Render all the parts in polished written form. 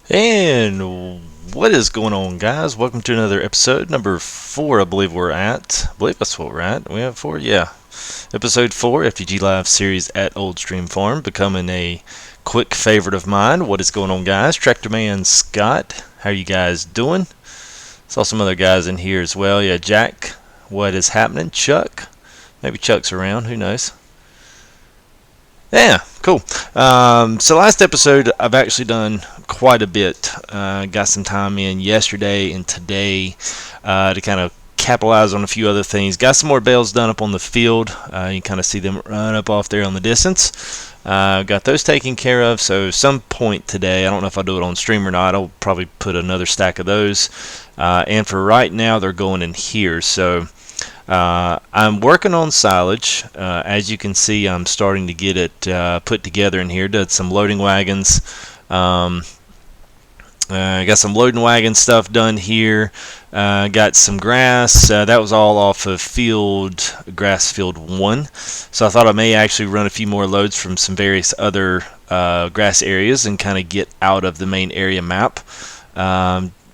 And what is going on, guys? Welcome to another episode, number 4, I believe we're at. I believe that's what we're at. We have 4, yeah. Episode 4, FTG Live series at Old Stream Farm, becoming a quick favorite of mine. What is going on, guys? Tractor Man Scott, how are you guys doing? Saw some other guys in here as well. Yeah, Jack, what is happening? Chuck, maybe Chuck's around, who knows? Yeah, cool. So last episode, I've actually done quite a bit. Got some time in yesterday and today to kind of capitalize on a few other things. Got some more bales done up on the field. You can kind of see them run up off there on the distance. Got those taken care of. So some point today, I don't know if I'll do it on stream or not. I'll probably put another stack of those. And for right now, they're going in here. So I'm working on silage. As you can see, I'm starting to get it put together in here. Did some loading wagons. Got some loading wagon stuff done here. Got some grass. That was all off of grass field 1. So I thought I may actually run a few more loads from some various other grass areas and kind of get out of the main area map.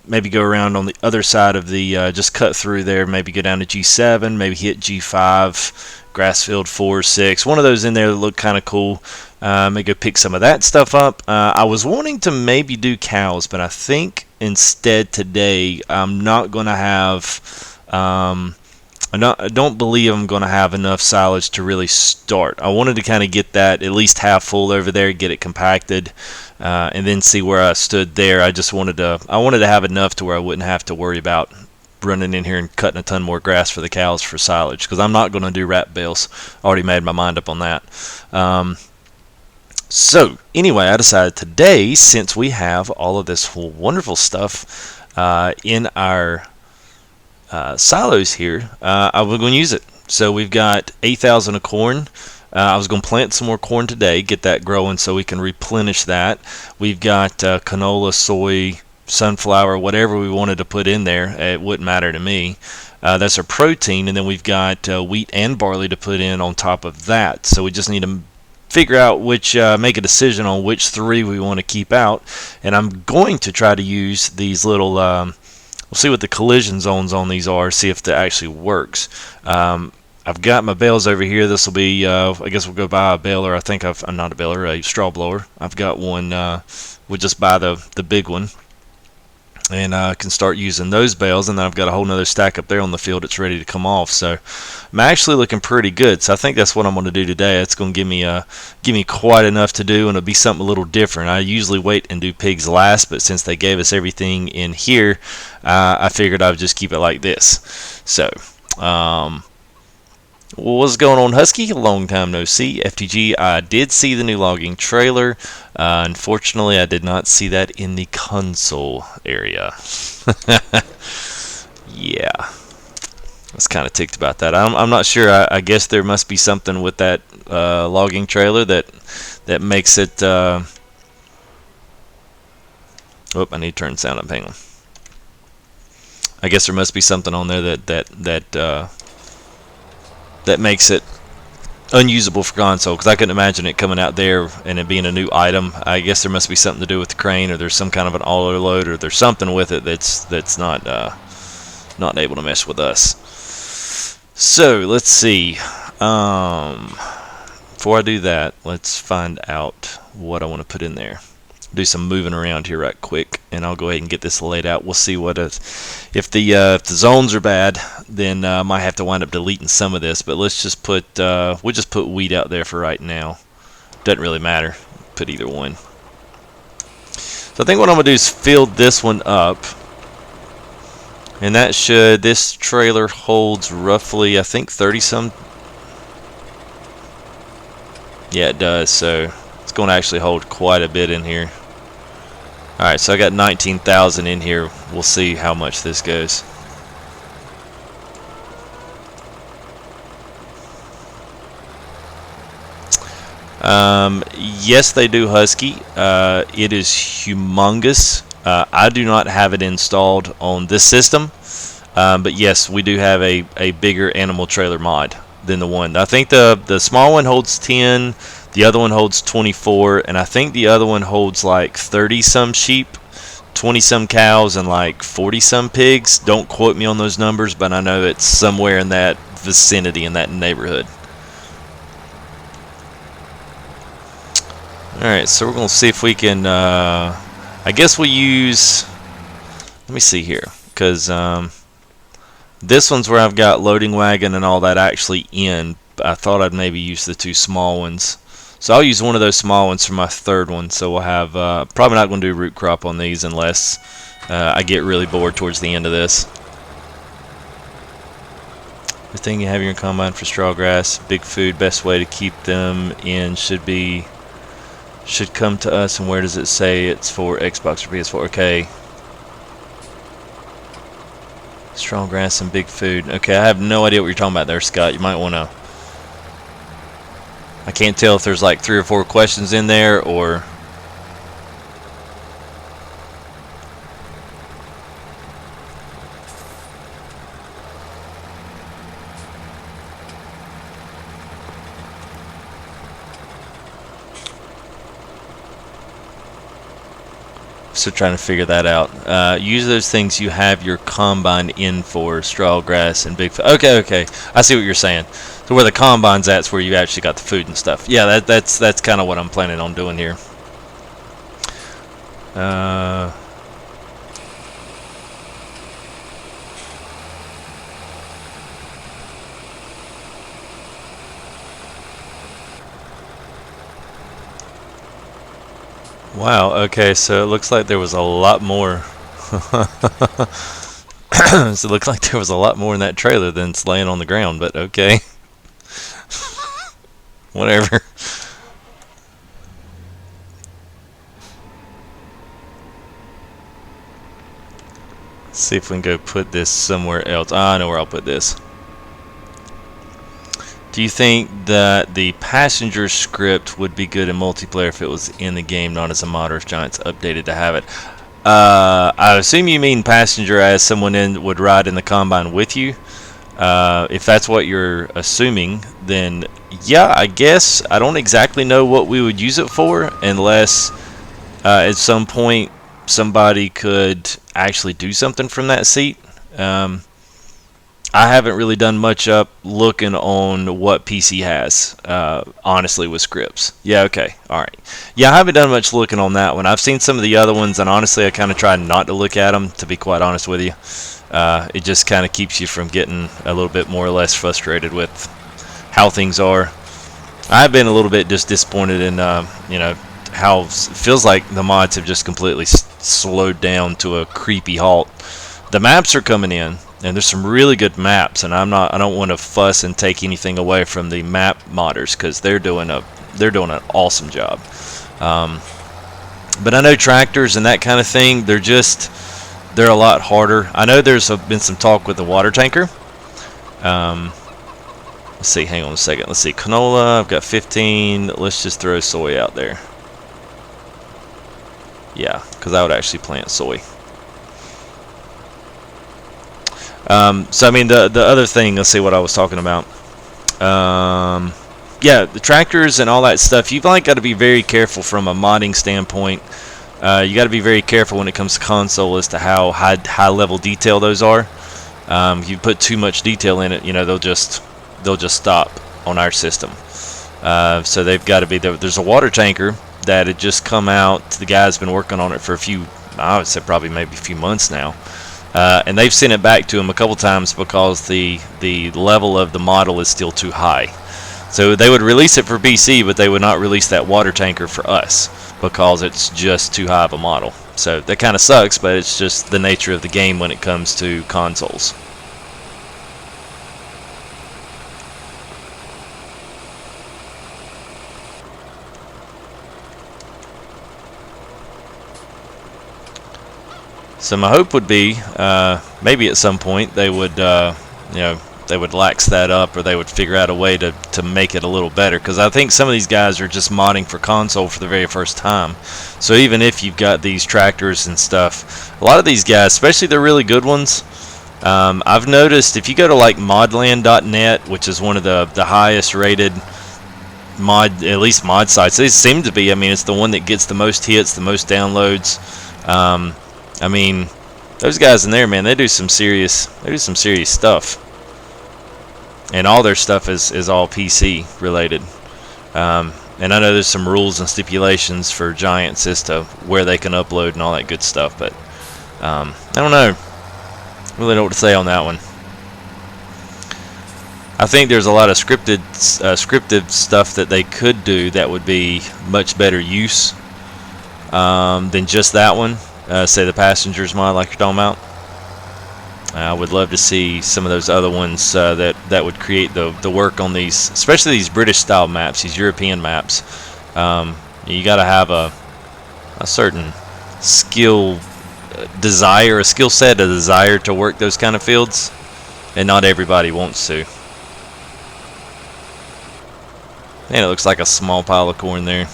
Maybe go around on the other side of the, just cut through there, maybe go down to G7, maybe hit G5, Grassfield 4, 6, one of those in there that look kind of cool. Maybe go pick some of that stuff up. I was wanting to maybe do cows, but I think instead today I'm not going to have, I don't believe I'm going to have enough silage to really start. I wanted to kind of get that at least half full over there, get it compacted, and then see where I stood there. I wanted to have enough to where I wouldn't have to worry about running in here and cutting a ton more grass for the cows for silage, because I'm not going to do wrap bales. Already made my mind up on that. So anyway, I decided today, since we have all of this wonderful stuff in our silos here, I was going to use it. So we've got 8,000 of corn. I was going to plant some more corn today, get that growing so we can replenish that. We've got canola, soy, sunflower, whatever we wanted to put in there. It wouldn't matter to me. That's our protein, and then we've got wheat and barley to put in on top of that. So we just need to figure out make a decision on which 3 we want to keep out. And I'm going to try to use these little, we'll see what the collision zones on these are, see if that actually works. I've got my bales over here. This will be, I guess we'll go buy a baler. I think I'm not a baler, a straw blower. I've got one, we'll just buy the big one. And I can start using those bales, and then I've got a whole nother stack up there on the field that's ready to come off. So I'm actually looking pretty good. So I think that's what I'm going to do today. It's going to give me quite enough to do, and it'll be something a little different. I usually wait and do pigs last, but since they gave us everything in here, I figured I would just keep it like this. So what's going on, Husky? A long time no see. FTG, I did see the new logging trailer. Unfortunately, I did not see that in the console area. Yeah, I was kind of ticked about that. I'm not sure. I guess there must be something with that logging trailer that makes it. Oh, I need to turn sound up. Hang on. I guess there must be something on there that makes it unusable for console, because I couldn't imagine it coming out there and it being a new item. I guess there must be something to do with the crane, or there's some kind of an auto load, or there's something with it that's not able to mess with us. So let's see. Before I do that, let's find out what I want to put in there. Do some moving around here right quick, and I'll go ahead and get this laid out. We'll see if the zones are bad, then I might have to wind up deleting some of this. But let's just we'll just put wheat out there for right now. Doesn't really matter. Put either one. So I think what I'm gonna do is fill this one up, and this trailer holds roughly, I think, 30 some. Yeah, it does. So it's going to actually hold quite a bit in here. Alright, so I got 19,000 in here. We'll see how much this goes. Yes, they do, Husky. It is humongous. I do not have it installed on this system. But yes, we do have a bigger animal trailer mod than the one. I think the small one holds 10. The other one holds 24, and I think the other one holds like 30 some sheep. 20 some cows and like 40 some pigs. Don't quote me on those numbers, but I know it's somewhere in that vicinity, in that neighborhood. Alright, so we're going to see if we can, I guess we'll use, let me see here, because this one's where I've got loading wagon and all that actually in. I thought I'd maybe use the 2 small ones. So I'll use one of those small ones for my 3rd one. So we'll have, probably not going to do root crop on these unless I get really bored towards the end of this. The thing you have in your combine for straw grass, big food, best way to keep them in should come to us. And where does it say it's for Xbox or PS4? Okay. Strong grass and big food. Okay, I have no idea what you're talking about there, Scott. You might want to... I can't tell if there's like 3 or 4 questions in there, or... So trying to figure that out. Use those things you have your combine in for, straw grass and big food. Okay, I see what you're saying. So where the combine's at's where you actually got the food and stuff. Yeah, that's kind of what I'm planning on doing here. Wow, okay, so it looks like there was a lot more. So it looked like there was a lot more in that trailer than it's laying on the ground, but okay. Whatever. Let's see if we can go put this somewhere else. I know where I'll put this. Do you think that the passenger script would be good in multiplayer if it was in the game, not as a mod, or if Giants updated to have it? I assume you mean passenger as someone would ride in the combine with you. If that's what you're assuming, then yeah, I guess. I don't exactly know what we would use it for, unless at some point somebody could actually do something from that seat. I haven't really done much up looking on what PC has, honestly, with scripts. Yeah, okay, alright. Yeah, I haven't done much looking on that one. I've seen some of the other ones, and honestly, I kind of tried not to look at them, to be quite honest with you. It just kind of keeps you from getting a little bit more or less frustrated with how things are. I've been a little bit just disappointed in, you know, how it feels like the mods have just completely slowed down to a creepy halt. The maps are coming in, and there's some really good maps, and I don't want to fuss and take anything away from the map modders, because they're doing an awesome job. But I know tractors and that kind of thing, they're a lot harder. I know there's been some talk with the water tanker. Let's see, hang on a second. Let's see, canola, I've got 15. Let's just throw soy out there. Yeah, because I would actually plant soy. So I mean, the other thing, let's see what I was talking about. Yeah, the tractors and all that stuff, you've like got to be very careful from a modding standpoint. You got to be very careful when it comes to console as to how high level detail those are. If you put too much detail in it, you know, they'll just stop on our system. So they've got to be there. There's a water tanker that had just come out. The guy's been working on it for I would say probably maybe a few months now. And they've sent it back to him a couple times because the level of the model is still too high. So they would release it for PC, but they would not release that water tanker for us because it's just too high of a model. So that kind of sucks, but it's just the nature of the game when it comes to consoles. So my hope would be maybe at some point they would, you know, they would lax that up, or they would figure out a way to make it a little better. Because I think some of these guys are just modding for console for the very first time. So even if you've got these tractors and stuff, a lot of these guys, especially the really good ones, I've noticed if you go to like modland.net, which is one of the highest rated mod sites, they seem to be. I mean, it's the one that gets the most hits, the most downloads. I mean, those guys in there, man, they do some serious stuff, and all their stuff is all PC related. And I know there's some rules and stipulations for Giants as to where they can upload and all that good stuff, but I don't know. Really know what to say on that one. I think there's a lot of scripted stuff that they could do that would be much better use than just that one. Say the passengers mod, like you're talking about. I would love to see some of those other ones that would create the work on these, especially these British style maps, these European maps. You got to have a certain skill, desire, a skill set, a desire to work those kind of fields, and not everybody wants to. And it looks like a small pile of corn there.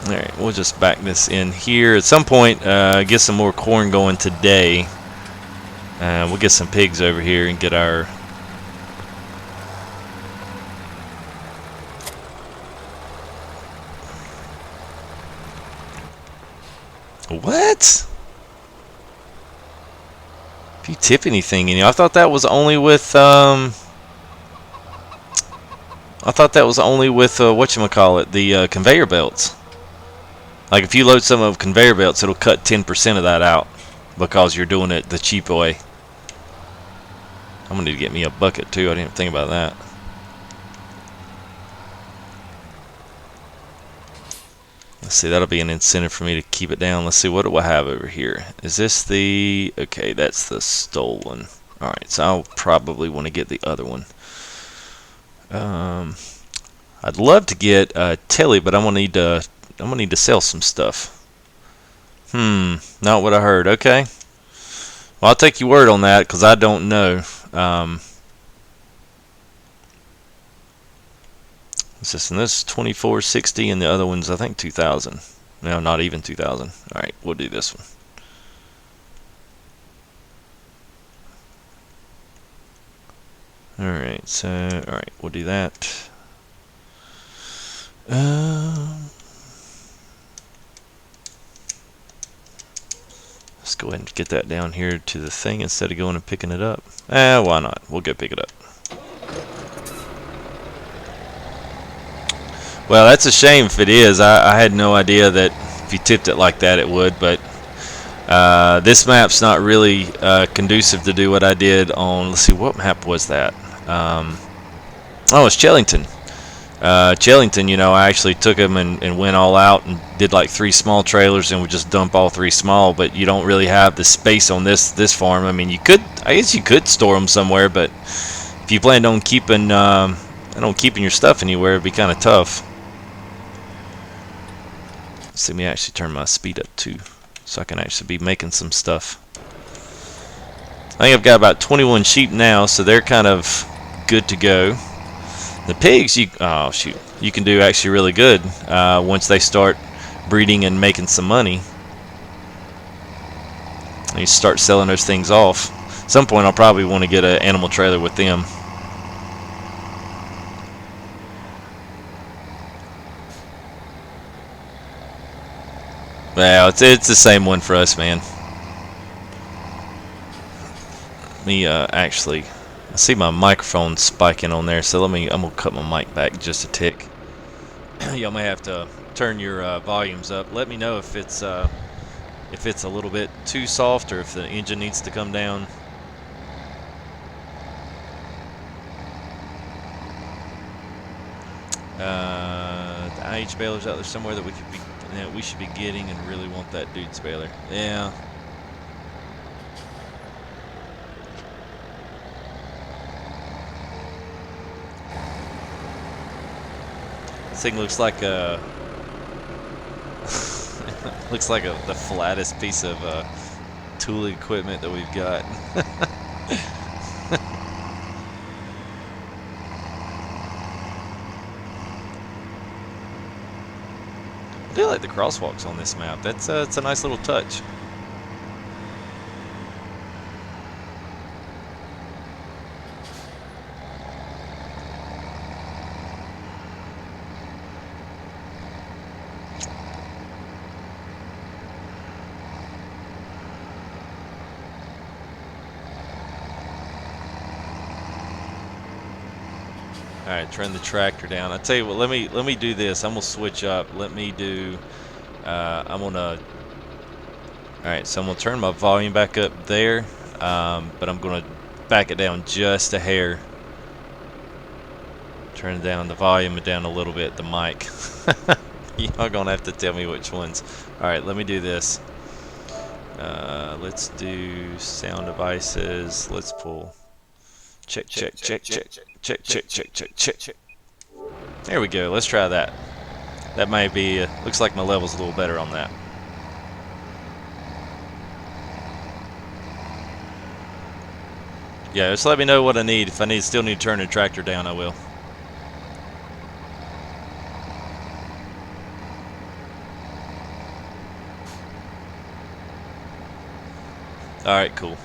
Alright, we'll just back this in here. At some point, get some more corn going today. We'll get some pigs over here and get our... What? If you tip anything in here, I thought that was only with whatchamacallit, the conveyor belts. Like if you load some of conveyor belts, it'll cut 10% of that out because you're doing it the cheap way. I'm gonna need to get me a bucket too. I didn't even think about that. Let's see, that'll be an incentive for me to keep it down. Let's see, what do I have over here? Is this the... Okay, that's the stolen. Alright, so I'll probably want to get the other one. I'd love to get Telly, but I'm gonna need to sell some stuff. Not what I heard. Okay. Well, I'll take your word on that because I don't know. What's this? And this is 2460, and the other one's I think 2000. No, not even 2000. All right, we'll do this one. All right, so all right, we'll do that. Let's go ahead and get that down here to the thing instead of going and picking it up. Why not? We'll go pick it up. Well, that's a shame if it is. I had no idea that if you tipped it like that it would, but this map's not really conducive to do what I did on, let's see, what map was that? Oh, it's Chellington. Chellington, you know, I actually took them and went all out and did like 3 small trailers and would just dump all 3 small, but you don't really have the space on this farm. I mean, I guess you could store them somewhere, but if you planned on keeping your stuff anywhere, it'd be kind of tough. Let's see, let me actually turn my speed up too, so I can actually be making some stuff. I think I've got about 21 sheep now, so they're kind of good to go. The pigs, you can do actually really good once they start breeding and making some money. And you start selling those things off. At some point, I'll probably want to get an animal trailer with them. Well, it's the same one for us, man. Let me actually, I see my microphone spiking on there, so I'm gonna cut my mic back just a tick. Y'all may have to turn your volumes up. Let me know if it's a little bit too soft or if the engine needs to come down. The IH baler's out there somewhere that we should be getting, and really want that dude's baler. Yeah. This thing looks like the flattest piece of tool equipment that we've got. I do like the crosswalks on this map. It's a nice little touch. All right, turn the tractor down. I tell you what, let me do this. I'm gonna switch up. Let me do. I'm gonna. All right, so I'm gonna turn my volume back up there, but I'm gonna back it down just a hair. Turn down the volume down a little bit. The mic. Y'all gonna have to tell me which ones. All right, let me do this. Let's do sound devices. Let's pull. Check, check, check, check, check, check, check, check, check. There we go. Let's try that. That might be. Looks like my level's a little better on that. Yeah, just let me know what I need. If I still need to turn the tractor down, I will. Alright, cool.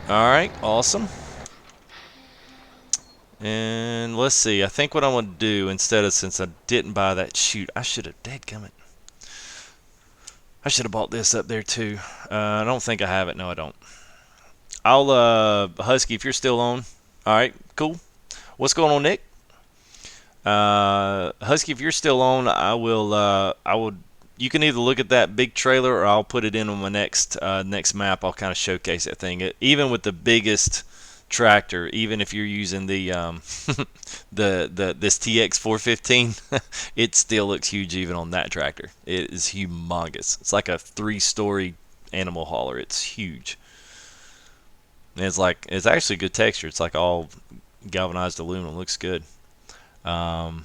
Alright, awesome. And let's see. I think what I want to do instead of, since I didn't buy that, shoot, I should have, dadgummit. I should have bought this up there too. I don't think I have it. No, I don't. I'll, Husky, if you're still on. Alright, cool. What's going on, Nick? Husky, if you're still on, I will. You can either look at that big trailer, or I'll put it in on my next map. I'll kind of showcase that thing. Even with the biggest tractor, even if you're using the this TX 415, it still looks huge even on that tractor. It is humongous. It's like a 3-story animal hauler. It's huge. And it's actually good texture. It's like all galvanized aluminum. Looks good. Alright,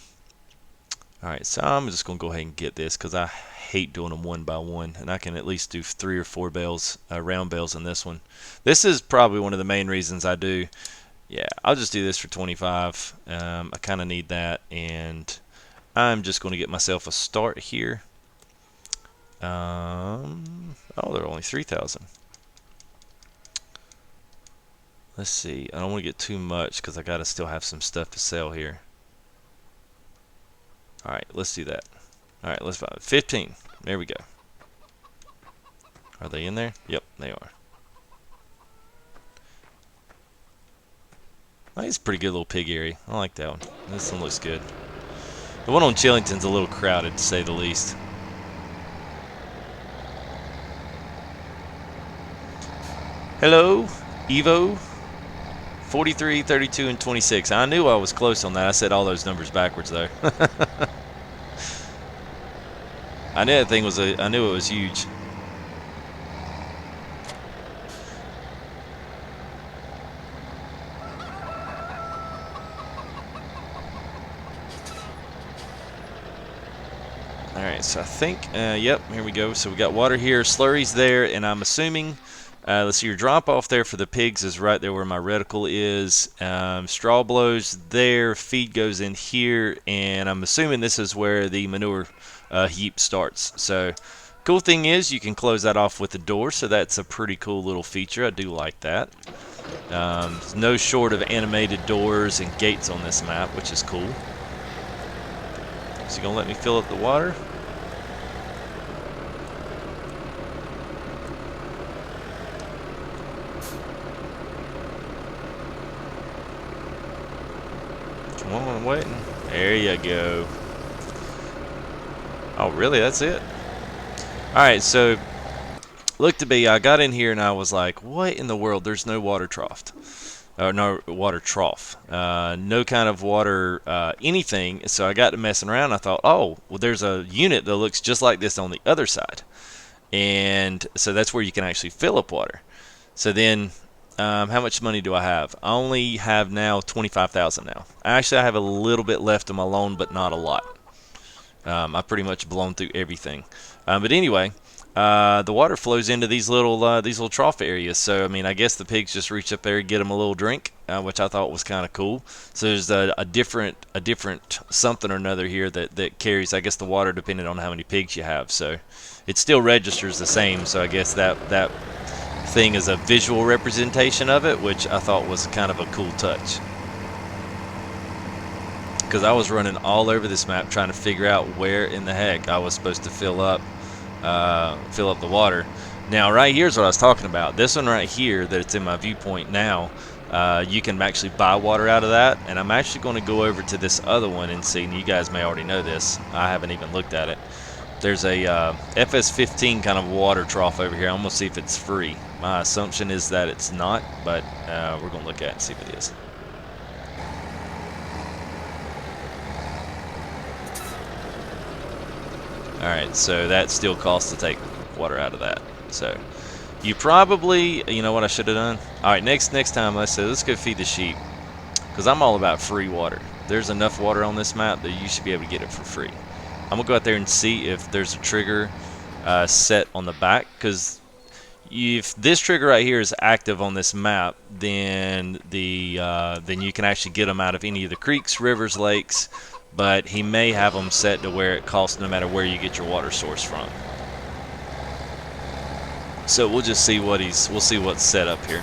so I'm just going to go ahead and get this because I hate doing them one by one, and I can at least do 3 or 4 bales, round bales in this one. This is probably one of the main reasons I do. Yeah, I'll just do this for 25. I kind of need that, and I'm just going to get myself a start here. Oh, they're only 3,000. Let's see. I don't want to get too much because I got to still have some stuff to sell here. Alright, let's do that. Alright, let's buy 15. There we go. Are they in there? Yep, they are. I think it's a pretty good little pig area. I like that one. This one looks good. The one on Chillington's a little crowded, to say the least. Hello, Evo. 43, 32, and 26. I knew I was close on that. I said all those numbers backwards, though. I knew that thing was I knew it was huge. Alright, so I think, yep, here we go. So we got water here, slurries there, and I'm assuming, let's see, your drop off there for the pigs is right there where my reticle is. Straw blows there, feed goes in here, and I'm assuming this is where the manure heap starts. So, cool thing is you can close that off with the door, so that's a pretty cool little feature. I do like that. No short of animated doors and gates on this map, which is cool. Is he gonna let me fill up the water? Come on, I'm waiting. There you go. Oh, really? That's it? Alright, so look to be, I got in here and I was like, what in the world? There's no water trough. No water trough. No kind of water anything. So I got to messing around. I thought, oh, well, there's a unit that looks just like this on the other side. And so that's where you can actually fill up water. So then, how much money do I have? I only have now 25,000 now. Actually, I have a little bit left of my loan, but not a lot. I've pretty much blown through everything. But anyway, the water flows into these little trough areas. So I mean, I guess the pigs just reach up there and get them a little drink, which I thought was kind of cool. So there's a different something or another here that carries, I guess, the water depending on how many pigs you have. So it still registers the same. So I guess that thing is a visual representation of it, which I thought was kind of a cool touch. Because I was running all over this map trying to figure out where in the heck I was supposed to fill up the water. Now, right here's what I was talking about. This one right here that's in my viewpoint now, you can actually buy water out of that. And I'm actually going to go over to this other one and see, and you guys may already know this. I haven't even looked at it. There's a FS15 kind of water trough over here. I'm going to see if it's free. My assumption is that it's not, but we're going to look at it and see if it is. Alright, so that still costs to take water out of that. So you probably, you know what I should have done? Alright, next time I said let's go feed the sheep, because I'm all about free water. There's enough water on this map that you should be able to get it for free. I'm gonna go out there and see if there's a trigger set on the back, because if this trigger right here is active on this map, then then you can actually get them out of any of the creeks, rivers, lakes. But he may have them set to where it costs no matter where you get your water source from. So we'll just see what we'll see what's set up here.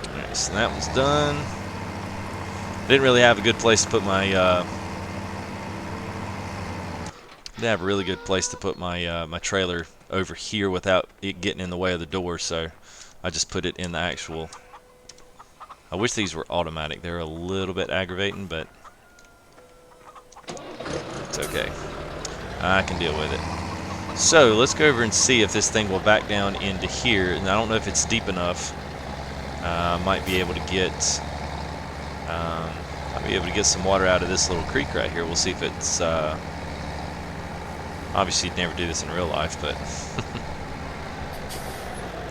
Alright, so that one's done. Didn't really have a good place to put my didn't have a really good place to put my my trailer over here without it getting in the way of the door, so I just put it in the actual. I wish these were automatic. They're a little bit aggravating, but it's okay. I can deal with it. So let's go over and see if this thing will back down into here. And I don't know if it's deep enough. Might be able to get some water out of this little creek right here. We'll see if it's obviously you'd never do this in real life, but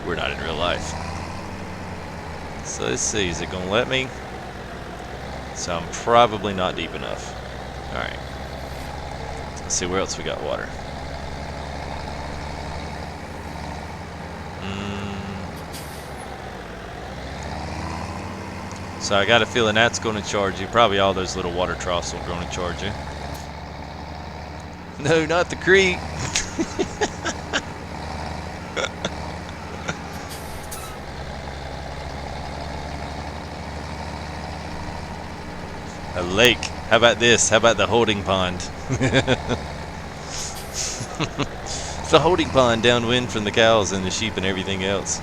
we're not in real life. So let's see, is it gonna let me? So I'm probably not deep enough. Alright. Let's see where else we got water. So I got a feeling that's going to charge you. Probably all those little water troughs are going to charge you. No, not the creek. A lake. How about this? How about the holding pond? It's the holding pond downwind from the cows and the sheep and everything else.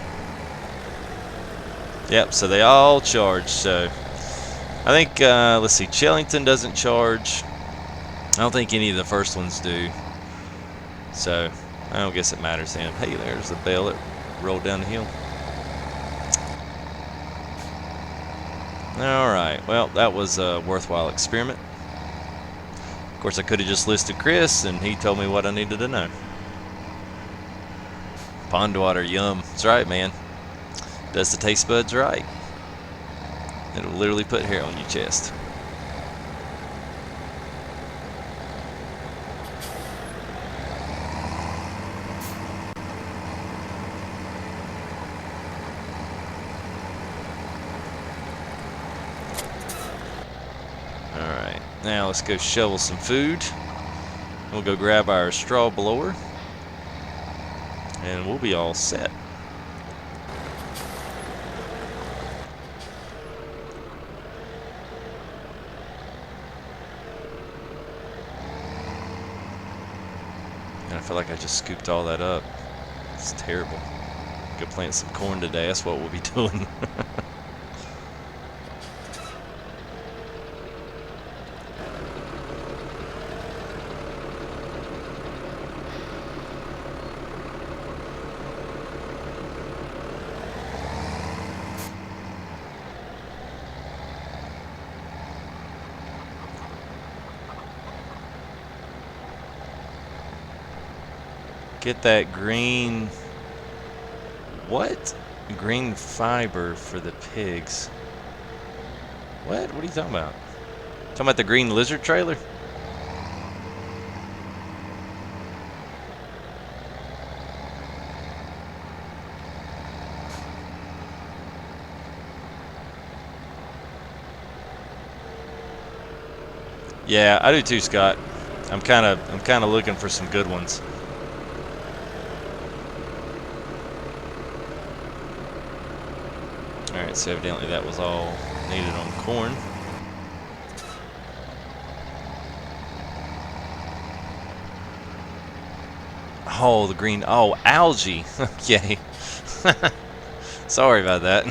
Yep, so they all charge. So I think, let's see, Chellington doesn't charge. I don't think any of the first ones do. So I don't guess it matters then. Hey, there's the bell that rolled down the hill. Alright, well, that was a worthwhile experiment. Of course, I could have just listed Chris, and he told me what I needed to know. Pond water, yum. That's right, man. Does the taste buds right. It'll literally put hair on your chest. Alright, now let's go shovel some food. We'll go grab our straw blower, and we'll be all set. And I feel like I just scooped all that up. It's terrible. Go plant some corn today. That's what we'll be doing. Get that green, what? Green fiber for the pigs. What? What are you talking about? Talking about the green lizard trailer? Yeah, I do too, Scott. I'm kind of looking for some good ones. Alright, so evidently that was all needed on corn. Oh, the green. Oh, algae. Okay. Sorry about that.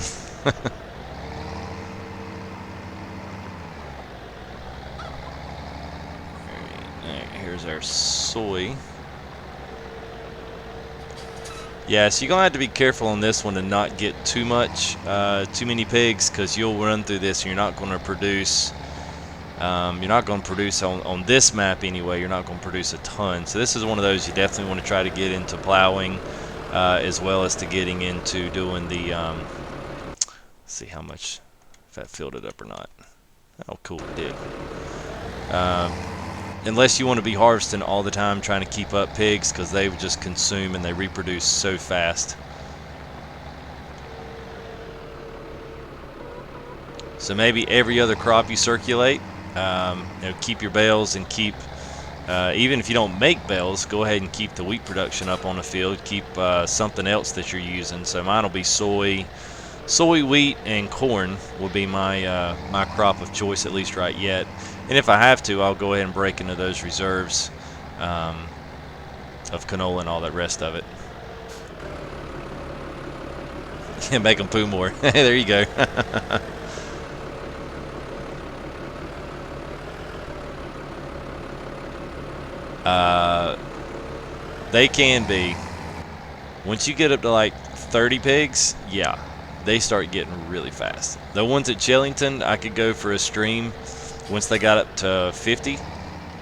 Alright, here's our soy. Yeah, so you're going to have to be careful on this one and not get too many pigs, because you'll run through this and you're not going to produce. You're not going to produce on this map anyway. You're not going to produce a ton. So this is one of those you definitely want to try to get into plowing, as well as to getting into doing the. Let's see how much, if that filled it up or not. Oh, cool, it did. Unless you want to be harvesting all the time trying to keep up pigs, because they just consume and they reproduce so fast. So maybe every other crop you circulate, keep your bales and keep, even if you don't make bales, go ahead and keep the wheat production up on the field. Keep something else that you're using. So mine will be soy, wheat, and corn will be my my crop of choice, at least right yet. And if I have to, I'll go ahead and break into those reserves of canola and all that rest of it. Yeah, make them poo more. There you go. They can be. Once you get up to like 30 pigs, yeah, they start getting really fast. The ones at Chillington, I could go for a stream. Once they got up to 50,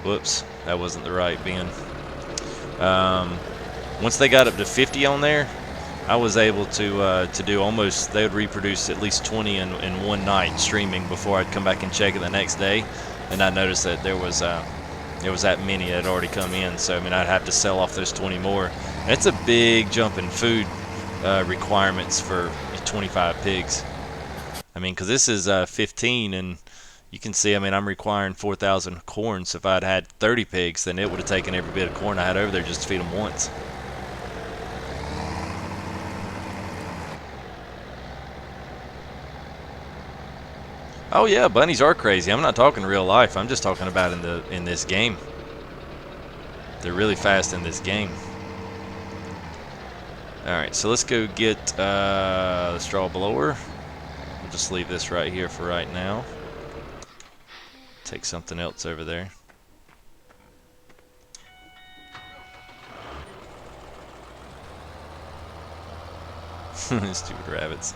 whoops, that wasn't the right bin. Once they got up to 50 on there, I was able to do almost, they would reproduce at least 20 in one night streaming before I'd come back and check it the next day. And I noticed that there was that many that had already come in. So, I mean, I'd have to sell off those 20 more. And it's a big jump in food requirements for 25 pigs. I mean, because this is 15, and you can see, I mean, I'm requiring 4,000 corn. So if I'd had 30 pigs, then it would have taken every bit of corn I had over there just to feed them once. Oh yeah, bunnies are crazy. I'm not talking real life. I'm just talking about in this game. They're really fast in this game. All right, so let's go get the straw blower. We'll just leave this right here for right now. Take something else over there. Stupid rabbits.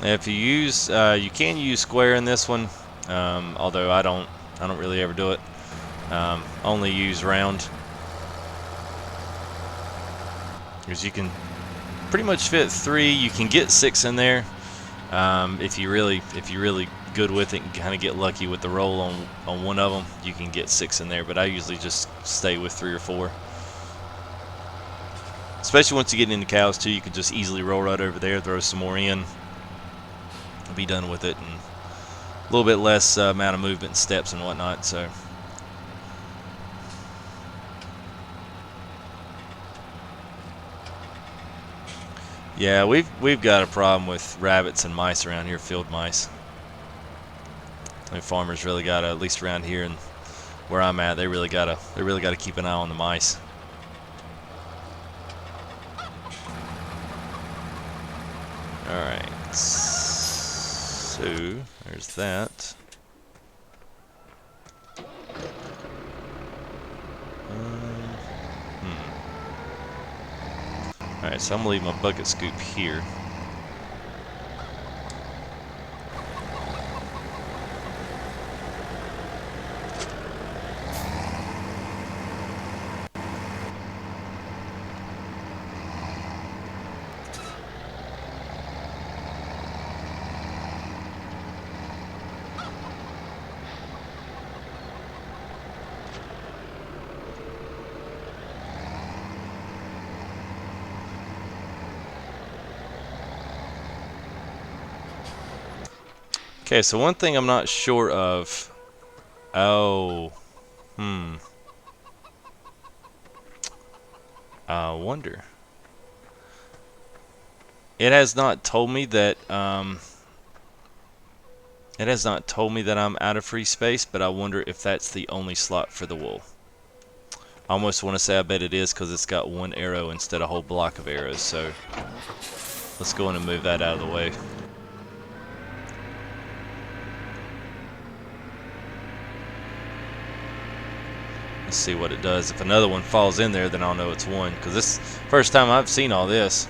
If you use, you can use square in this one, although I don't really ever do it. Only use round, because you can pretty much fit 3. You can get 6 in there if you're really good with it and kind of get lucky with the roll on one of them. You can get 6 in there, but I usually just stay with 3 or 4. Especially once you get into cows too, you can just easily roll right over there, throw some more in, be done with it, and a little bit less amount of movement and steps and whatnot. So yeah, we've got a problem with rabbits and mice around here, field mice. I mean, farmers really gotta, at least around here and where I'm at, they really gotta keep an eye on the mice. All right, so there's that. Alright, so I'm gonna leave my bucket scoop here. Okay, so one thing I'm not sure of. Oh, I wonder. It has not told me that. It has not told me that I'm out of free space, but I wonder if that's the only slot for the wool. I almost want to say I bet it is because it's got one arrow instead of a whole block of arrows. So let's go in and move that out of the way. Let's see what it does. If another one falls in there, then I'll know it's one, because this is the first time I've seen all this.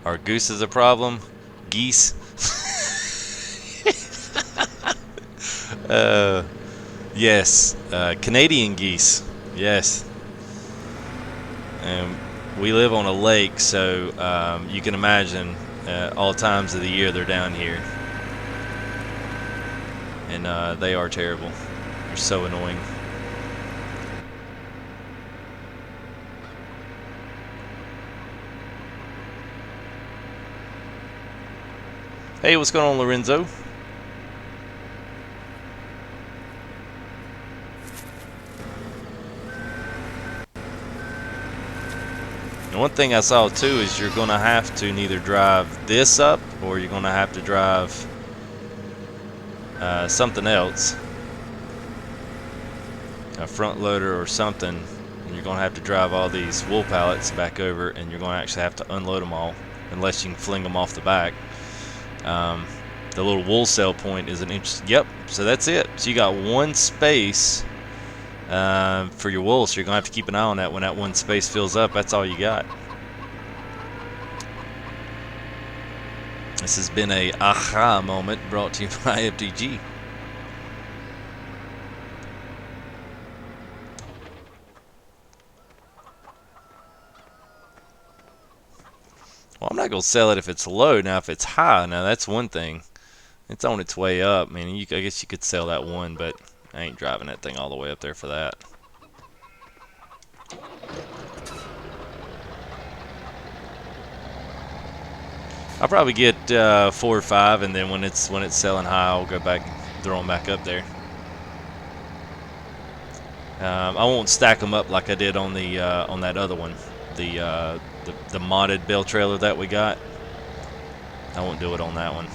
Are gooses a problem? Geese? Yes. Canadian geese. Yes. We live on a lake, so you can imagine all times of the year they're down here. And they are terrible. They're so annoying. Hey, what's going on, Lorenzo? And one thing I saw too is you're going to have to neither drive this up or you're going to have to drive something else, a front loader or something, and you're going to have to drive all these wool pallets back over, and you're going to actually have to unload them all unless you can fling them off the back. The little wool sell point is an interesting. Yep, so that's it. So you got one space for your wool, so you're gonna have to keep an eye on that. When that one space fills up, that's all you got. This has been a aha moment brought to you by FTG. Well, I'm not gonna sell it if it's low. Now, if it's high, now that's one thing. It's on its way up. I mean, I guess you could sell that one, but I ain't driving that thing all the way up there for that. I'll probably get 4 or 5, and then when it's selling high, I'll go back, throw them back up there. I won't stack them up like I did on the on that other one, the modded bale trailer that we got. I won't do it on that one.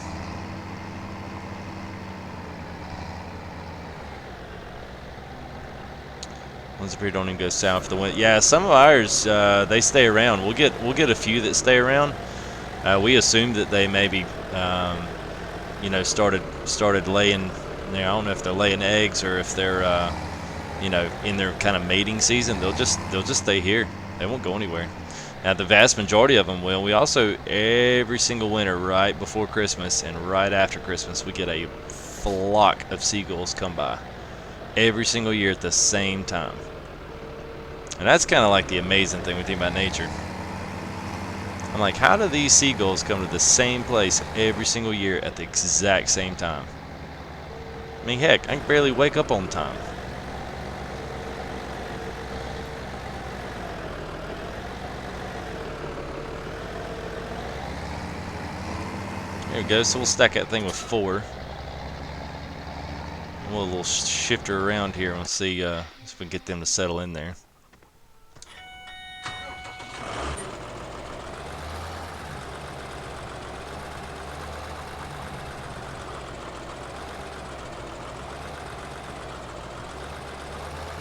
Ones up here don't even go south the wind. Yeah, some of ours they stay around. We'll get a few that stay around. We assume that they maybe you know, started laying. You know, I don't know if they're laying eggs or if they're you know, in their kind of mating season. They'll just stay here. They won't go anywhere. Now the vast majority of them will. We also, every single winter, right before Christmas and right after Christmas, we get a flock of seagulls come by every single year at the same time. And that's kind of like the amazing thing we think about nature. I'm like, how do these seagulls come to the same place every single year at the exact same time? I mean, heck, I can barely wake up on time. There we go. So we'll stack that thing with 4. We'll a little shift her around here and see if we can get them to settle in there.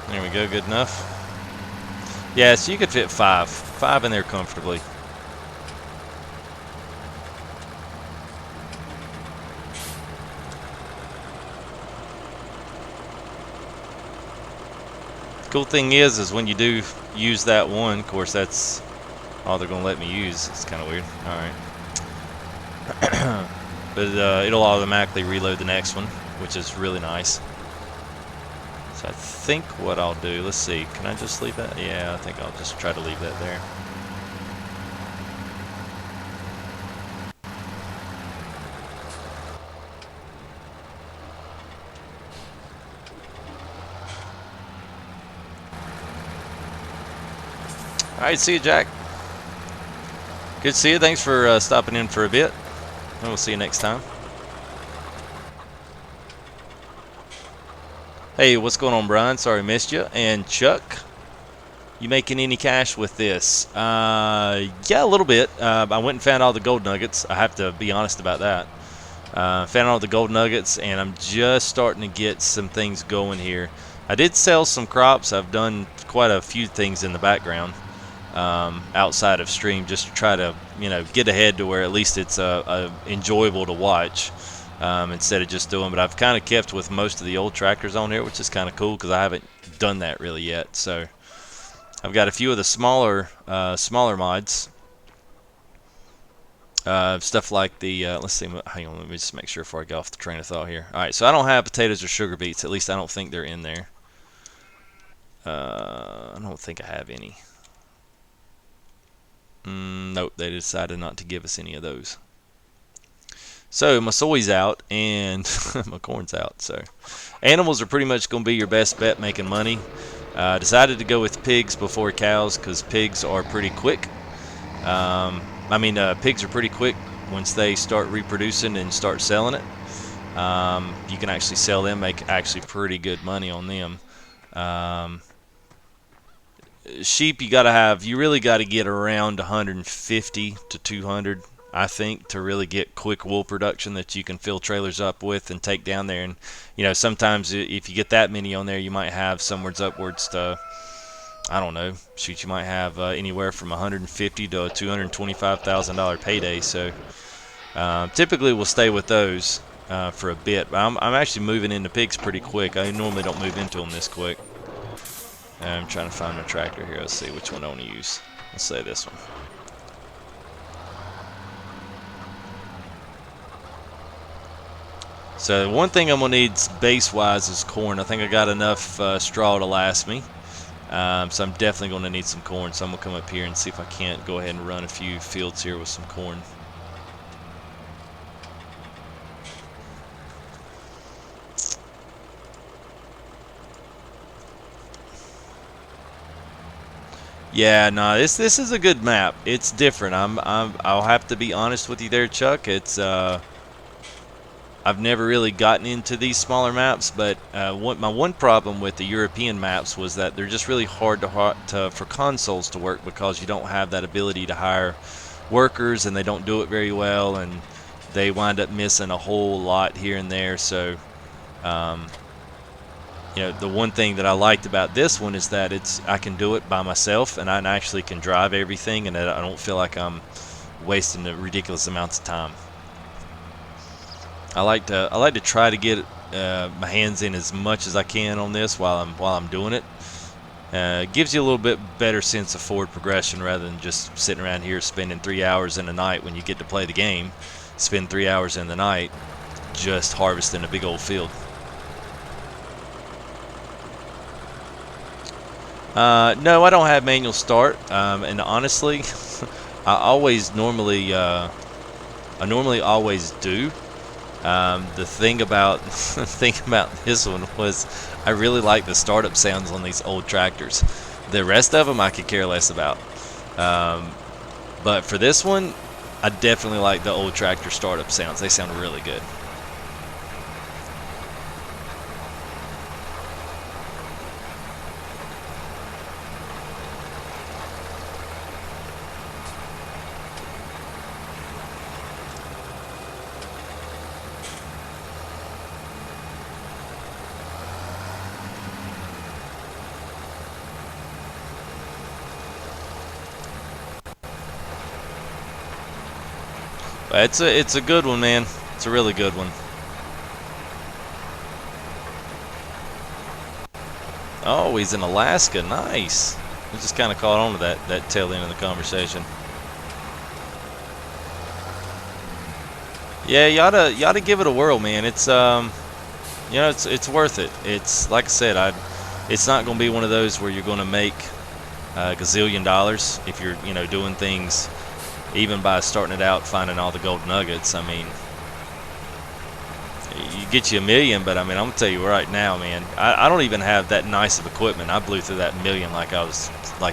There we go, good enough. Yeah, so you could fit 5 in there comfortably. Cool thing is when you do use that one, of course that's all they're gonna let me use. It's kind of weird. All right, but it'll automatically reload the next one, which is really nice. So I think what I'll do, let's see, can I just leave that? Yeah, I think I'll just try to leave that there. All right, see you, Jack. Good to see you. Thanks for stopping in for a bit. And we'll see you next time. Hey, what's going on, Brian? Sorry I missed you. And Chuck, you making any cash with this? Yeah, a little bit. I went and found all the gold nuggets. I have to be honest about that. Found all the gold nuggets, and I'm just starting to get some things going here. I did sell some crops. I've done quite a few things in the background outside of stream, just to try to get ahead to where at least it's enjoyable to watch. Instead of just doing, but I've kind of kept with most of the old tractors on here, which is kind of cool because I haven't done that really yet. So I've got a few of the smaller mods, stuff like the let's see, hang on, let me just make sure before I go off the train of thought here. All right, so I don't have potatoes or sugar beets, at least I don't think they're in there. I don't think I have any. Nope, they decided not to give us any of those. So my soy's out and my corn's out. So animals are pretty much going to be your best bet making money. Decided to go with pigs before cows because pigs are pretty quick. Pigs are pretty quick once they start reproducing and start selling it. You can actually sell them, make actually pretty good money on them. Sheep, you really got to get around 150 to 200. I think, to really get quick wool production that you can fill trailers up with and take down there. And sometimes if you get that many on there, you might have somewhere's upwards to, I don't know, shoot, you might have anywhere from 150 to a $225,000 payday. So typically we'll stay with those for a bit. But I'm actually moving into pigs pretty quick. I normally don't move into them this quick. I'm trying to find my tractor here. Let's see which one I want to use. Let's say this one. So one thing I'm going to need base-wise is corn. I think I got enough straw to last me. So I'm definitely going to need some corn. So I'm going to come up here and see if I can't go ahead and run a few fields here with some corn. Yeah, no, this is a good map. It's different. I'll have to be honest with you there, Chuck. It's I've never really gotten into these smaller maps, but my one problem with the European maps was that they're just really hard for consoles to work because you don't have that ability to hire workers, and they don't do it very well, and they wind up missing a whole lot here and there. So, the one thing that I liked about this one is that I can do it by myself, and I actually can drive everything, and I don't feel like I'm wasting the ridiculous amounts of time. I like to try to get my hands in as much as I can on this while I'm doing it. It gives you a little bit better sense of forward progression rather than just sitting around here spending 3 hours in a night when you get to play the game. Spend 3 hours in the night just harvesting a big old field. No, I don't have manual start, and honestly, I normally always do. The thing about this one was I really like the startup sounds on these old tractors. The rest of them I could care less about. But for this one, I definitely like the old tractor startup sounds. They sound really good. It's a good one, man. It's a really good one. Oh, he's in Alaska. Nice. I just kind of caught on to that tail end of the conversation. Yeah, you ought to give it a whirl, man. It's it's worth it. It's like I said, it's not going to be one of those where you're going to make a gazillion dollars if you're doing things. Even by starting it out, finding all the gold nuggets, I mean, you get you $1 million, but I mean, I'm gonna tell you right now, man, I don't even have that nice of equipment. I blew through that $1 million like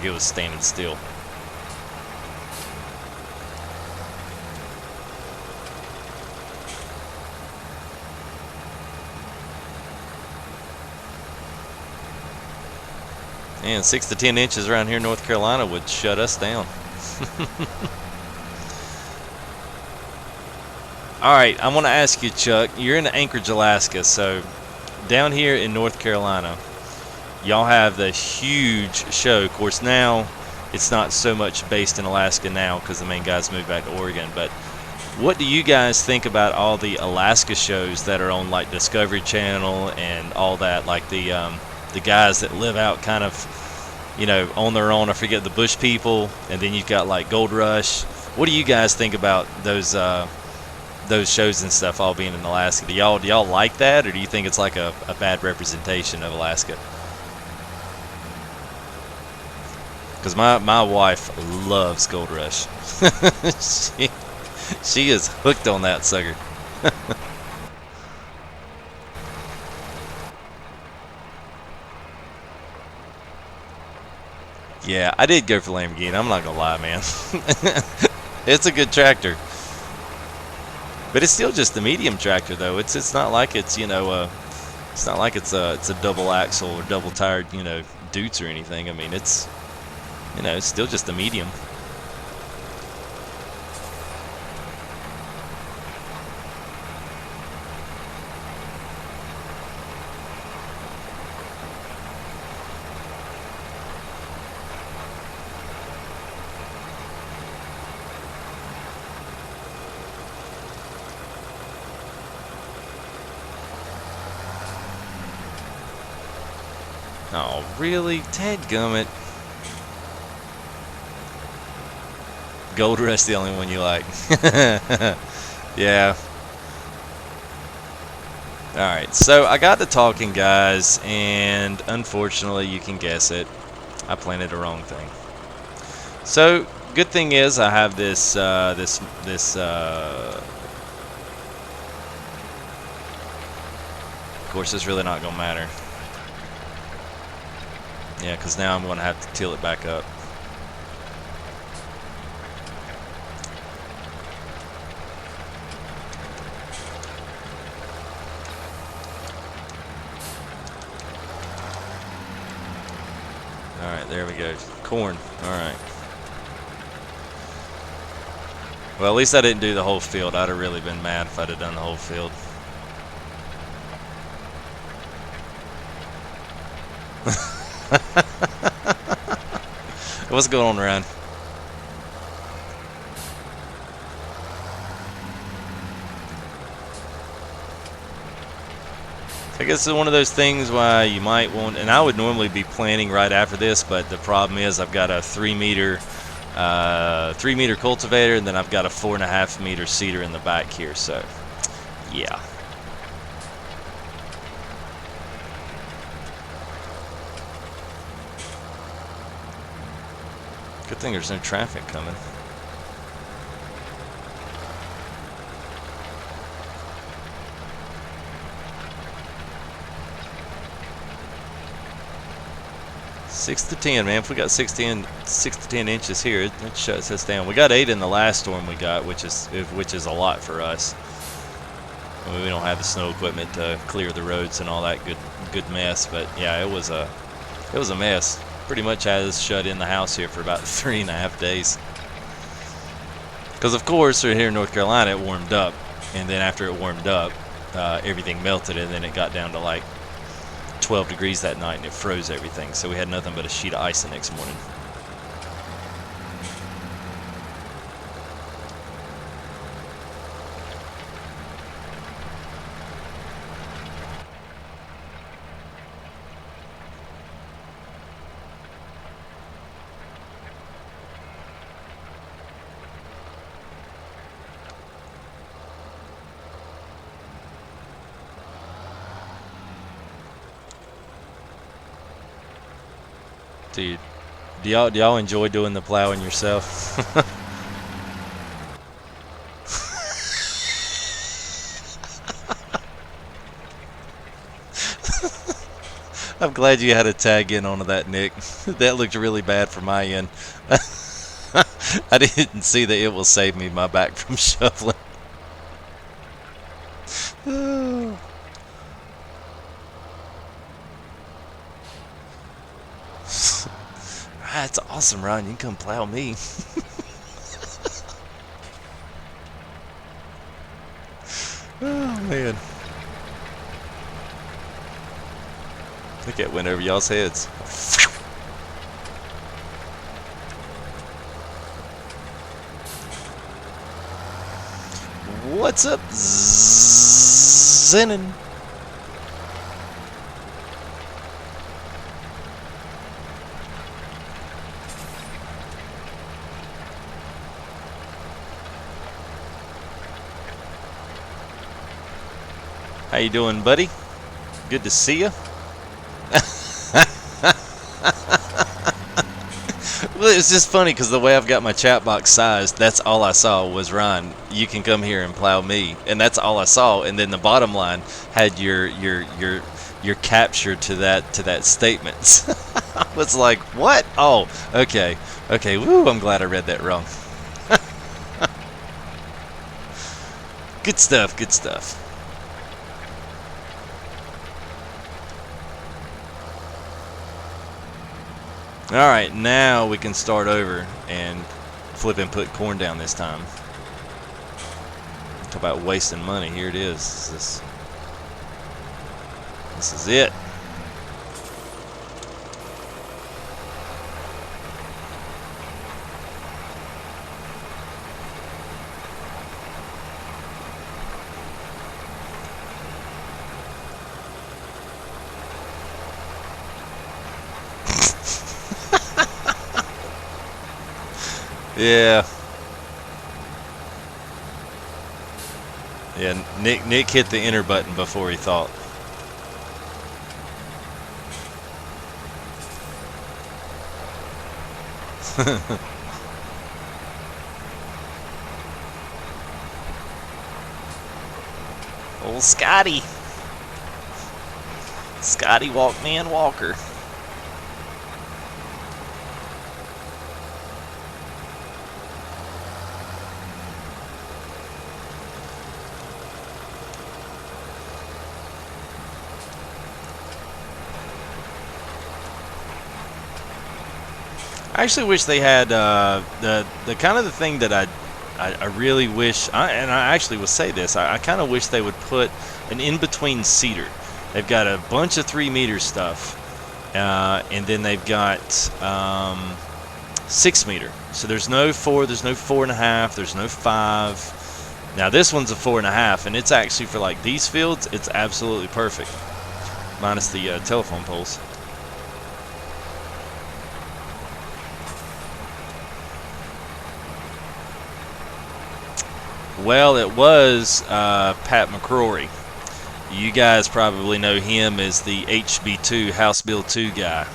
it was standing still. And 6 to 10 inches around here in North Carolina would shut us down. Alright, I want to ask you, Chuck. You're in Anchorage, Alaska, so down here in North Carolina, y'all have the huge show. Of course, now it's not so much based in Alaska now because the main guys moved back to Oregon. But what do you guys think about all the Alaska shows that are on like Discovery Channel and all that? Like the guys that live out kind of, you know, on their own. I forget, the Bush people, and then you've got like Gold Rush. What do you guys think about those shows and stuff all being in Alaska? Do y'all like that, or do you think it's like a bad representation of Alaska? Because my wife loves Gold Rush. she is hooked on that sucker. Yeah, I did go for Lamborghini. I'm not gonna lie, man. It's a good tractor, but it's still just a medium tractor, though. It's not like it's, you know, it's not like it's a double axle or double tired, you know, Dutes or anything. I mean, it's, you know, it's still just a medium. Oh, really? Dadgummit. Gold Rush the only one you like. Yeah. Alright, so I got to talking, guys, and unfortunately, you can guess it. I planted the wrong thing. So, good thing is I have this, of course, it's really not going to matter. Yeah, because now I'm going to have to till it back up. Alright, there we go. Corn. Alright. Well, at least I didn't do the whole field. I'd have really been mad if I'd have done the whole field. What's going on, Ryan? I guess it's one of those things why you might want, and I would normally be planting right after this, but the problem is I've got a 3-meter cultivator, and then I've got a 4.5-meter seeder in the back here, so yeah. Good thing there's no traffic coming. Six to 10, man. If we got 6 to 10 inches here, it shuts us down. We got 8 in the last storm we got, which is a lot for us. I mean, we don't have the snow equipment to clear the roads and all that good mess. But yeah, it was a mess. Pretty much had us shut in the house here for about 3.5 days. Because of course, here in North Carolina, it warmed up, and then after it warmed up, everything melted, and then it got down to like 12 degrees that night, and it froze everything, so we had nothing but a sheet of ice the next morning. Dude, do y'all enjoy doing the plowing yourself? I'm glad you had a tag in onto that, Nick. That looked really bad for my end. I didn't see that it will save me my back from shoveling. That's awesome, Ryan. You can come plow me. Oh, man. I think it went over y'all's heads. What's up, Zenon? How you doing, buddy? Good to see you. Well, it's just funny because the way I've got my chat box sized, that's all I saw was Ryan. You can come here and plow me, and that's all I saw. And then the bottom line had your capture to that statement. I was like, what? Oh, okay, okay. Woo! I'm glad I read that wrong. Good stuff. Good stuff. Alright, now we can start over and flip and put corn down this time. Talk about wasting money. Here it is. This is it. Yeah. Yeah, Nick hit the enter button before he thought. Old Scotty. Scotty Walkman Walker. I actually wish they had the kind of the thing that I really wish, and I actually will say this, I kind of wish they would put an in-between seater. They've got a bunch of 3-meter stuff, and then they've got 6-meter. So there's no 4, there's no 4.5, there's no 5. Now this one's a 4.5, and it's actually for like these fields, it's absolutely perfect, minus the telephone poles. Well, it was Pat McCrory. You guys probably know him as the HB2, House Bill 2 guy.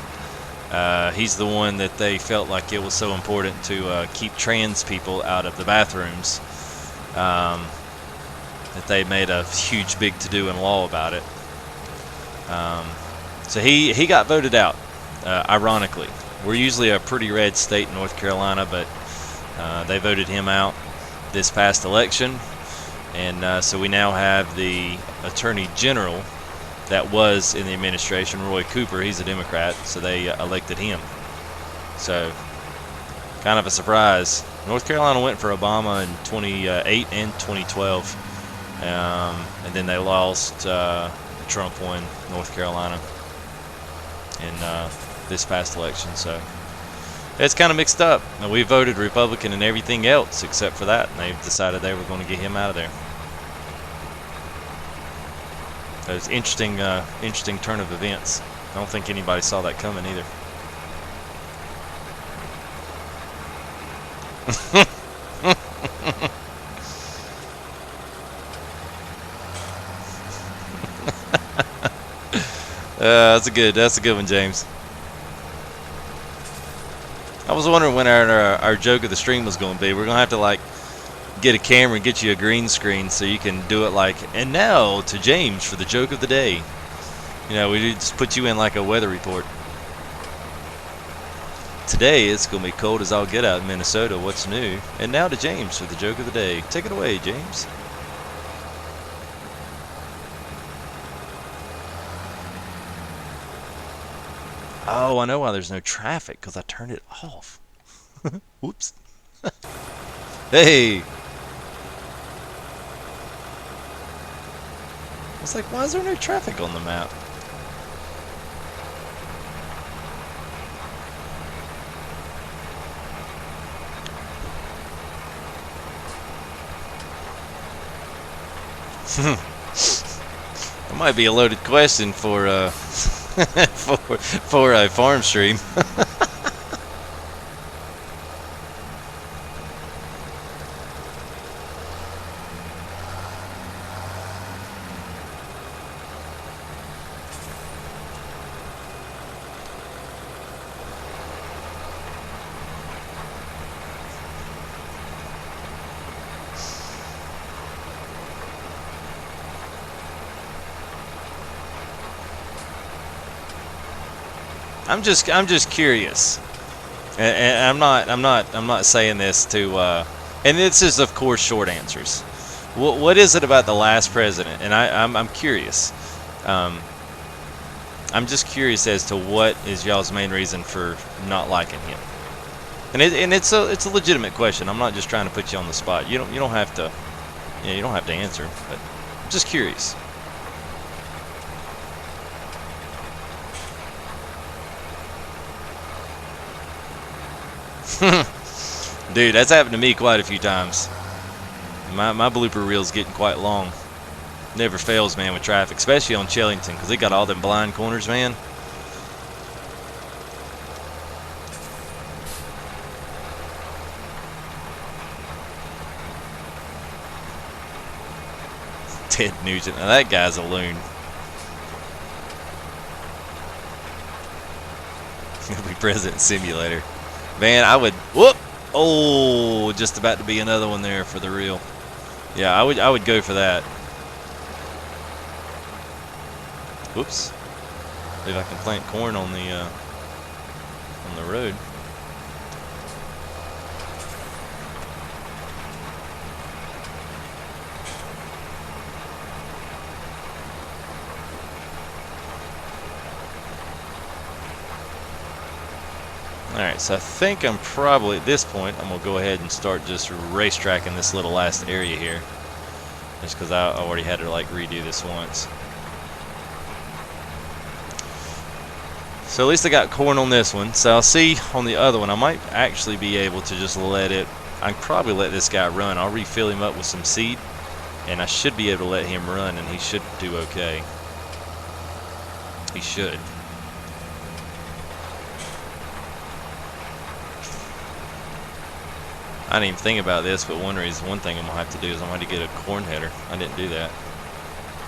He's the one that they felt like it was so important to keep trans people out of the bathrooms, that they made a huge big to-do and law about it. So he got voted out, ironically. We're usually a pretty red state in North Carolina, but they voted him out this past election, and so we now have the Attorney General that was in the administration, Roy Cooper. He's a Democrat, so they elected him. So kind of a surprise. North Carolina went for Obama in 2008 and 2012, and then they lost. Trump won North Carolina in this past election, so it's kind of mixed up. Now, we voted Republican and everything else except for that, and they've decided they were going to get him out of there. So it's interesting, interesting turn of events. I don't think anybody saw that coming either. That's a good one, James. I was wondering when our joke of the stream was going to be. We're going to have to like get a camera and get you a green screen so you can do it like, and now to James for the joke of the day. You know, we just put you in like a weather report. Today it's going to be cold as all get out in Minnesota. What's new? And now to James for the joke of the day. Take it away, James. Oh, I know why there's no traffic, because I turned it off. Whoops. Hey! I was like, why is there no traffic on the map? That might be a loaded question for for a farm stream. I'm just curious, and I'm not saying this to, and this is of course short answers. What is it about the last president? And I'm curious. I'm just curious as to what is y'all's main reason for not liking him. And it's a legitimate question. I'm not just trying to put you on the spot. You don't have to, you don't have to answer. But I'm just curious. Dude, that's happened to me quite a few times. My blooper reel's getting quite long. Never fails, man, with traffic, especially on Chellington, because they got all them blind corners, man. Ted Nugent, now that guy's a loon. He'll be President Simulator. Man, I would, whoop! Oh, just about to be another one there for the real. Yeah, I would go for that. Whoops. Maybe I can plant corn on the road. Alright, so I think I'm probably, at this point, I'm going to go ahead and start just racetracking this little last area here. Just because I already had to, like, redo this once. So at least I got corn on this one. So I'll see on the other one. I might actually be able to just let it, I can probably let this guy run. I'll refill him up with some seed. And I should be able to let him run, and he should do okay. He should. I didn't even think about this, but one thing I'm going to have to do is I'm going to get a corn header. I didn't do that.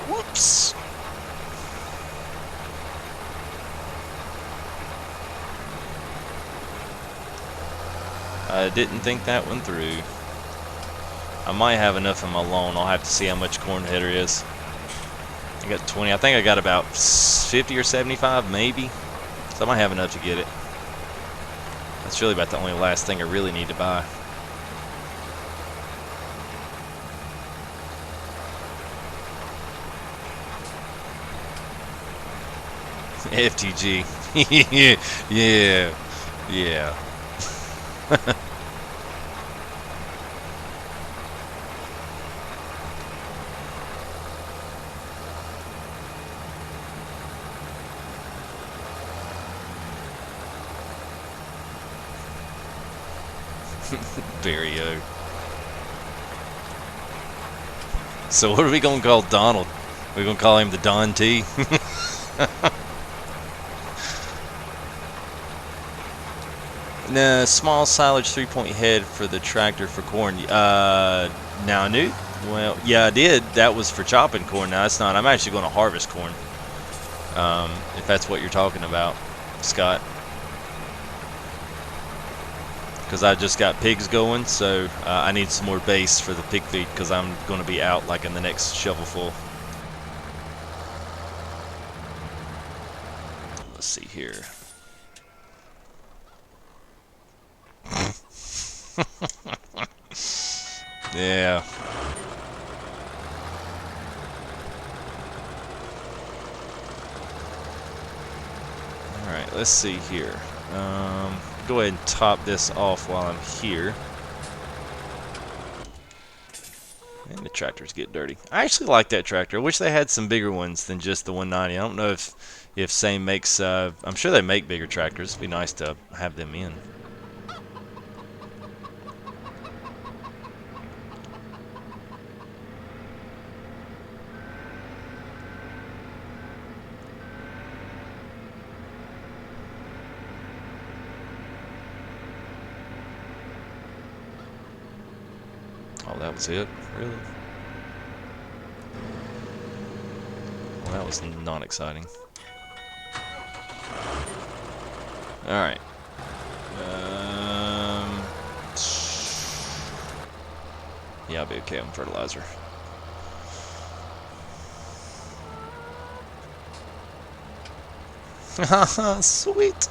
Whoops! I didn't think that one through. I might have enough in my lawn. I'll have to see how much corn header is. I got 20. I think I got about 50 or 75 maybe. So I might have enough to get it. That's really about the only last thing I really need to buy. FTG. Yeah. Barrio. So what are we gonna call Donald? We're gonna call him the Don T. No, small silage 3-point head for the tractor for corn. Now new? Well, yeah, I did. That was for chopping corn. Now it's not. I'm actually going to harvest corn. If that's what you're talking about, Scott. Because I just got pigs going, so I need some more base for the pig feed because I'm going to be out like in the next shovelful. Let's see here. Yeah. Alright. Alright, let's see here. Go ahead and top this off while I'm here. And the tractors get dirty. I actually like that tractor. I wish they had some bigger ones than just the 190. I don't know if Same makes. I'm sure they make bigger tractors. It'd be nice to have them in. Oh, that was it? Really? Well, that was not exciting. Alright. Yeah, I'll be okay on fertilizer. Haha, sweet!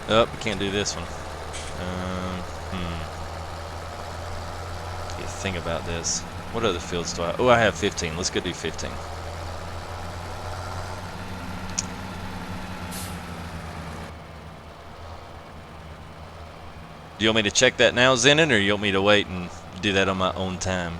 Oh, we can't do this one. Yeah, think about this. What other fields do I... Oh, I have 15. Let's go do 15. Do you want me to check that now, Zenon, or you want me to wait and do that on my own time?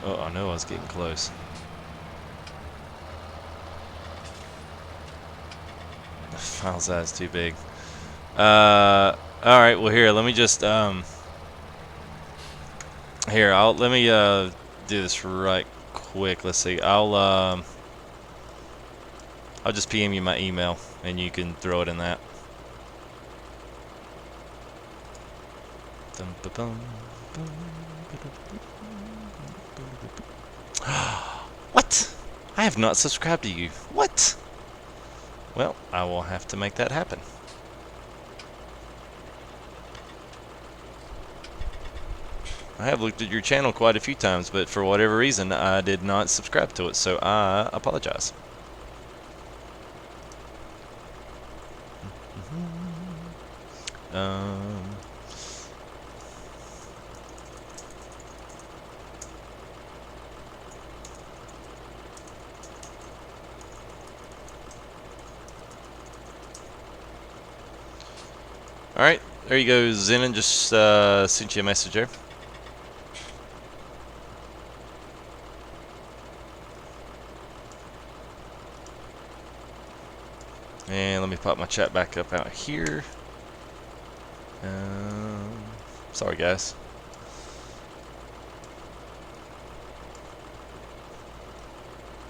Oh, I know I was getting close. The file size too big. Alright, well here, let me just, here, let me, do this right quick. Let's see, I'll just PM you my email, and you can throw it in that. What? I have not subscribed to you. What? Well, I will have to make that happen. I have looked at your channel quite a few times, but for whatever reason, I did not subscribe to it, so I apologize. Alright, there you go, Zenon. Just sent you a message there. And let me pop my chat back up out here. Sorry, guys.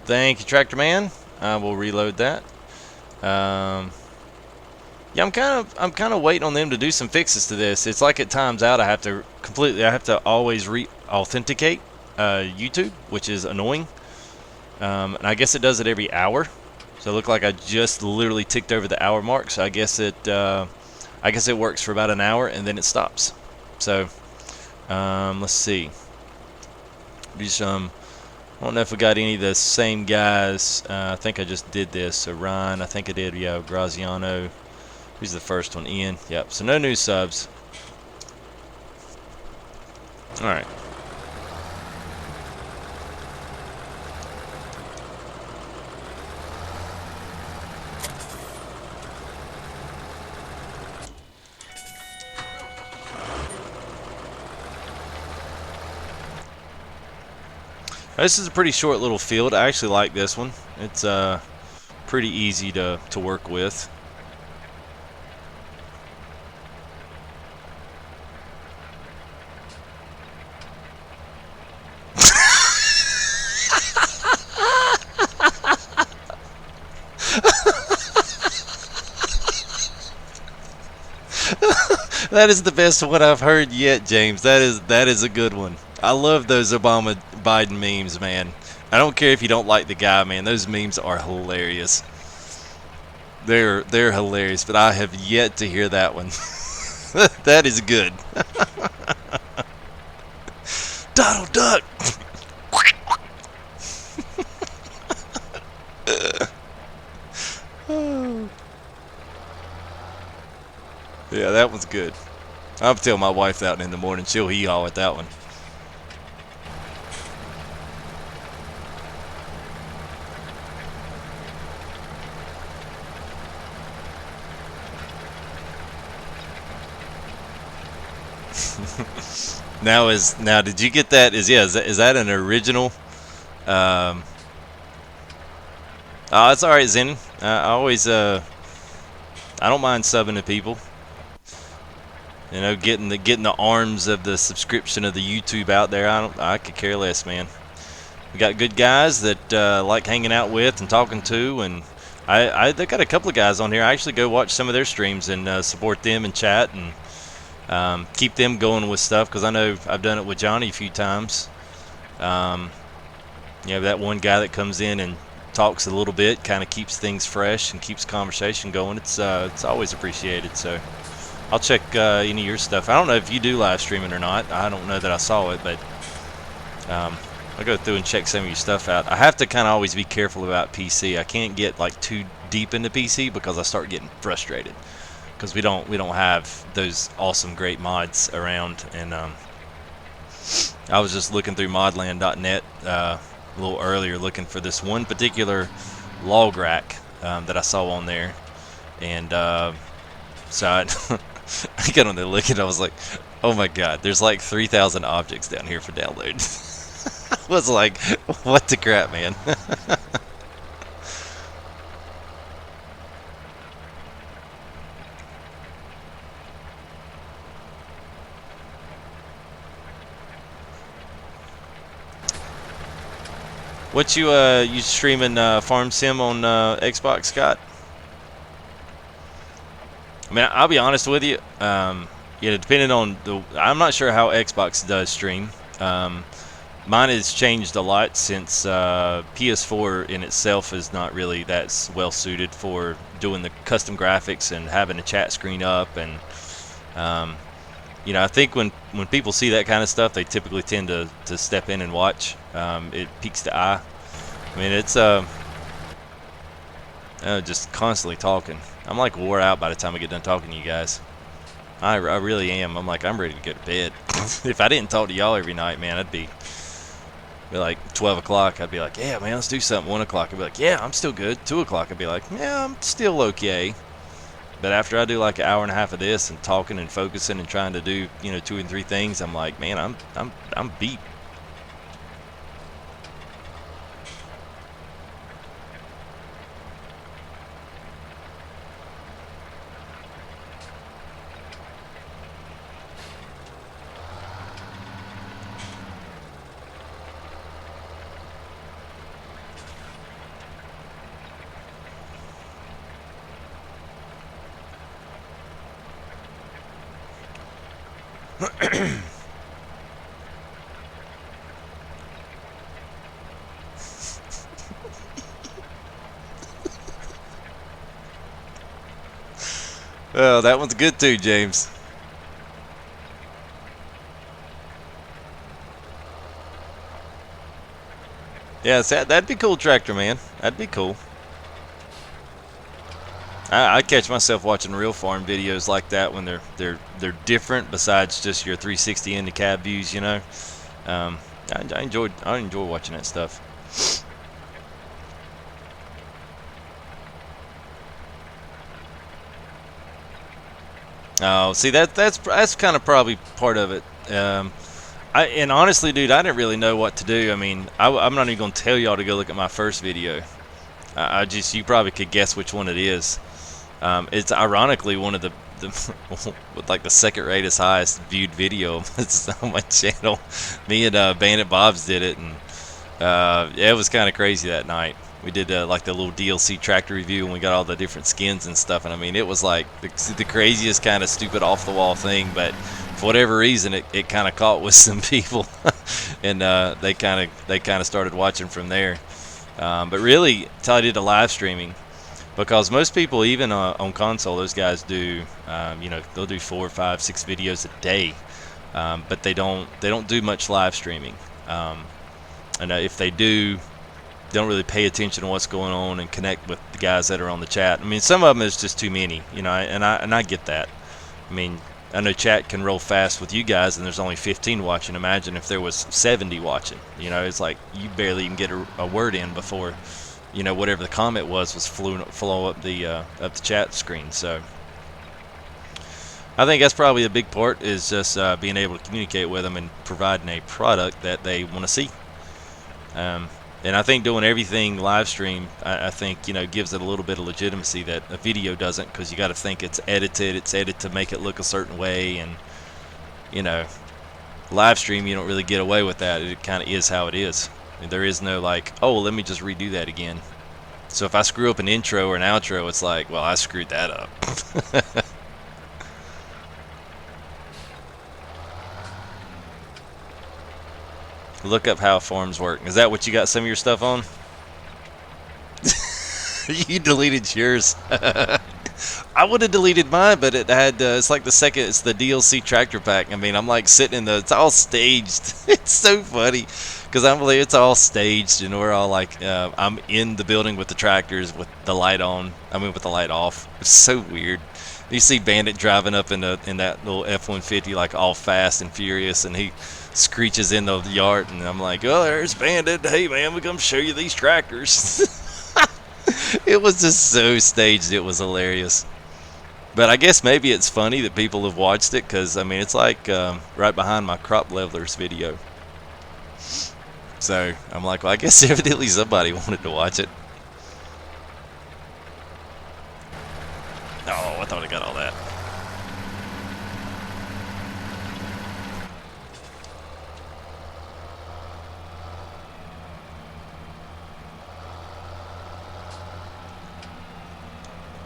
Thank you, Tractor Man. I will reload that. Yeah, I'm kind of waiting on them to do some fixes to this. It's like it times out. I have to always re-authenticate YouTube, which is annoying. And I guess it does it every hour. So it looked like I just literally ticked over the hour mark. So I guess it works for about an hour and then it stops. So let's see. I don't know if we got any of the same guys. I think I just did this. So Ryan, I think I did. Yeah, Graziano. Who's the first one? Ian. Yep. So no new subs. All right. This is a pretty short little field. I actually like this one. It's pretty easy to work with. That is the best one I've heard yet, James. That is a good one. I love those Obama Biden memes, man. I don't care if you don't like the guy, man. Those memes are hilarious. They're hilarious, but I have yet to hear that one. That is good. Donald Duck. Yeah, that one's good. I'll tell my wife that one in the morning. She'll hee-haw at that one. Now did you get that? Is that an original? Um, oh, it's all right, Zen. I always I don't mind subbing to people. You know, getting the arms of the subscription of the YouTube out there. I could care less, man. We got good guys that like hanging out with and talking to, and they got a couple of guys on here. I actually go watch some of their streams and support them and chat and keep them going with stuff, because I know I've done it with Johnny a few times. You know, that one guy that comes in and talks a little bit, kind of keeps things fresh and keeps conversation going. It's always appreciated. So I'll check any of your stuff. I don't know if you do live streaming or not. I don't know that I saw it, but I'll go through and check some of your stuff out. I have to kind of always be careful about PC. I can't get like too deep into PC because I start getting frustrated, because we don't have those awesome great mods around. And I was just looking through modland.net a little earlier, looking for this one particular log rack that I saw on there, and so I got on there looking. I was like, oh my god, there's like 3,000 objects down here for download. I was like, what the crap, man. What you streaming Farm Sim on Xbox, Scott? I mean, I'll be honest with you. Depending on I'm not sure how Xbox does stream. Mine has changed a lot since PS4 in itself is not really that well suited for doing the custom graphics and having a chat screen up. And I think when people see that kind of stuff, they typically tend to step in and watch. It piques the eye. I mean, it's just constantly talking. I'm like wore out by the time I get done talking to you guys. I really am. I'm ready to go to bed. If I didn't talk to y'all every night, man, I'd be like 12 o'clock. I'd be like, yeah, man, let's do something. 1 o'clock, I'd be like, yeah, I'm still good. 2 o'clock, I'd be like, yeah, I'm still okay. But after I do like an hour and a half of this and talking and focusing and trying to do 2 and 3 things, I'm like, man, I'm beat. Oh, that one's good too, James. Yeah, that'd be cool, Tractor Man. That'd be cool. I catch myself watching real farm videos like that when they're different besides just your 360 in the cab views, I enjoy watching that stuff. Oh, see that's kind of probably part of it. And honestly, dude, I didn't really know what to do. I mean, I'm not even gonna tell y'all to go look at my first video. You probably could guess which one it is. It's ironically one of the with like the second rated highest viewed video on my channel. Me and Bandit Bobs did it, and yeah, it was kind of crazy that night. We did like the little DLC tractor review, and we got all the different skins and stuff. And I mean, it was like the craziest kind of stupid off the wall thing, but for whatever reason, it kind of caught with some people, and they kind of started watching from there. But really, until I did the live streaming, because most people, even on console, those guys do, they'll do 4, 5, 6 videos a day, but they don't do much live streaming. And if they do, they don't really pay attention to what's going on and connect with the guys that are on the chat. I mean, some of them is just too many, and I get that. I mean, I know chat can roll fast with you guys, and there's only 15 watching. Imagine if there was 70 watching. It's like you barely even get a word in before, whatever the comment was flow up the chat screen. So I think that's probably a big part, is just being able to communicate with them and providing a product that they want to see. And I think doing everything live stream, I think, gives it a little bit of legitimacy that a video doesn't, because you got to think it's edited to make it look a certain way, and live stream, you don't really get away with that. It kind of is how it is. There is no like, oh, let me just redo that again. So if I screw up an intro or an outro, it's like, well, I screwed that up. Look up how forums work. Is that what you got some of your stuff on? You deleted yours. I would have deleted mine, but it had, it's like it's the DLC tractor pack. I mean, I'm like sitting in it's all staged. It's so funny, because it's all staged, and we're all like, I'm in the building with the tractors with the light on. I mean, with the light off. It's so weird. You see Bandit driving up in that little F-150, like all fast and furious, and he screeches in the yard, and I'm like, oh, there's Bandit. Hey, man, we come show you these tractors. It was just so staged. It was hilarious. But I guess maybe it's funny that people have watched it, because, I mean, it's like right behind my crop levelers video. So I'm like, well, I guess evidently somebody wanted to watch it. Oh, I thought I got all that.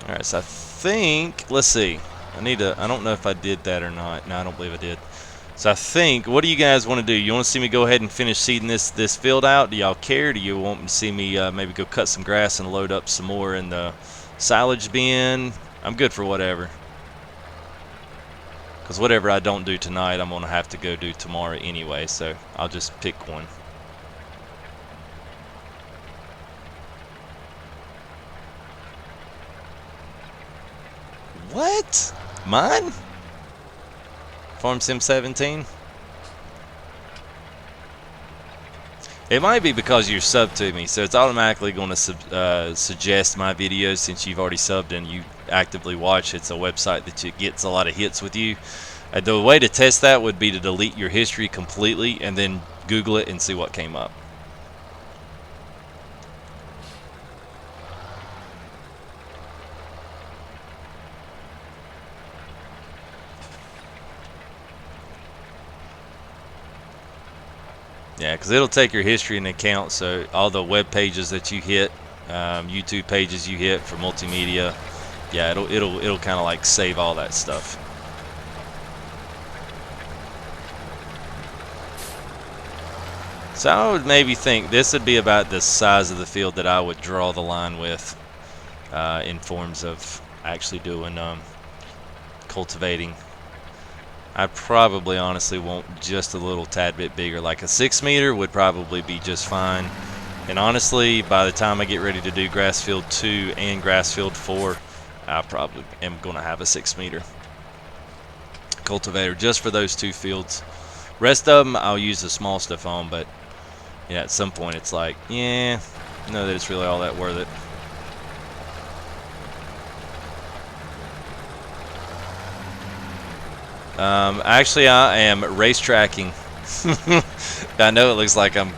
Alright, so I think, let's see. I don't know if I did that or not. No, I don't believe I did. So I think, what do you guys want to do? You want to see me go ahead and finish seeding this field out? Do y'all care? Do you want to see me maybe go cut some grass and load up some more in the silage bin? I'm good for whatever. Because whatever I don't do tonight, I'm going to have to go do tomorrow anyway, so I'll just pick one. What? Mine? Farm Sim 17? It might be because you're subbed to me, so it's automatically going to suggest my videos since you've already subbed and you actively watch. It's a website that gets a lot of hits with you. The way to test that would be to delete your history completely and then Google it and see what came up. Yeah, because it'll take your history into account, so all the web pages that you hit, YouTube pages you hit for multimedia, yeah, it'll kind of like save all that stuff. So I would maybe think this would be about the size of the field that I would draw the line with, in forms of actually doing cultivating. I probably honestly want just a little tad bit bigger. Like a 6 meter would probably be just fine. And honestly, by the time I get ready to do grass field 2 and grass field 4, I probably am going to have a 6 meter cultivator just for those 2 fields. Rest of them I'll use the small stuff on, but yeah, at some point it's like, yeah, no, that it's really all that worth it. Actually, I am racetracking. I know it looks like I'm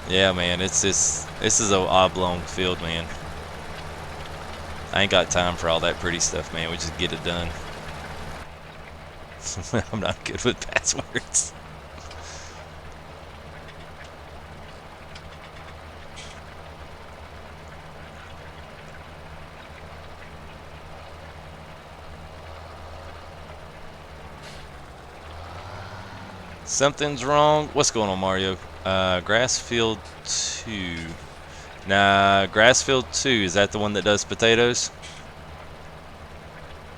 yeah, man, this is an oblong field, man. I ain't got time for all that pretty stuff, man. We just get it done. I'm not good with passwords. Something's wrong. What's going on, Mario? Grassfield 2. Nah, Grassfield 2, is that the one that does potatoes?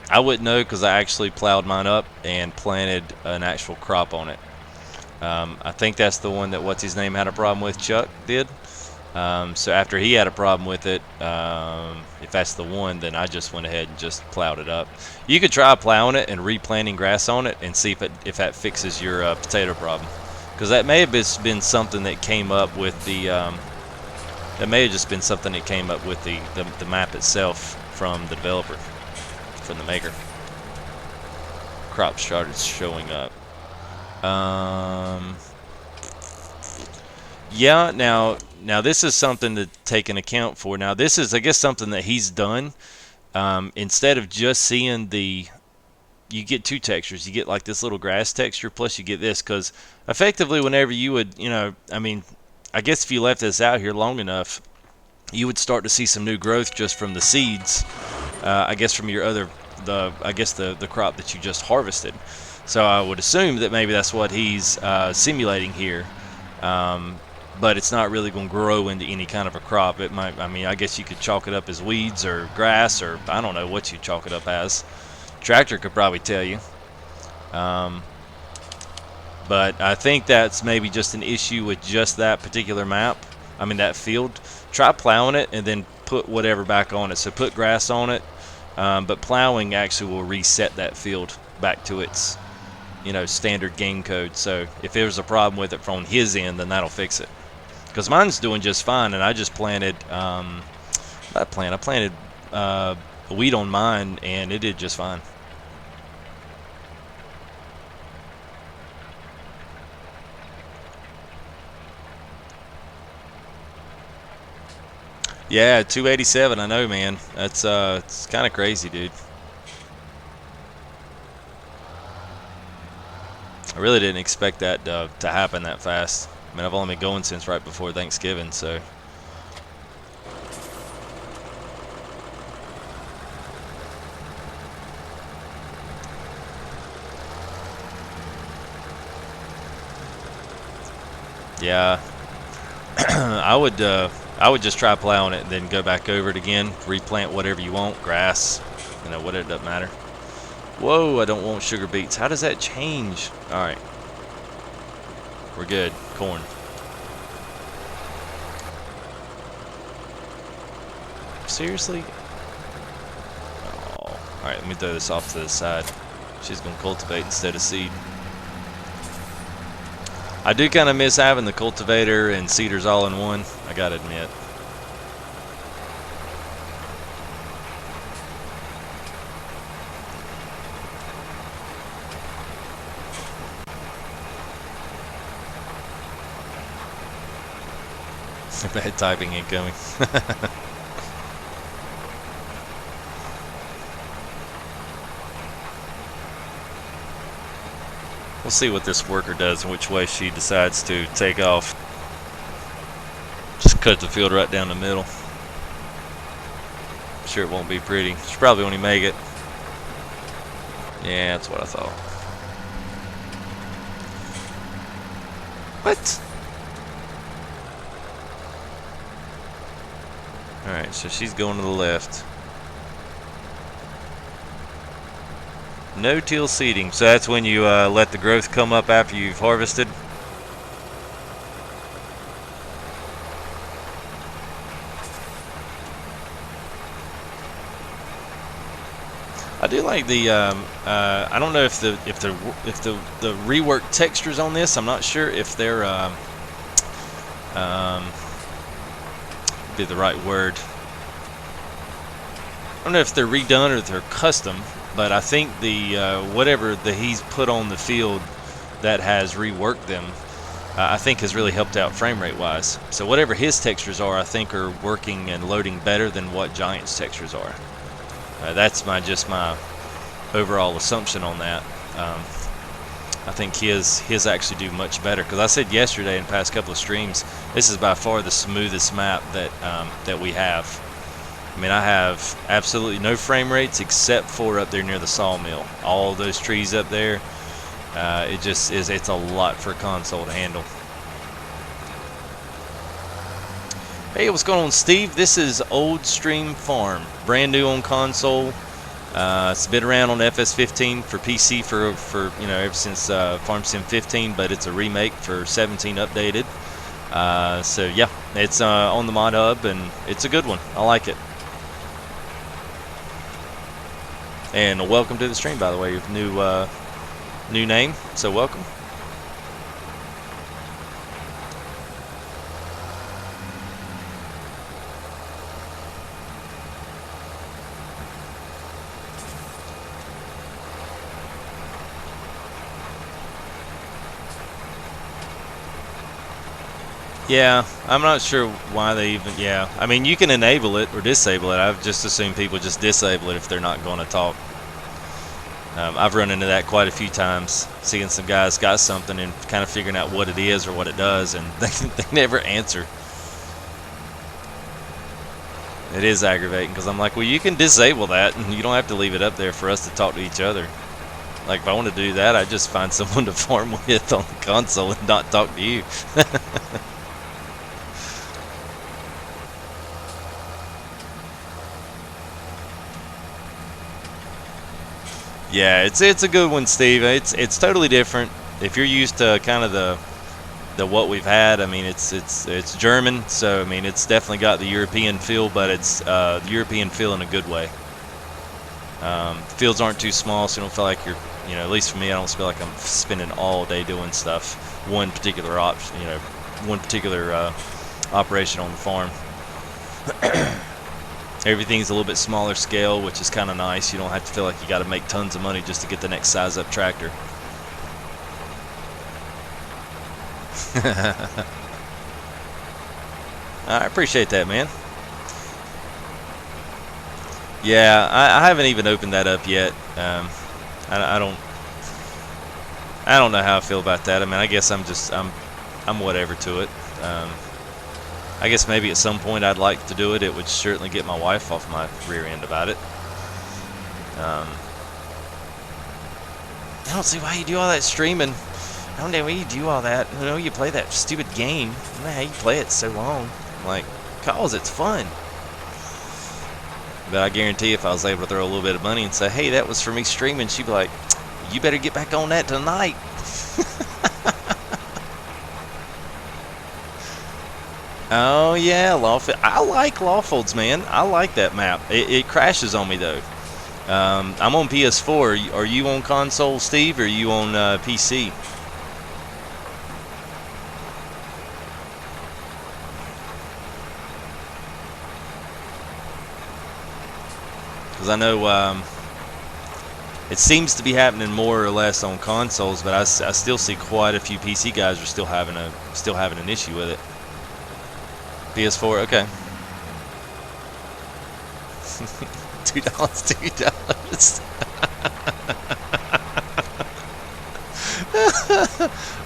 I wouldn't know because I actually plowed mine up and planted an actual crop on it. I think that's the one that what's his name had a problem with, Chuck did. So after he had a problem with it, if that's the one, then I just went ahead and just plowed it up. You could try plowing it and replanting grass on it and see if that fixes your potato problem. Because that may have been something that came up with the that may have just been something that came up with the map itself from the developer, from the maker. Crops started showing up. Yeah, now this is something to take an account for. Now this is, I guess, something that he's done. Instead of just seeing you get two textures. You get like this little grass texture, plus you get this, because effectively whenever you would, I mean, I guess if you left this out here long enough, you would start to see some new growth just from the seeds. I guess from your the crop that you just harvested. So I would assume that maybe that's what he's simulating here. But it's not really going to grow into any kind of a crop. It might, I mean, I guess you could chalk it up as weeds or grass, or I don't know what you chalk it up as. Tractor could probably tell you. But I think that's maybe just an issue with just that particular map. I mean, that field. Try plowing it and then put whatever back on it. So put grass on it, but plowing actually will reset that field back to its, standard game code. So if there's a problem with it from his end, then that'll fix it. Because mine's doing just fine, and I just planted, I planted wheat on mine, and it did just fine. Yeah, 287. I know, man. That's it's kind of crazy, dude. I really didn't expect that to happen that fast. I mean, I've only been going since right before Thanksgiving, so. Yeah, I would just try plowing it and then go back over it again, replant whatever you want, grass, what, it doesn't matter. Whoa, I don't want sugar beets. How does that change? All right, we're good. Corn. Seriously? Oh, all right, let me throw this off to the side. She's gonna cultivate instead of seed. I do kind of miss having the cultivator and seeders all in one, I gotta admit. Bad typing incoming. We'll see what this worker does and which way she decides to take off. Just cut the field right down the middle. I'm sure it won't be pretty. She'll probably only make it. Yeah, that's what I thought. What? Alright, so she's going to the left. No-till seeding. So that's when you let the growth come up after you've harvested. I do like the. I don't know if the reworked textures on this. I'm not sure if they're be the right word. I don't know if they're redone or if they're custom, but I think the whatever that he's put on the field that has reworked them, I think has really helped out frame rate wise. So whatever his textures are, I think are working and loading better than what Giant's textures are. That's my overall assumption on that. I think his actually do much better, because I said yesterday in the past couple of streams, this is by far the smoothest map that we have. I mean, I have absolutely no frame rates except for up there near the sawmill. All those trees up there, It just is. It's a lot for a console to handle. Hey, what's going on, Steve? This is Old Stream Farm, brand new on console. It's been around on FS15 for PC for ever since Farm Sim 15, but it's a remake for 17 updated. So yeah, it's on the Mod Hub, and it's a good one. I like it. And welcome to the stream, by the way. New name, so welcome. Yeah, I'm not sure why they even. Yeah, I mean, you can enable it or disable it. I've just assumed people just disable it if they're not going to talk. I've run into that quite a few times, seeing some guys got something and kind of figuring out what it is or what it does, and they never answer. It is aggravating because I'm like, well, you can disable that, and you don't have to leave it up there for us to talk to each other. Like, if I want to do that, I just find someone to farm with on the console and not talk to you. Yeah, it's a good one, Steve. It's totally different. If you're used to kind of the what we've had, I mean, it's German, so I mean, it's definitely got the European feel, but it's the European feel in a good way. Fields aren't too small, so you don't feel like you're, at least for me, I don't feel like I'm spending all day doing stuff. One particular operation on the farm. Everything's a little bit smaller scale, which is kind of nice. You don't have to feel like you got to make tons of money just to get the next size up tractor. I appreciate that, man. Yeah, I haven't even opened that up yet. I don't know how I feel about that. I mean, I guess I'm whatever to it. I guess maybe at some point I'd like to do it. It would certainly get my wife off my rear end about it. I don't see why you do all that streaming. I don't know why you do all that. You play that stupid game. I don't know how you play it so long. Like, cause it's fun. But I guarantee if I was able to throw a little bit of money and say, hey, that was for me streaming, she'd be like, you better get back on that tonight. Oh yeah, Lawfield. I like Lawfields, man. I like that map. It crashes on me though. I'm on PS4. Are you on console, Steve, or are you on PC? Because I know it seems to be happening more or less on consoles, but I still see quite a few PC guys are still having an issue with it. PS4, okay. $2, $2.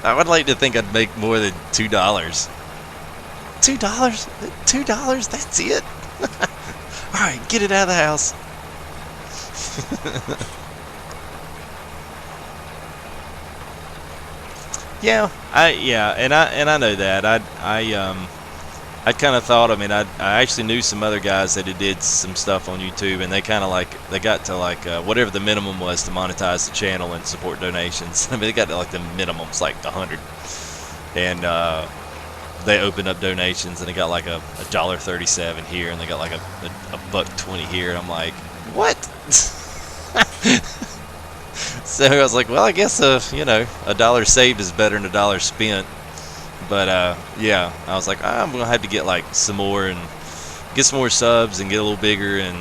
I would like to think I'd make more than $2. $2? $2? That's it? Alright, get it out of the house. Yeah, and I know that. I kind of thought, I mean, I actually knew some other guys that did some stuff on YouTube, and they kind of they got to whatever the minimum was to monetize the channel and support donations. I mean, they got to the minimum's like 100, and they opened up donations, and they got like a $1.37 here, and they got like a $1.20 here, and I'm like, what? So I was like, well, I guess a dollar saved is better than a dollar spent. But yeah, I was like, I'm gonna have to get some more and get some more subs and get a little bigger and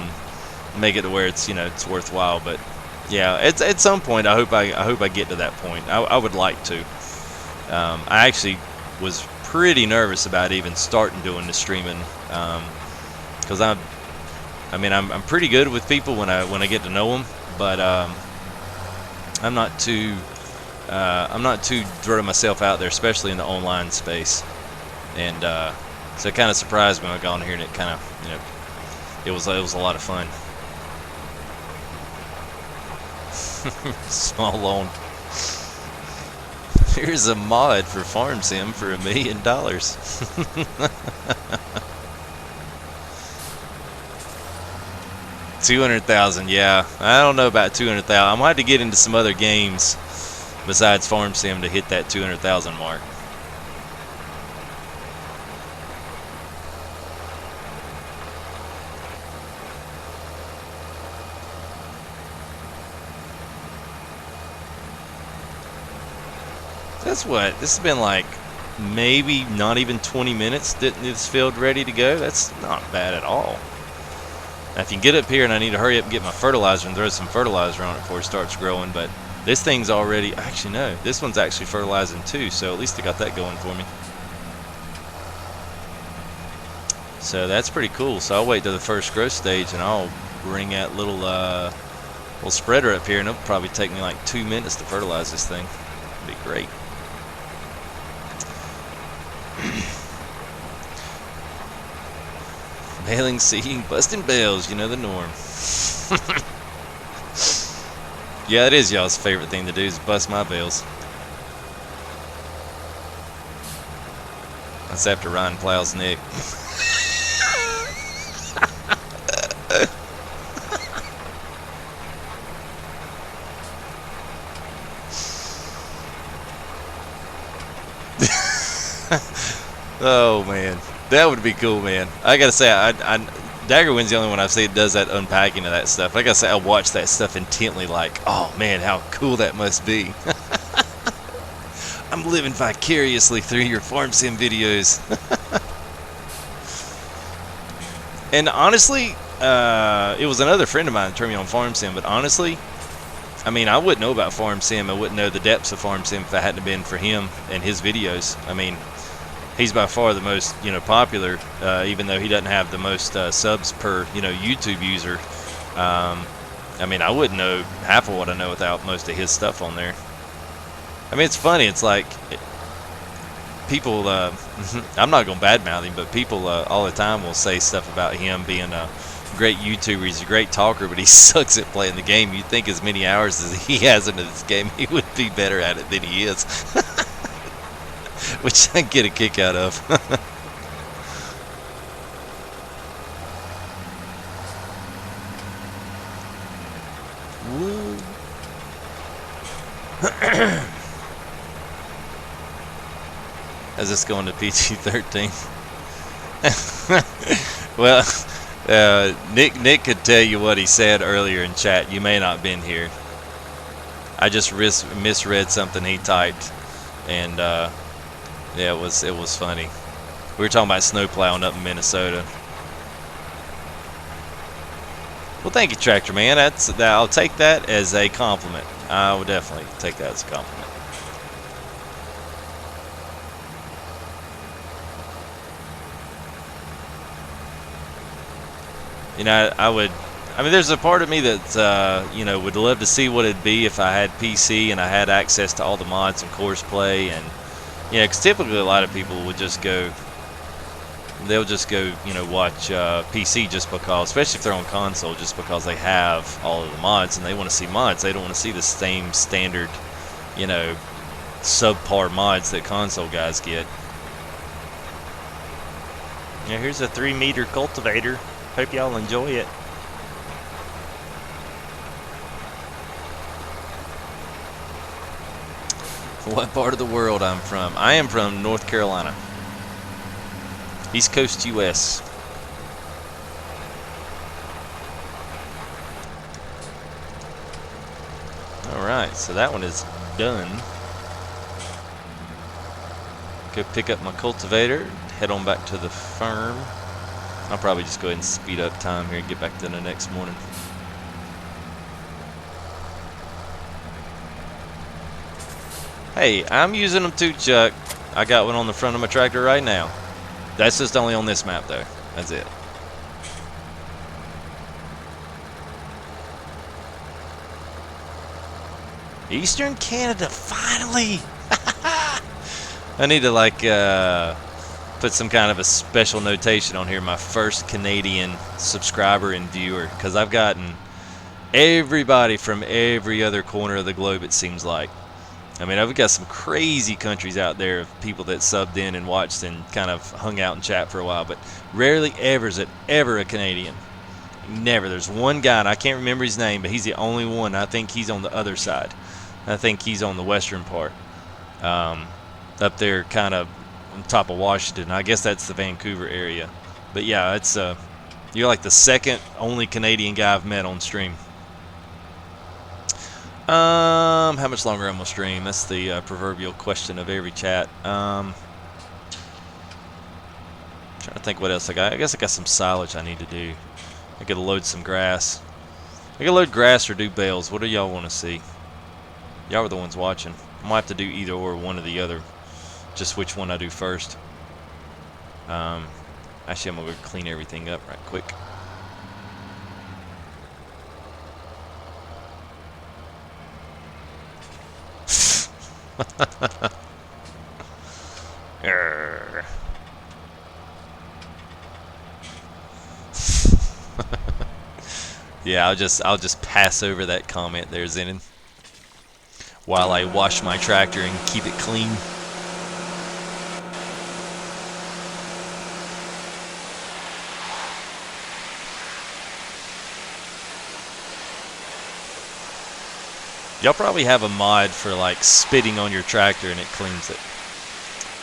make it to where it's it's worthwhile. But yeah, at some point I hope I get to that point. I would like to. I actually was pretty nervous about even starting doing the streaming because I'm pretty good with people when I get to know them, but I'm not too throwing myself out there, especially in the online space. And so it kind of surprised me when I got on here, and it kind of, it was a lot of fun. Small loan. Here's a mod for Farm Sim for $1 million. 200,000, yeah. I don't know about 200,000. I'm gonna have to get into some other games besides Farm Sim to hit that 200,000 mark. That's what, this has been like maybe not even 20 minutes getting this field ready to go. That's not bad at all. Now if you get up here and I need to hurry up and get my fertilizer and throw some fertilizer on it before it starts growing, but this thing's already, actually no, this one's actually fertilizing too, so at least I got that going for me. So that's pretty cool. So I'll wait till the first growth stage and I'll bring that little spreader up here, and it'll probably take me like 2 minutes to fertilize this thing. It'd be great. Baling, seeing, busting bales, you know the norm. Yeah, it is y'all's favorite thing to do is bust my bales. That's after Ryan plows Nick. Oh man, that would be cool, man. I gotta say, Daggerwind's the only one I've seen that does that unpacking of that stuff. Like I say, I watch that stuff intently, like, oh man, how cool that must be. I'm living vicariously through your Farm Sim videos. And honestly, it was another friend of mine that turned me on Farm Sim, but honestly, I mean, I wouldn't know about Farm Sim. I wouldn't know the depths of Farm Sim if it hadn't been for him and his videos. I mean, he's by far the most, popular, even though he doesn't have the most subs per, YouTube user. I mean, I wouldn't know half of what I know without most of his stuff on there. I mean, it's funny. It's like people, I'm not going to badmouth him, but people all the time will say stuff about him being a great YouTuber. He's a great talker, but he sucks at playing the game. You'd think as many hours as he has into this game, he would be better at it than he is. Which I get a kick out of. Woo. Is this going to PG-13? Well, Nick could tell you what he said earlier in chat. You may not have been here. I just misread something he typed, and yeah, it was funny. We were talking about snow plowing up in Minnesota. Well, thank you, Tractor Man. I'll take that as a compliment. I would definitely take that as a compliment. I mean, there's a part of me that, would love to see what it'd be if I had PC and I had access to all the mods and Courseplay, and, because typically a lot of people would just go, they'll just go, watch PC just because, especially if they're on console, just because they have all of the mods and they want to see mods. They don't want to see the same standard, subpar mods that console guys get. Yeah, here's a 3-meter cultivator. Hope y'all enjoy it. What part of the world I'm from? I am from North Carolina. East Coast, U.S. Alright, so that one is done. Go pick up my cultivator, head on back to the farm. I'll probably just go ahead and speed up time here and get back to the next morning. Hey, I'm using them too, Chuck. I got one on the front of my tractor right now. That's just only on this map, though. That's it. Eastern Canada, finally! I need to, put some kind of a special notation on here. My first Canadian subscriber and viewer. Because I've gotten everybody from every other corner of the globe, it seems like. I mean, I've got some crazy countries out there of people that subbed in and watched and kind of hung out and chat for a while, but rarely ever is it ever a Canadian. Never. There's one guy, and I can't remember his name, but he's the only one. I think he's on the other side. I think he's on the western part, up there, kind of on top of Washington. I guess that's the Vancouver area. But yeah, it's you're like the second only Canadian guy I've met on stream. How much longer I'm gonna stream? That's the proverbial question of every chat. Trying to think what else I got. I guess I got some silage I need to do. I gotta load some grass. I gotta load grass or do bales. What do y'all want to see? Y'all are the ones watching. I might have to do either or, one or the other. Just which one I do first. Actually, I'm gonna go clean everything up right quick. Yeah, I'll just pass over that comment there, Zenon, while I wash my tractor and keep it clean. Y'all probably have a mod for like spitting on your tractor and it cleans it.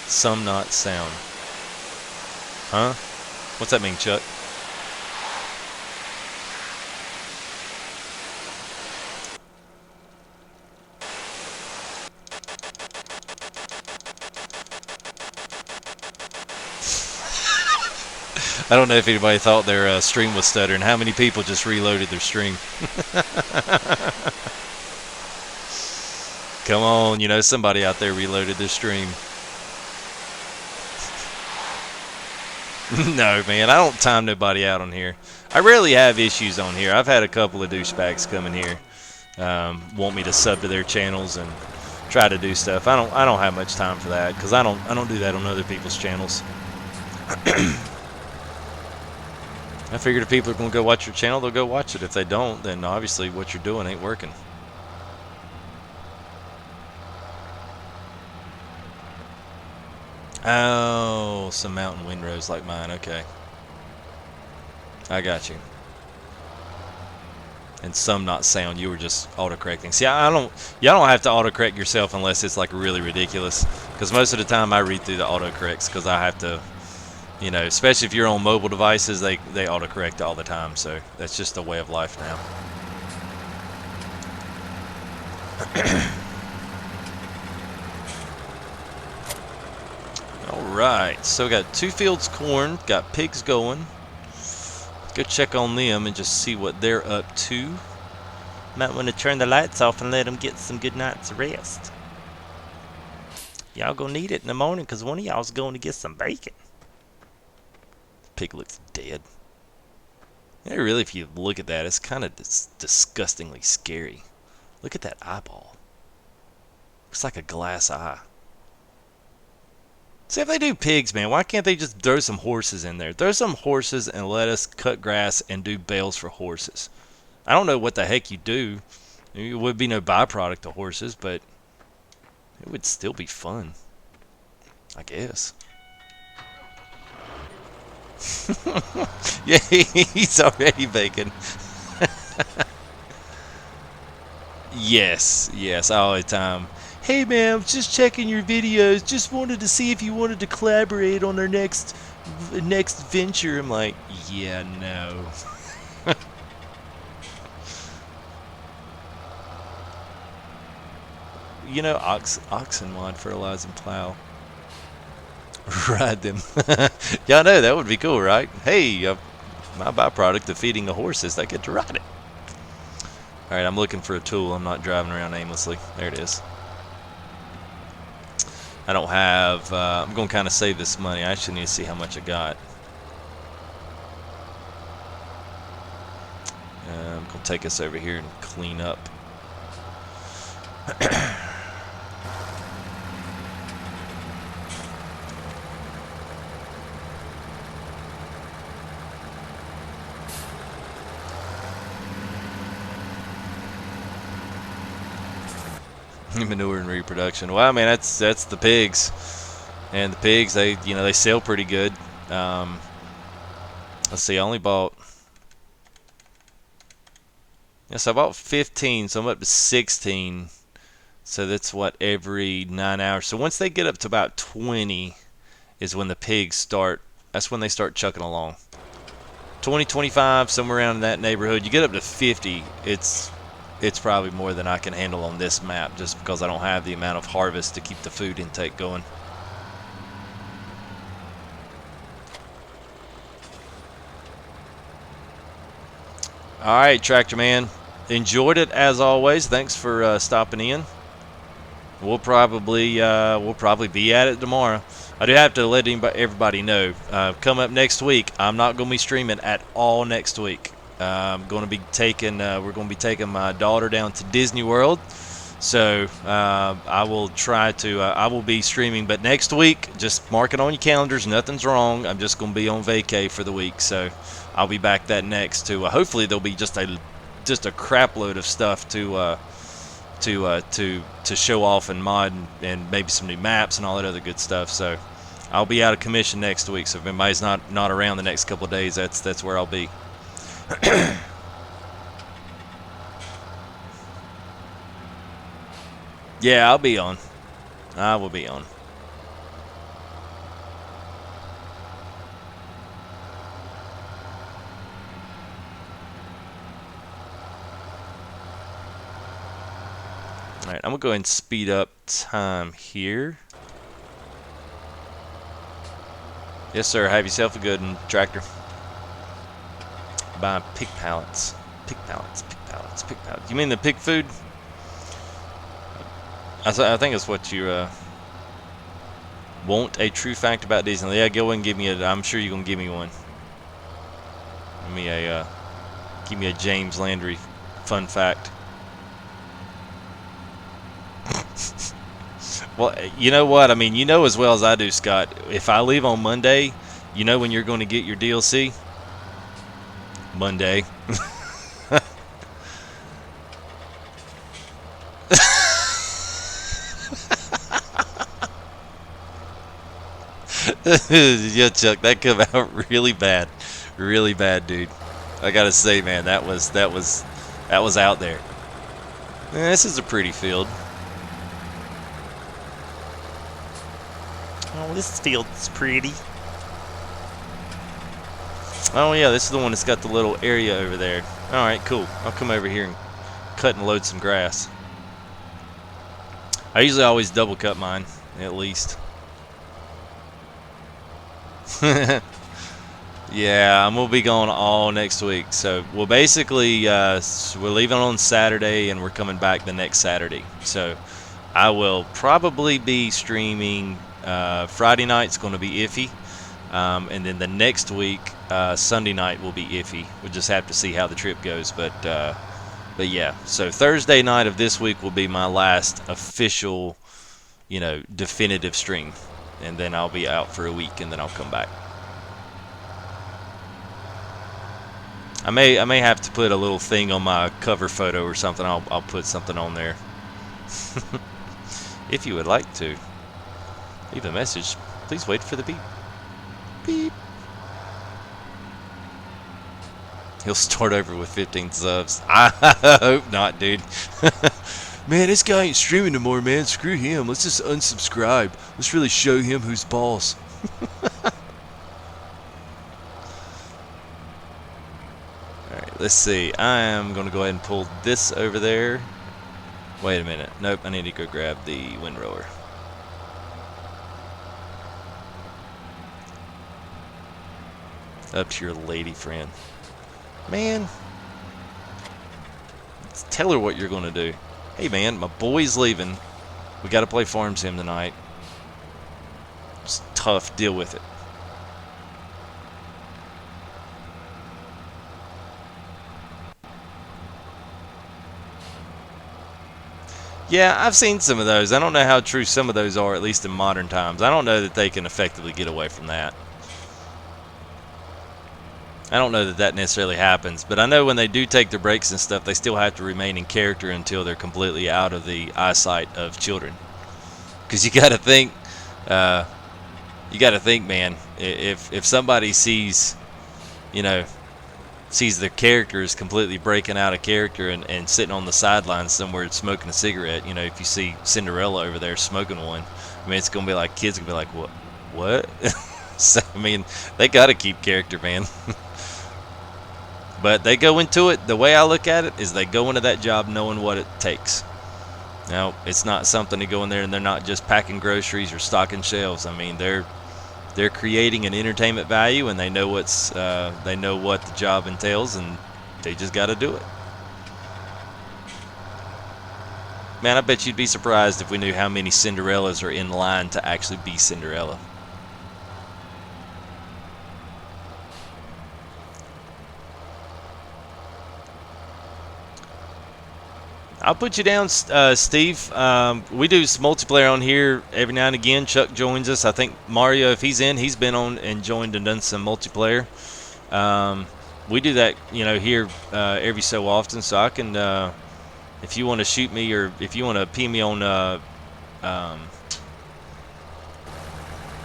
Some not sound. Huh? What's that mean, Chuck? I don't know if anybody thought their stream was stuttering. How many people just reloaded their stream? Come on, you know, somebody out there reloaded their stream. No, man, I don't time nobody out on here. I rarely have issues on here. I've had a couple of douchebags come in here, want me to sub to their channels and try to do stuff. I don't have much time for that because I don't do that on other people's channels. I figured if people are going to go watch your channel, they'll go watch it. If they don't, then obviously what you're doing ain't working. Oh, some mountain windrows like mine. Okay. I got you. And some not sound. You were just autocorrecting. See, y'all don't have to autocorrect yourself unless it's like really ridiculous. Because most of the time I read through the autocorrects because I have to, you know, especially if you're on mobile devices, they autocorrect all the time. So that's just a way of life now. Alright, so got 2 fields corn, got pigs going. Let's go check on them and just see what they're up to. Might want to turn the lights off and let them get some good night's rest. Y'all gonna need it in the morning because one of y'all's going to get some bacon. Pig looks dead. Yeah, really, if you look at that, it's kind of disgustingly scary. Look at that eyeball. Looks like a glass eye. See, if they do pigs, man, why can't they just throw some horses in there? Throw some horses and let us cut grass and do bales for horses. I don't know what the heck you do. It would be no byproduct of horses, but it would still be fun, I guess. Yeah, he's already baking. Yes, all the time. Hey man, just checking your videos. Just wanted to see if you wanted to collaborate on our next venture. I'm like, yeah, no. You know, oxen mod fertilize and plow. Ride them. Y'all know that would be cool, right? Hey, my byproduct of feeding the horses, I get to ride it. Alright, I'm looking for a tool. I'm not driving around aimlessly. There it is. I don't have, I'm going to kind of save this money. I actually need to see how much I got. I'm going to take us over here and clean up. Manure and reproduction. Well, I mean that's the pigs, and the pigs they sell pretty good. Um, let's see, I only bought. Yes, I bought 15, so I'm up to 16. So that's what, every 9 hours. So once they get up to about 20, is when the pigs start. That's when they start chucking along. 20, 25, somewhere around in that neighborhood. You get up to 50, it's probably more than I can handle on this map, just because I don't have the amount of harvest to keep the food intake going. All right, Tractor Man. Enjoyed it as always. Thanks for stopping in. We'll probably be at it tomorrow. I do have to let everybody know. Come up next week, I'm not going to be streaming at all next week. I'm going to be taking. We're going to be taking my daughter down to Disney World. So I will try to. I will be streaming, but next week, just mark it on your calendars. Nothing's wrong. I'm just going to be on vacay for the week. So I'll be back that next to. Hopefully there'll be just a crap load of stuff to show off and mod and maybe some new maps and all that other good stuff. So I'll be out of commission next week. So if anybody's not around the next couple of days, that's where I'll be. Yeah, I'll be on. I will be on. All right, I'm gonna go ahead and speed up time here. Yes, sir. Have yourself a good one, Tractor. Buy pig pallets. Pig pallets. Pig pallets. Pig pallets. You mean the pig food? I think it's what you want. A true fact about Disney. Yeah, go and give me a. I'm sure you're gonna give me one. Give me a James Landry fun fact. Well, you know what? I mean, you know as well as I do, Scott. If I leave on Monday, you know when you're going to get your DLC? Monday. Yeah, Chuck, that come out really bad, dude. I gotta say, man, that was out there. This is a pretty field. Oh, this field's pretty. Oh yeah, this is the one that's got the little area over there. All right, cool. I'll come over here and cut and load some grass. I usually always double cut mine, at least. Yeah, I'm gonna be gone all next week. So we'll basically we're leaving on Saturday and we're coming back the next Saturday. So I will probably be streaming. Friday night's going to be iffy, and then the next week Sunday night will be iffy. We'll just have to see how the trip goes. But yeah. So Thursday night of this week will be my last official, definitive stream, and then I'll be out for a week, and then I'll come back. I may have to put a little thing on my cover photo or something. I'll put something on there. If you would like to leave a message, please wait for the beep. Beep. He'll start over with 15 subs. I hope not, dude. Man, this guy ain't streaming no more, man. Screw him. Let's just unsubscribe. Let's really show him who's boss. Alright, let's see. I am going to go ahead and pull this over there. Wait a minute. Nope, I need to go grab the windrower. Up to your lady friend. Man. Tell her what you're going to do. Hey, man, my boy's leaving. We got to play Farm Sim tonight. It's tough. Deal with it. Yeah, I've seen some of those. I don't know how true some of those are, at least in modern times. I don't know that they can effectively get away from that. I don't know that that necessarily happens, but I know when they do take their breaks and stuff, they still have to remain in character until they're completely out of the eyesight of children. Because uh, you got to think, man. If somebody sees, you know, sees their characters completely breaking out of character and sitting on the sidelines somewhere smoking a cigarette, you know, if you see Cinderella over there smoking one, I mean, it's gonna be like kids gonna be like, what? So, I mean, they got to keep character, man. But they go into it, the way I look at it is they go into that job knowing what it takes. Now, it's not something to go in there and they're not just packing groceries or stocking shelves. I mean, they're creating an entertainment value, and they know what the job entails, and they just got to do it. Man, I bet you'd be surprised if we knew how many Cinderellas are in line to actually be Cinderella. I'll put you down, Steve. We do some multiplayer on here every now and again. Chuck joins us. I think Mario, if he's in, he's been on and joined and done some multiplayer. We do that, you know, here every so often. So I can, if you want to shoot me or if you want to ping me on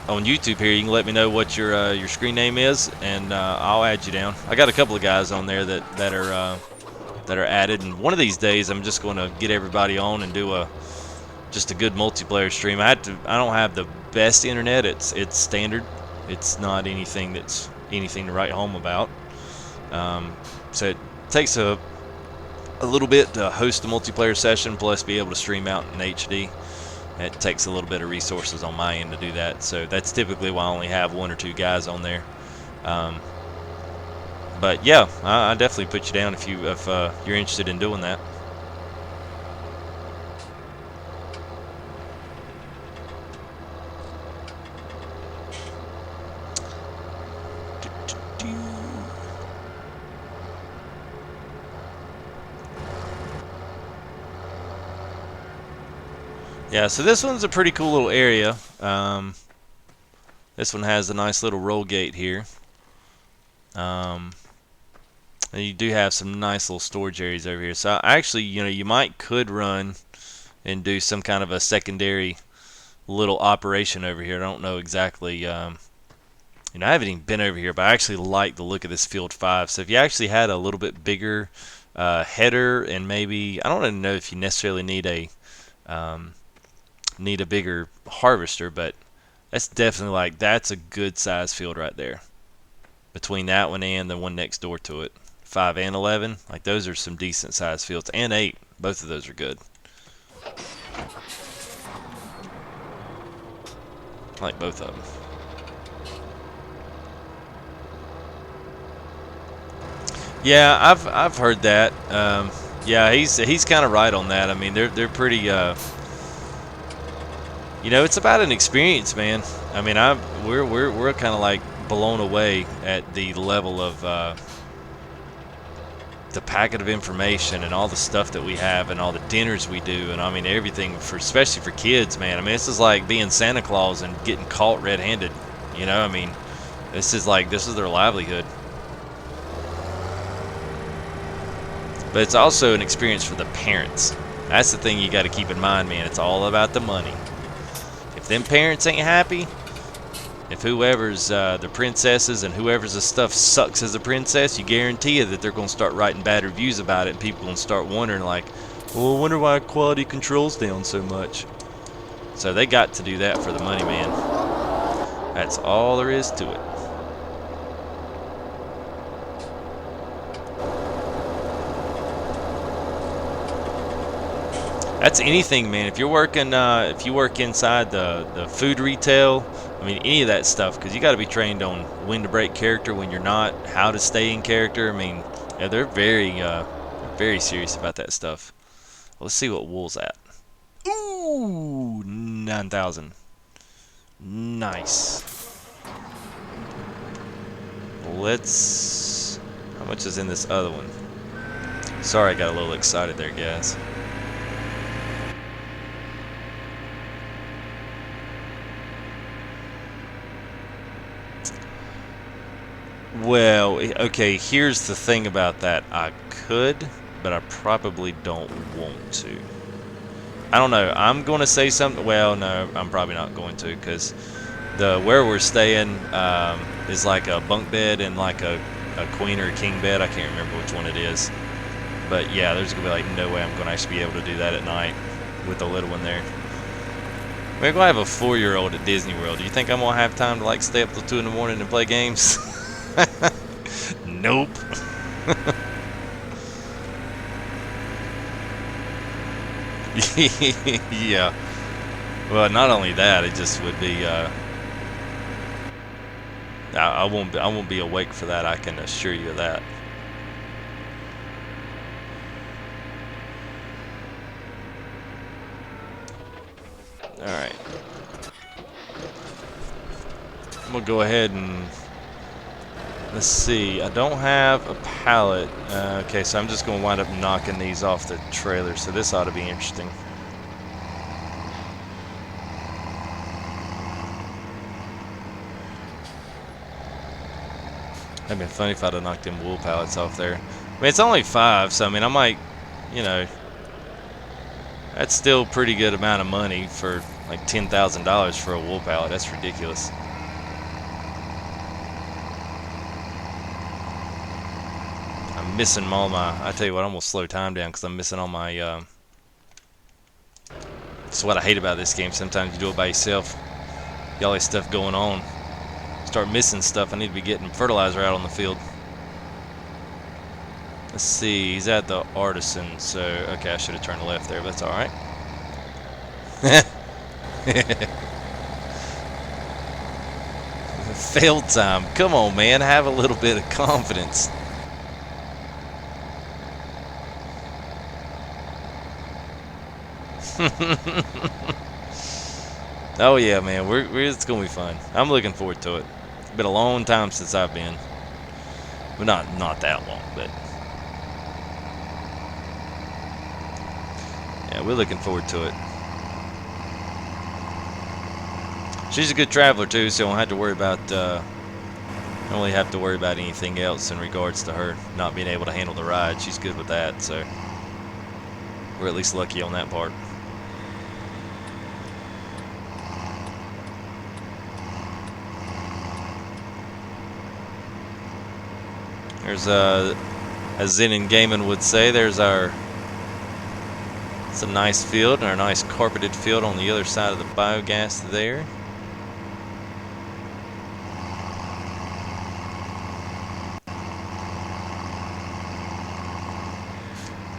YouTube here, you can let me know what your screen name is, and I'll add you down. I got a couple of guys on there that are added, and one of these days I'm just going to get everybody on and do just a good multiplayer stream. I don't have the best internet. It's standard. It's not anything to write home about. So it takes a little bit to host a multiplayer session, plus be able to stream out in HD. It takes a little bit of resources on my end to do that. So that's typically why I only have one or two guys on there. But yeah, I definitely put you down if you're interested in doing that. Yeah, so this one's a pretty cool little area. This one has a nice little roll gate here. And you do have some nice little storage areas over here. So actually, you know, you could run and do some kind of a secondary little operation over here. I don't know exactly. You know, I haven't even been over here, but I actually like the look of this Field 5. So if you actually had a little bit bigger header, and maybe, I don't even know if you necessarily need a bigger harvester, but that's definitely that's a good size field right there. Between that one and the one next door to it, 5 and 11, like those are some decent sized fields, and 8, both of those are good. I like both of them. Yeah, I've heard that. Yeah, he's kind of right on that. I mean, they're pretty. You know, it's about an experience, man. I mean, we're kind of like blown away at the level of the packet of information and all the stuff that we have and all the dinners we do, and I mean everything especially for kids, man. I mean, this is like being Santa Claus and getting caught red-handed. You know, I mean, this is their livelihood. But it's also an experience for the parents. That's the thing you got to keep in mind, man. It's all about the money. If them parents ain't happy, if whoever's the princesses and whoever's the stuff sucks as a princess, you guarantee you that they're going to start writing bad reviews about it, and people going to start wondering like, well, I wonder why quality control's down so much. So they got to do that for the money, man. That's all there is to it. That's anything, man. If you work inside the food retail, I mean, any of that stuff, because you got to be trained on when to break character, when you're not, how to stay in character. I mean, yeah, they're very serious about that stuff. Let's see what wool's at. Ooh, 9,000. Nice. Let's. How much is in this other one? Sorry, I got a little excited there, guys. Well, okay, here's the thing about that. I could, but I probably don't want to. I don't know. I'm going to say something. Well, no, I'm probably not going to, because where we're staying is like a bunk bed and like a queen or a king bed. I can't remember which one it is. But yeah, there's going to be like no way I'm going to actually be able to do that at night with the little one there. We're going to have a 4-year-old at Disney World. Do you think I'm going to have time to like stay up till 2 in the morning and play games? Nope. Yeah. Well, not only that, it just would be. I won't be awake for that. I can assure you of that. All right. I'm gonna go ahead and let's see. I don't have a pallet. Okay, so I'm just gonna wind up knocking these off the trailer. So this ought to be interesting. That'd been funny if I'd have knocked them wool pallets off there. I mean, it's only 5, so I mean, I might, you know, that's still a pretty good amount of money for like $10,000 for a wool pallet. That's ridiculous. I'm missing all my. I tell you what, I'm gonna slow time down because I'm missing all my. That's what I hate about this game. Sometimes you do it by yourself. Got all this stuff going on. Start missing stuff. I need to be getting fertilizer out on the field. Let's see. He's at the artisan. So okay, I should have turned left there, but that's all right. Fail time. Come on, man. Have a little bit of confidence. Oh yeah, man. It's gonna be fun. I'm looking forward to it. It's been a long time since I've been. Well, not that long, but yeah, we're looking forward to it. She's a good traveler too, so I don't have to worry about. I don't really have to worry about anything else in regards to her not being able to handle the ride. She's good with that, so we're at least lucky on that part. There's as Zen and Gaiman would say, there's it's a nice field, or a nice carpeted field on the other side of the biogas there.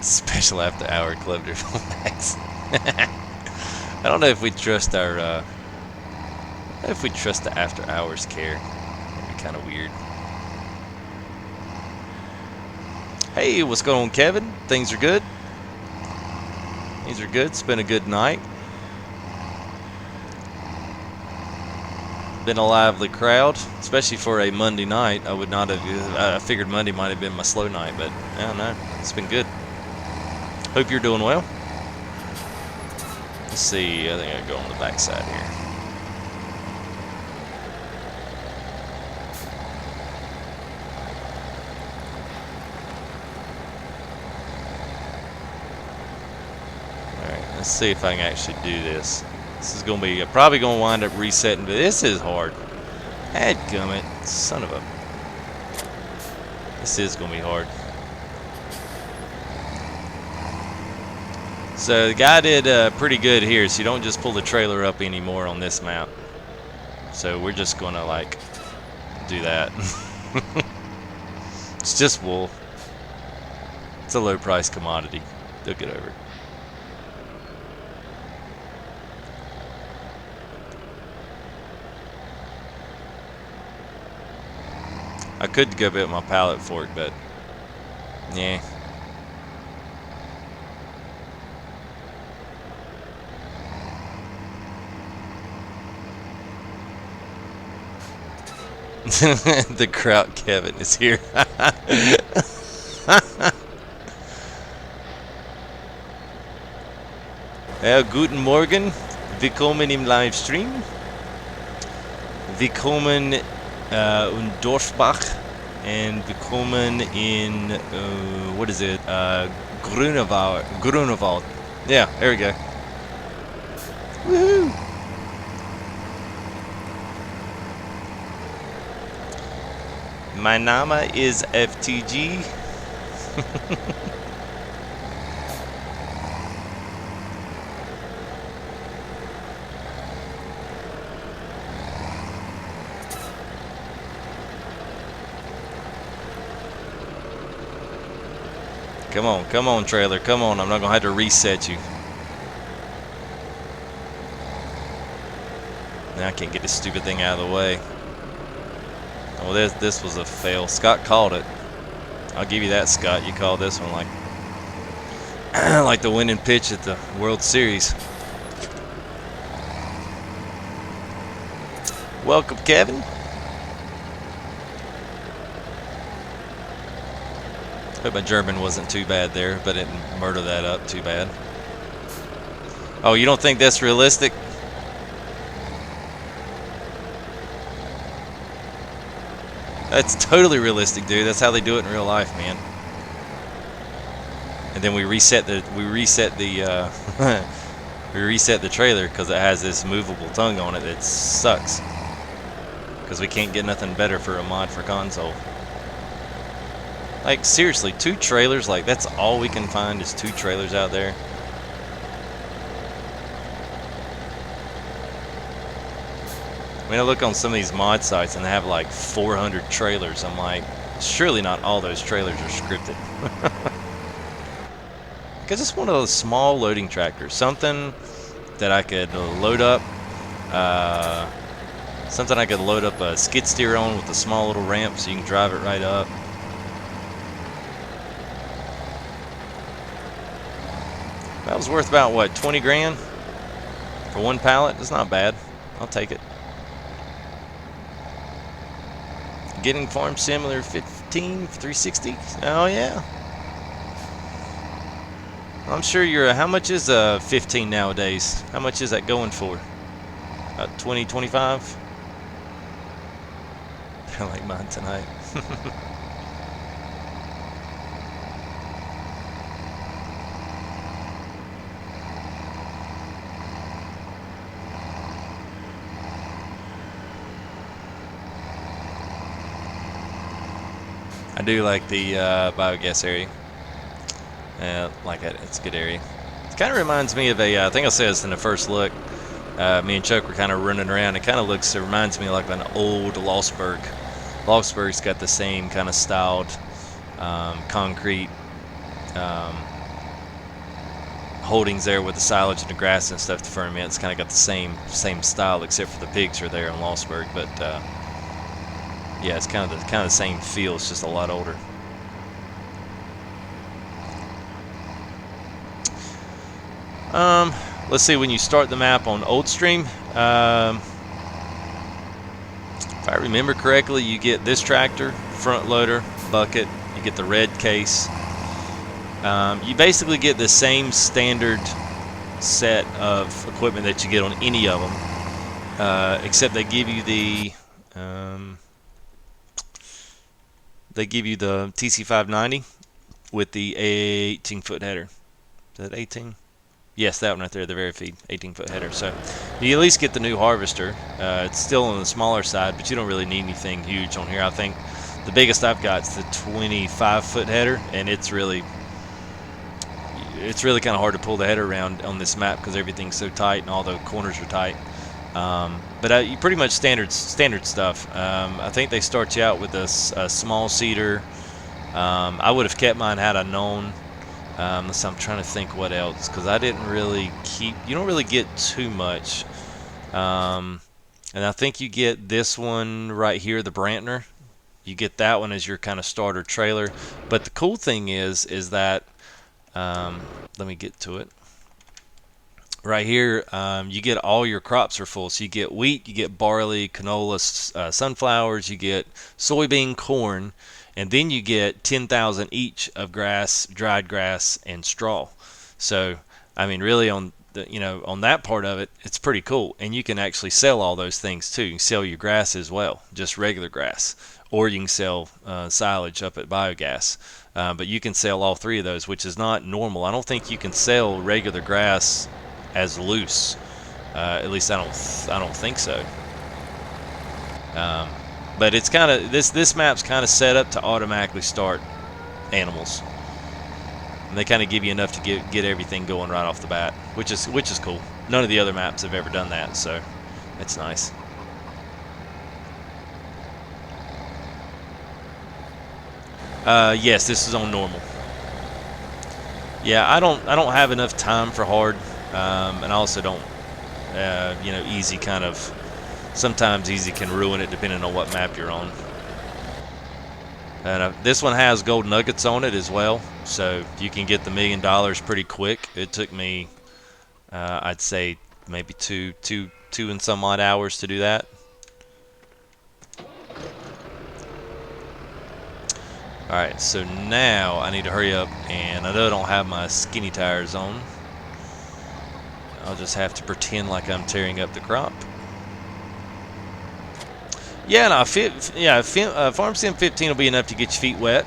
Special after hour club to relax. I don't know if we trust our if we trust the after hours care. That'd be kind of weird. Hey, what's going on, Kevin? Things are good? Things are good. It's been a good night. Been a lively crowd, especially for a Monday night. I would not have. I figured Monday might have been my slow night, but I don't know. It's been good. Hope you're doing well. Let's see. I think I go on the back side here. Let's see if I can actually do this. This is going to be probably going to wind up resetting, but this is hard. Dadgummit, son of a. This is going to be hard. So the guy did pretty good here, so you don't just pull the trailer up anymore on this map. So we're just going to like do that. It's just wool. It's a low price commodity. They'll get over it. I could go get my pallet fork, but yeah. The Kraut Kevin is here. Guten Morgen. Willkommen im Livestream. Willkommen und Dorfbach and willkommen in what is it? Grunewald. Grunewald. Yeah, there we go. Woohoo! My Name is FTG. Come on, trailer. Come on. I'm not gonna have to reset you. Now I can't get this stupid thing out of the way. Well, this was a fail. Scott called it. I'll give you that, Scott. You called this one like like the winning pitch at the World Series. Welcome, Kevin. Hope my German wasn't too bad there, but I didn't murder that up too bad. Oh, you don't think that's realistic? That's totally realistic, dude. That's how they do it in real life, man. And then we reset the we reset the trailer because it has this movable tongue on it that sucks. Because we can't get nothing better for a mod for console. Like seriously, 2 trailers, like that's all we can find is 2 trailers out there. I mean, I look on some of these mod sites and they have like 400 trailers. I'm like, surely not all those trailers are scripted. Because it's one of those small loading tractors, something that I could load up, something I could load up a skid steer on with a small little ramp so you can drive it right up. That was worth about, what, 20 grand for 1 pallet? That's not bad. I'll take it. Getting Farm Simulator 15 360? Oh, yeah. I'm sure you're, how much is 15 nowadays? How much is that going for? About 20, 25? I like mine tonight. I do like the biogas area. Like it. It's a good area. It kind of reminds me of a, I think I said this in the first look. Me and Chuck were kind of running around. It kind of looks, it reminds me like an old Lostburg. Lostburg's got the same kind of styled concrete holdings there with the silage and the grass and stuff to ferment. It's kind of got the same style, except for the pigs are there in Lostburg. But yeah, it's kind of the same feel. It's just a lot older. Let's see, when you start the map on Oldstream, if I remember correctly, you get this tractor, front loader, bucket, you get the red case. You basically get the same standard set of equipment that you get on any of them, except they give you the TC590 with the 18-foot header. Is that 18? Yes, that one right there, the very feed, 18-foot header. So you at least get the new harvester. It's still on the smaller side, but you don't really need anything huge on here. I think the biggest I've got is the 25-foot header, and it's really kind of hard to pull the header around on this map because everything's so tight and all the corners are tight. But you pretty much standard stuff. I think they start you out with a small seeder. I would have kept mine had I known. So I'm trying to think what else, because I didn't really keep. You don't really get too much. And I think you get this one right here, the Brantner. You get that one as your kind of starter trailer. But the cool thing is that let me get to it. Right here, you get all your crops are full. So you get wheat, you get barley, canola, sunflowers, you get soybean, corn, and then you get 10,000 each of grass, dried grass, and straw. So, I mean, really on the, on that part of it, it's pretty cool. And you can actually sell all those things too. You can sell your grass as well, just regular grass, or you can sell silage up at biogas. But you can sell all three of those, which is not normal. I don't think you can sell regular grass as loose. At least I don't think so. But it's kind of this map's kind of set up to automatically start animals, and they kind of give you enough to get everything going right off the bat, which is cool. None of the other maps have ever done that, so it's nice. Yes, this is on normal. Yeah, I don't have enough time for hard, and I also don't, easy kind of. Sometimes easy can ruin it depending on what map you're on. And this one has gold nuggets on it as well, so you can get the $1 million pretty quick. It took me, I'd say, maybe two and some odd hours to do that. Alright, so now I need to hurry up, and I know I don't have my skinny tires on. I'll just have to pretend like I'm tearing up the crop. Yeah, no, Farm Sim 15 will be enough to get your feet wet.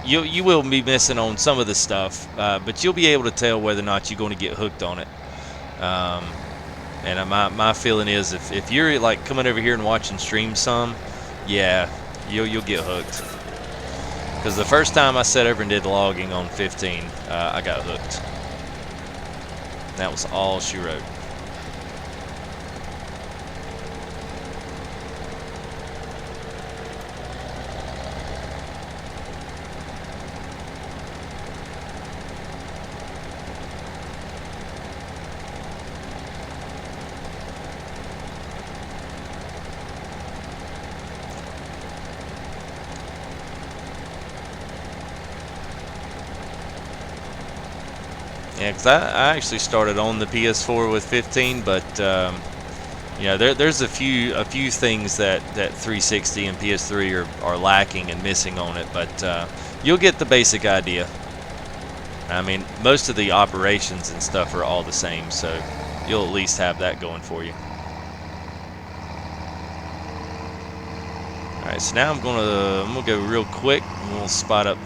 You will be missing on some of the stuff, but you'll be able to tell whether or not you're going to get hooked on it. And my feeling is if you're like coming over here and watching streams some, yeah, you'll get hooked. Because the first time I sat over and did logging on 15, I got hooked. That was all she wrote. Yeah, because I actually started on the PS4 with 15, but there's a few things that 360 and PS3 are lacking and missing on it, but you'll get the basic idea. I mean, most of the operations and stuff are all the same, so you'll at least have that going for you. All right, so now I'm gonna go real quick. We'll spot up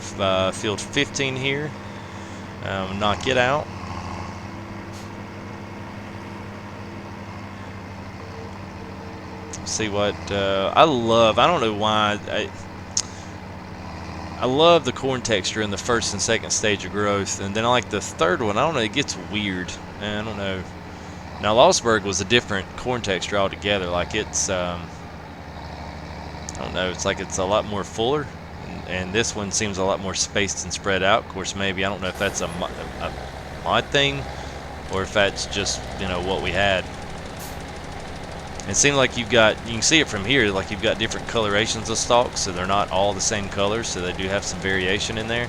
field 15 here. Knock it out. See what I love. I don't know why. I love the corn texture in the first and second stage of growth, and then I like the third one. I don't know. It gets weird. I don't know. Now Losberg was a different corn texture altogether. Like it's I don't know. It's like it's a lot more fuller. And this one seems a lot more spaced and spread out. Of course, maybe, I don't know if that's a mod thing or if that's just, what we had. It seems like you can see it from here, like you've got different colorations of stalks, so they're not all the same colors, so they do have some variation in there,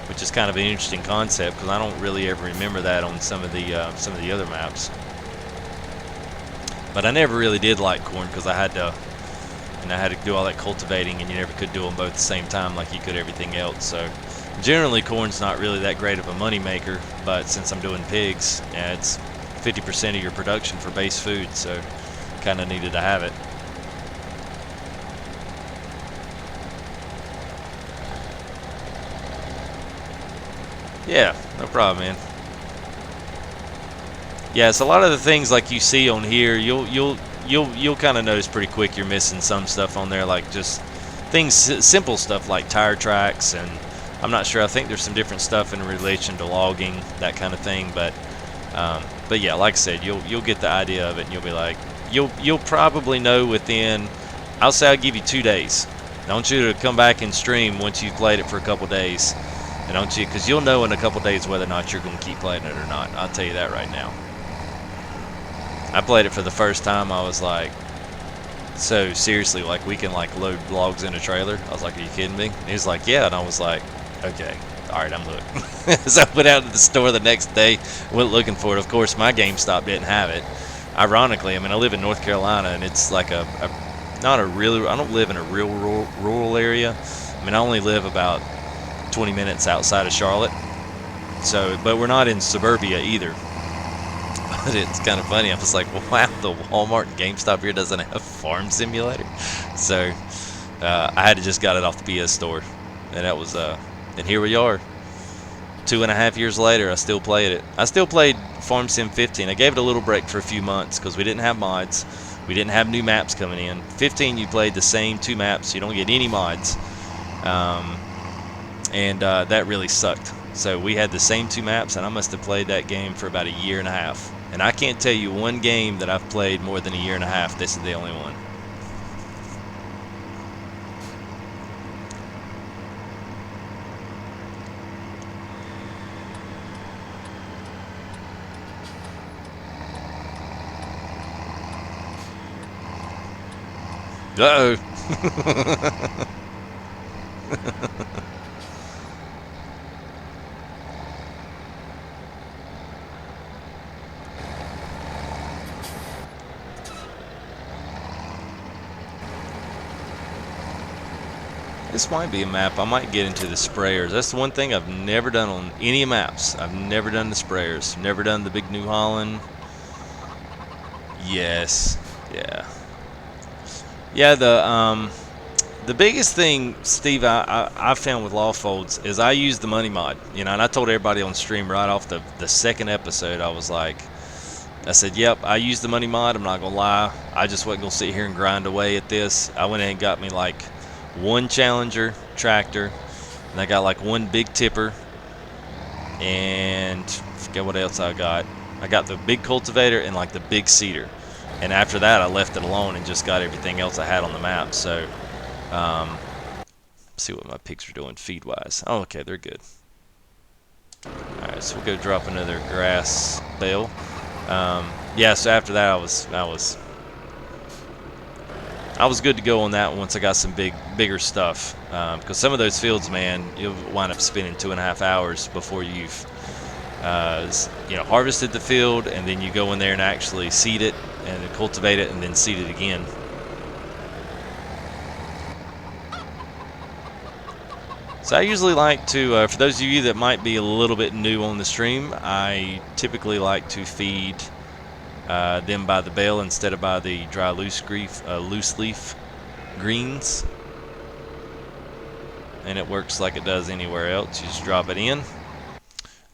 which is kind of an interesting concept because I don't really ever remember that on some of the other maps. But I never really did like corn because I had to do all that cultivating, and you never could do them both at the same time like you could everything else. So generally corn's not really that great of a money maker, but since I'm doing pigs, it's 50% of your production for base food, so kind of needed to have it. Yeah, no problem, man. Yeah, it's a lot of the things like you see on here, you'll kind of notice pretty quick you're missing some stuff on there, like just things, simple stuff like tire tracks, and I'm not sure. I think there's some different stuff in relation to logging, that kind of thing. But yeah, like I said, you'll get the idea of it, and you'll be like, you'll probably know within, I'll say I'll give you 2 days. I want you to come back and stream once you've played it for a couple days, and don't you? Because you'll know in a couple days whether or not you're going to keep playing it or not. I'll tell you that right now. I played it for the first time. I was like, so seriously, like we can like load logs in a trailer? I was like, are you kidding me? And he was like, yeah. And I was like, okay, all right, I'm hooked. So I went out to the store the next day, went looking for it. Of course, my GameStop didn't have it. Ironically, I mean, I live in North Carolina, and it's like I don't live in a real rural area. I mean, I only live about 20 minutes outside of Charlotte. So, but we're not in suburbia either. But it's kind of funny. I was like, wow, the Walmart and GameStop here doesn't have Farm Simulator. So I had to just got it off the PS Store, and that was and here we are. 2.5 years later, I still played it. I still played Farm Sim 15. I gave it a little break for a few months because we didn't have mods. We didn't have new maps coming in. 15, you played the same 2 maps. You don't get any mods. And that really sucked. So we had the same 2 maps, and I must have played that game for about 1.5 years. And I can't tell you one game that I've played more than 1.5 years. This is the only one. Uh-oh. This might be a map. I might get into the sprayers. That's the one thing I've never done on any maps. I've never done the sprayers. Never done the big New Holland. Yes. Yeah. Yeah, the biggest thing, Steve, I found with Law Folds is I use the money mod. You know, and I told everybody on stream right off the second episode, I was like, I said, yep, I use the money mod. I'm not going to lie. I just wasn't going to sit here and grind away at this. I went in and got me like 1 Challenger tractor, and I got like 1 big tipper, and forget what else I got. I got the big cultivator and like the big seeder. And after that, I left it alone and just got everything else I had on the map. So, see what my pigs are doing feed-wise. Oh, okay, they're good. Alright, so we'll go drop another grass bale. Yeah, so after that, I was good to go on that once I got some bigger stuff. Because some of those fields, man, you'll wind up spending 2.5 hours before you've harvested the field, and then you go in there and actually seed it and cultivate it and then seed it again. So I usually like to, for those of you that might be a little bit new on the stream, I typically like to feed them by the bale instead of by the dry loose leaf greens. And it works like it does anywhere else. You just drop it in.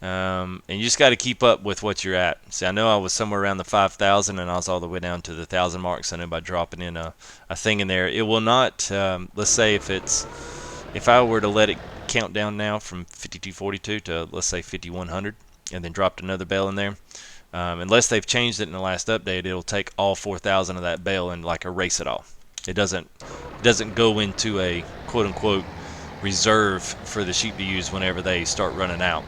And you just got to keep up with what you're at. See, I know I was somewhere around the 5,000, and I was all the way down to the 1,000 mark. So I know by dropping in a thing in there, it will not. Let's say if I were to let it count down now from 5242 to let's say 5100, and then dropped another bale in there, unless they've changed it in the last update, it'll take all 4,000 of that bale and like erase it all. It doesn't go into a quote unquote reserve for the sheep to use whenever they start running out.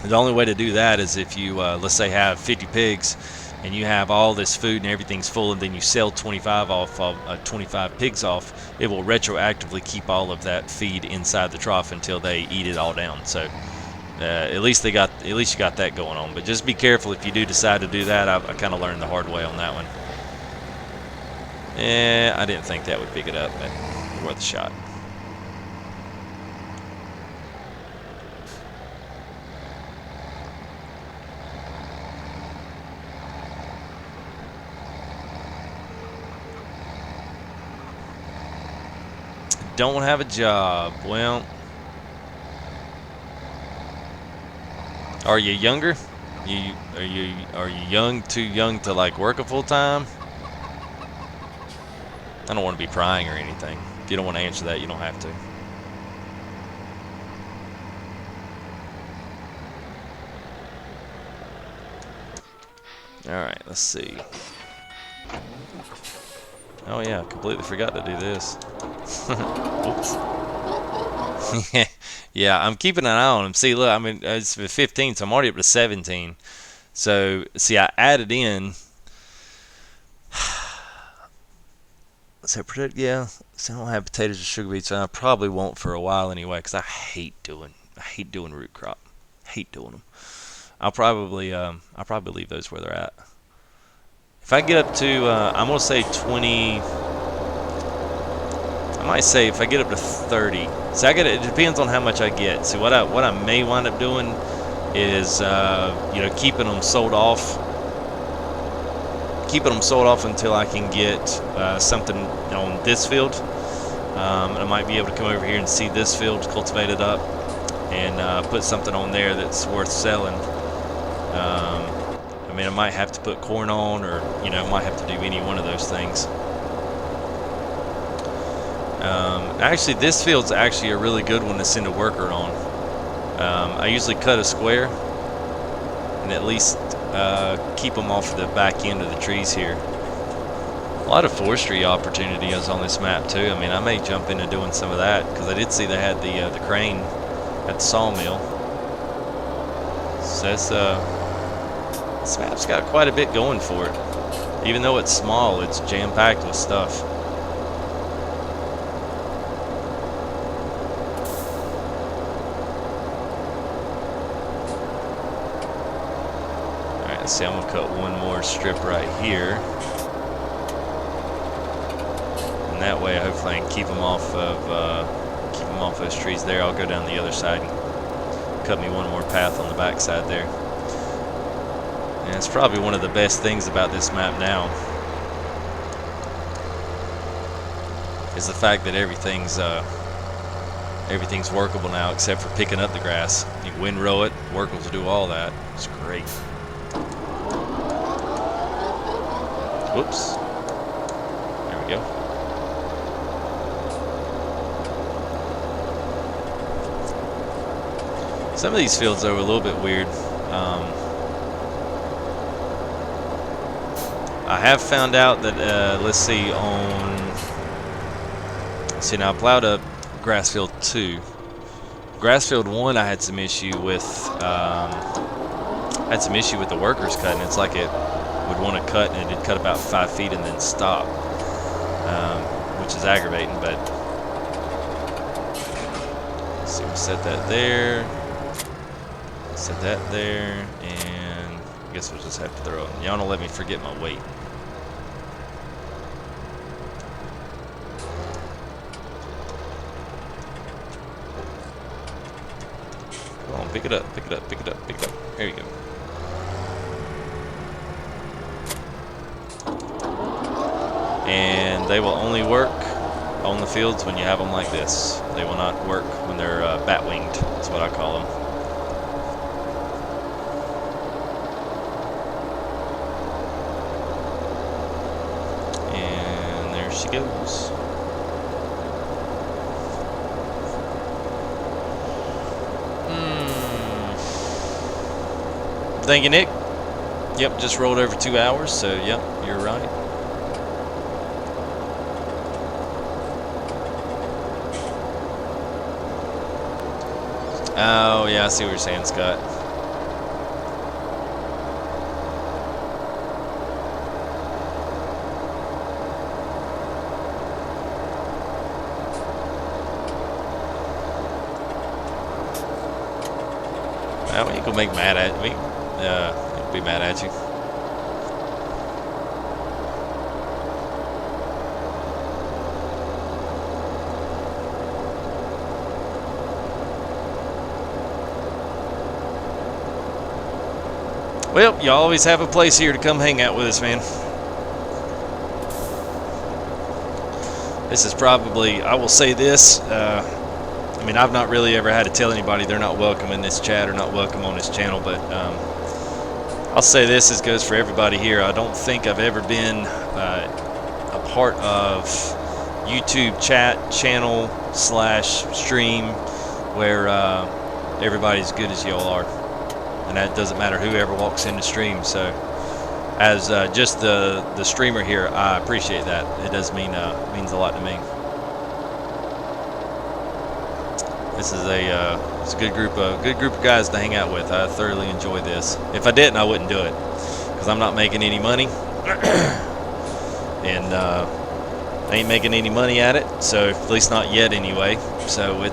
The only way to do that is if you, let's say, have 50 pigs and you have all this food and everything's full, and then you sell 25 pigs off, it will retroactively keep all of that feed inside the trough until they eat it all down. So at least you got that going on. But just be careful if you do decide to do that. I kind of learned the hard way on that one. I didn't think that would pick it up, but worth a shot. Don't have a job. Well, are you younger? Are you too young to like work a full time? I don't want to be prying or anything. If you don't want to answer that, you don't have to. All right, let's see. Oh yeah, I completely forgot to do this. Oops. Yeah, I'm keeping an eye on them. See, look, I mean, it's 15, so I'm already up to 17. So, see, I added in. So, yeah. So I don't have potatoes or sugar beets, and I probably won't for a while anyway, because I hate doing root crop. Hate doing them. I'll probably leave those where they're at. If I get up to, I'm gonna say 20. I might say if I get up to 30. So it depends on how much I get. See, what I may wind up doing is keeping them sold off keeping them sold off until I can get something on this field. I might be able to come over here and see this field, cultivate it up, and put something on there that's worth selling. I mean, I might have to put corn on, or might have to do any one of those things. Actually, this field's actually a really good one to send a worker on. I usually cut a square and at least keep them off the back end of the trees here. A lot of forestry opportunities on this map too. I mean, I may jump into doing some of that, because I did see they had the crane at the sawmill. So this map's got quite a bit going for it. Even though it's small, it's jam-packed with stuff. Alright, let's see, I'm going to cut one more strip right here. And that way, hopefully I can keep them off those trees there. I'll go down the other side and cut me one more path on the back side there. And it's probably one of the best things about this map now is the fact that everything's workable now, except for picking up the grass. You can windrow it, workers do all that. It's great. Whoops. There we go. Some of these fields though are a little bit weird. I have found out that let's see, now I plowed up grass field 2. Grass field 1 I had some issue with the workers cutting. It's like it would want to cut and it'd cut about 5 feet and then stop, which is aggravating. But let's see, we'll set that there. Set that there, and I guess we'll just have to throw it. Y'all don't let me forget my weight. Come on, pick it up, pick it up, pick it up, pick it up. There you go. And they will only work on the fields when you have them like this. They will not work when they're bat-winged. That's what I call them. She goes. Thank you, Nick. Yep, just rolled over 2 hours, so yep, you're right. Oh, yeah, I see what you're saying, Scott. Well, we ain't gonna make mad at me. He'll be mad at you. Well, you always have a place here to come hang out with us, man. This is probably, I will say this, I mean, I've not really ever had to tell anybody they're not welcome in this chat or not welcome on this channel, but I'll say this, as goes for everybody here. I don't think I've ever been a part of YouTube chat channel / stream where everybody's good as y'all are, and that doesn't matter whoever walks in the stream. So as just the streamer here, I appreciate that. It does means a lot to me. This is it's a good group of guys to hang out with. I thoroughly enjoy this. If I didn't, I wouldn't do it, because I'm not making any money, and I ain't making any money at it. So at least not yet, anyway. So I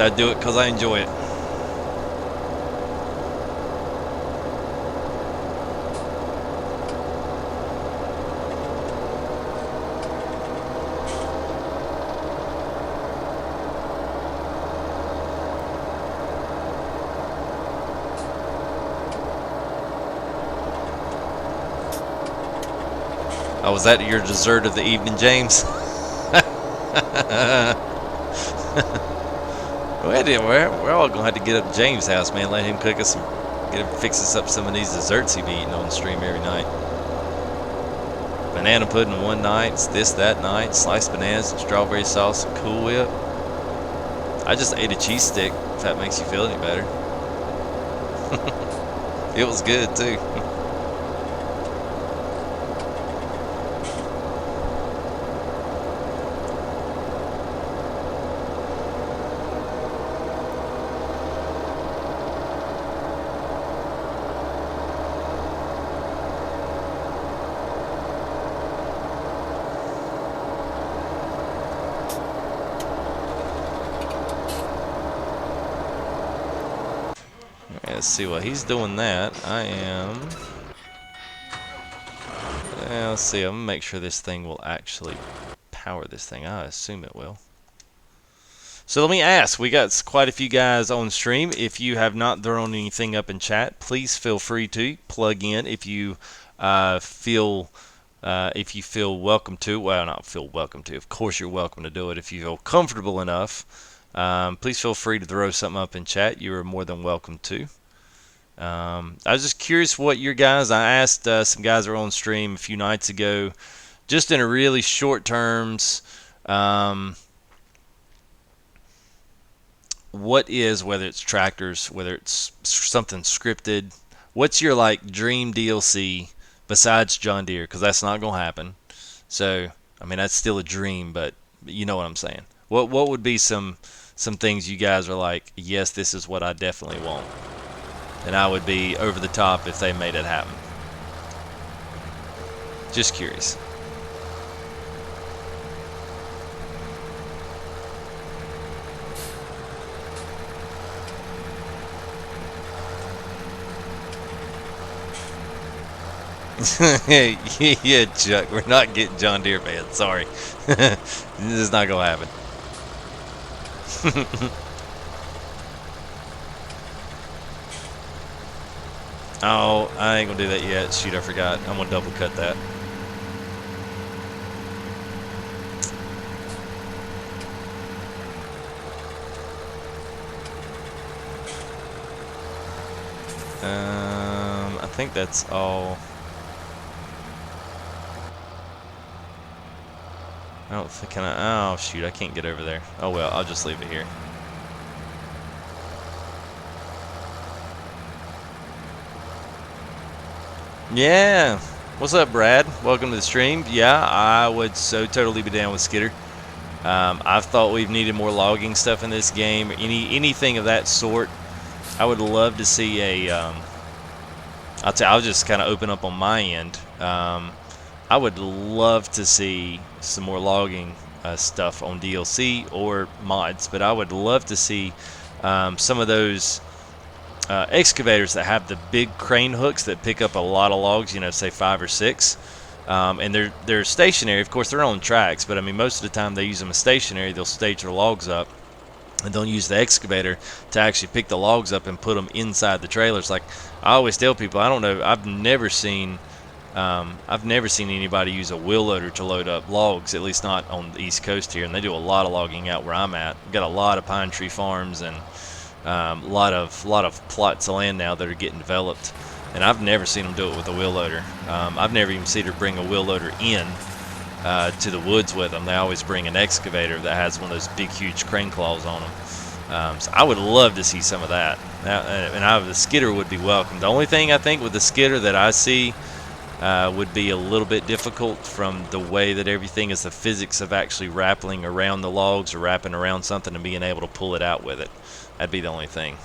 do it because I enjoy it. Oh, was that your dessert of the evening, James? We're all gonna have to get up to James' house, man. Let him cook us some, get him fix us up some of these desserts he be eating on the stream every night. Banana pudding one night, this that night, sliced bananas and strawberry sauce and Cool Whip. I just ate a cheese stick. If that makes you feel any better, it was good too. Let's see what he's doing that. I am. Let's see. I'm gonna make sure this thing will actually power this thing. I assume it will. So let me ask. We got quite a few guys on stream. If you have not thrown anything up in chat, please feel free to plug in if you feel welcome to. Well, not feel welcome to. Of course, you're welcome to do it if you feel comfortable enough. Please feel free to throw something up in chat. You are more than welcome to. I was just curious what your guys. I asked some guys that were on stream a few nights ago, just in a really short terms. What is, whether it's tractors, whether it's something scripted, what's your like dream DLC besides John Deere? Because that's not gonna happen. So I mean that's still a dream, but you know what I'm saying. What would be some things you guys are like, yes, this is what I definitely want, and I would be over the top if they made it happen. Just curious. Yeah, Chuck, we're not getting John Deere fans. Sorry. This is not going to happen. Oh, I ain't going to do that yet. Shoot, I forgot. I'm going to double cut that. I think that's all. I don't think, can I? Oh, shoot, I can't get over there. Oh, well, I'll just leave it here. Yeah. What's up, Brad? Welcome to the stream. Yeah, I would so totally be down with Skitter. I've thought we've needed more logging stuff in this game. Anything of that sort. I would love to see a. I'll just kind of open up on my end. I would love to see some more logging stuff on DLC or mods, but I would love to see some of those excavators that have the big crane hooks that pick up a lot of logs, you know, say 5 or 6. And they're stationary. Of course, they're on tracks, but I mean, most of the time they use them as stationary. They'll stage their logs up, and they'll use the excavator to actually pick the logs up and put them inside the trailers. Like I always tell people, I don't know, I've never seen anybody use a wheel loader to load up logs, at least not on the East Coast here. And they do a lot of logging out where I'm at. We've got a lot of pine tree farms and a lot of plots of land now that are getting developed. And I've never seen them do it with a wheel loader. I've never even seen her bring a wheel loader in to the woods with them. They always bring an excavator that has one of those big, huge crane claws on them. So I would love to see some of that. The skidder would be welcome. The only thing I think with the skidder that I see would be a little bit difficult from the way that everything is the physics of actually wrapping around the logs or wrapping around something and being able to pull it out with it. That'd be the only thing.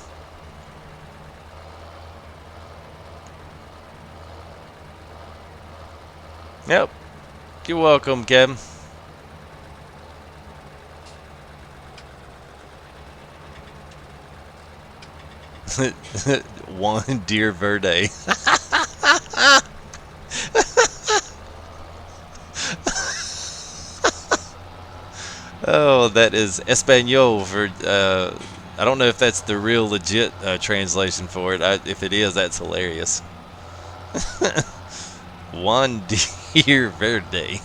Yep. You're welcome, Kevin. One Deer Verde. Oh, that is Espanol for. I don't know if that's the real legit translation for it. If it is, that's hilarious. Juan Deere Verde.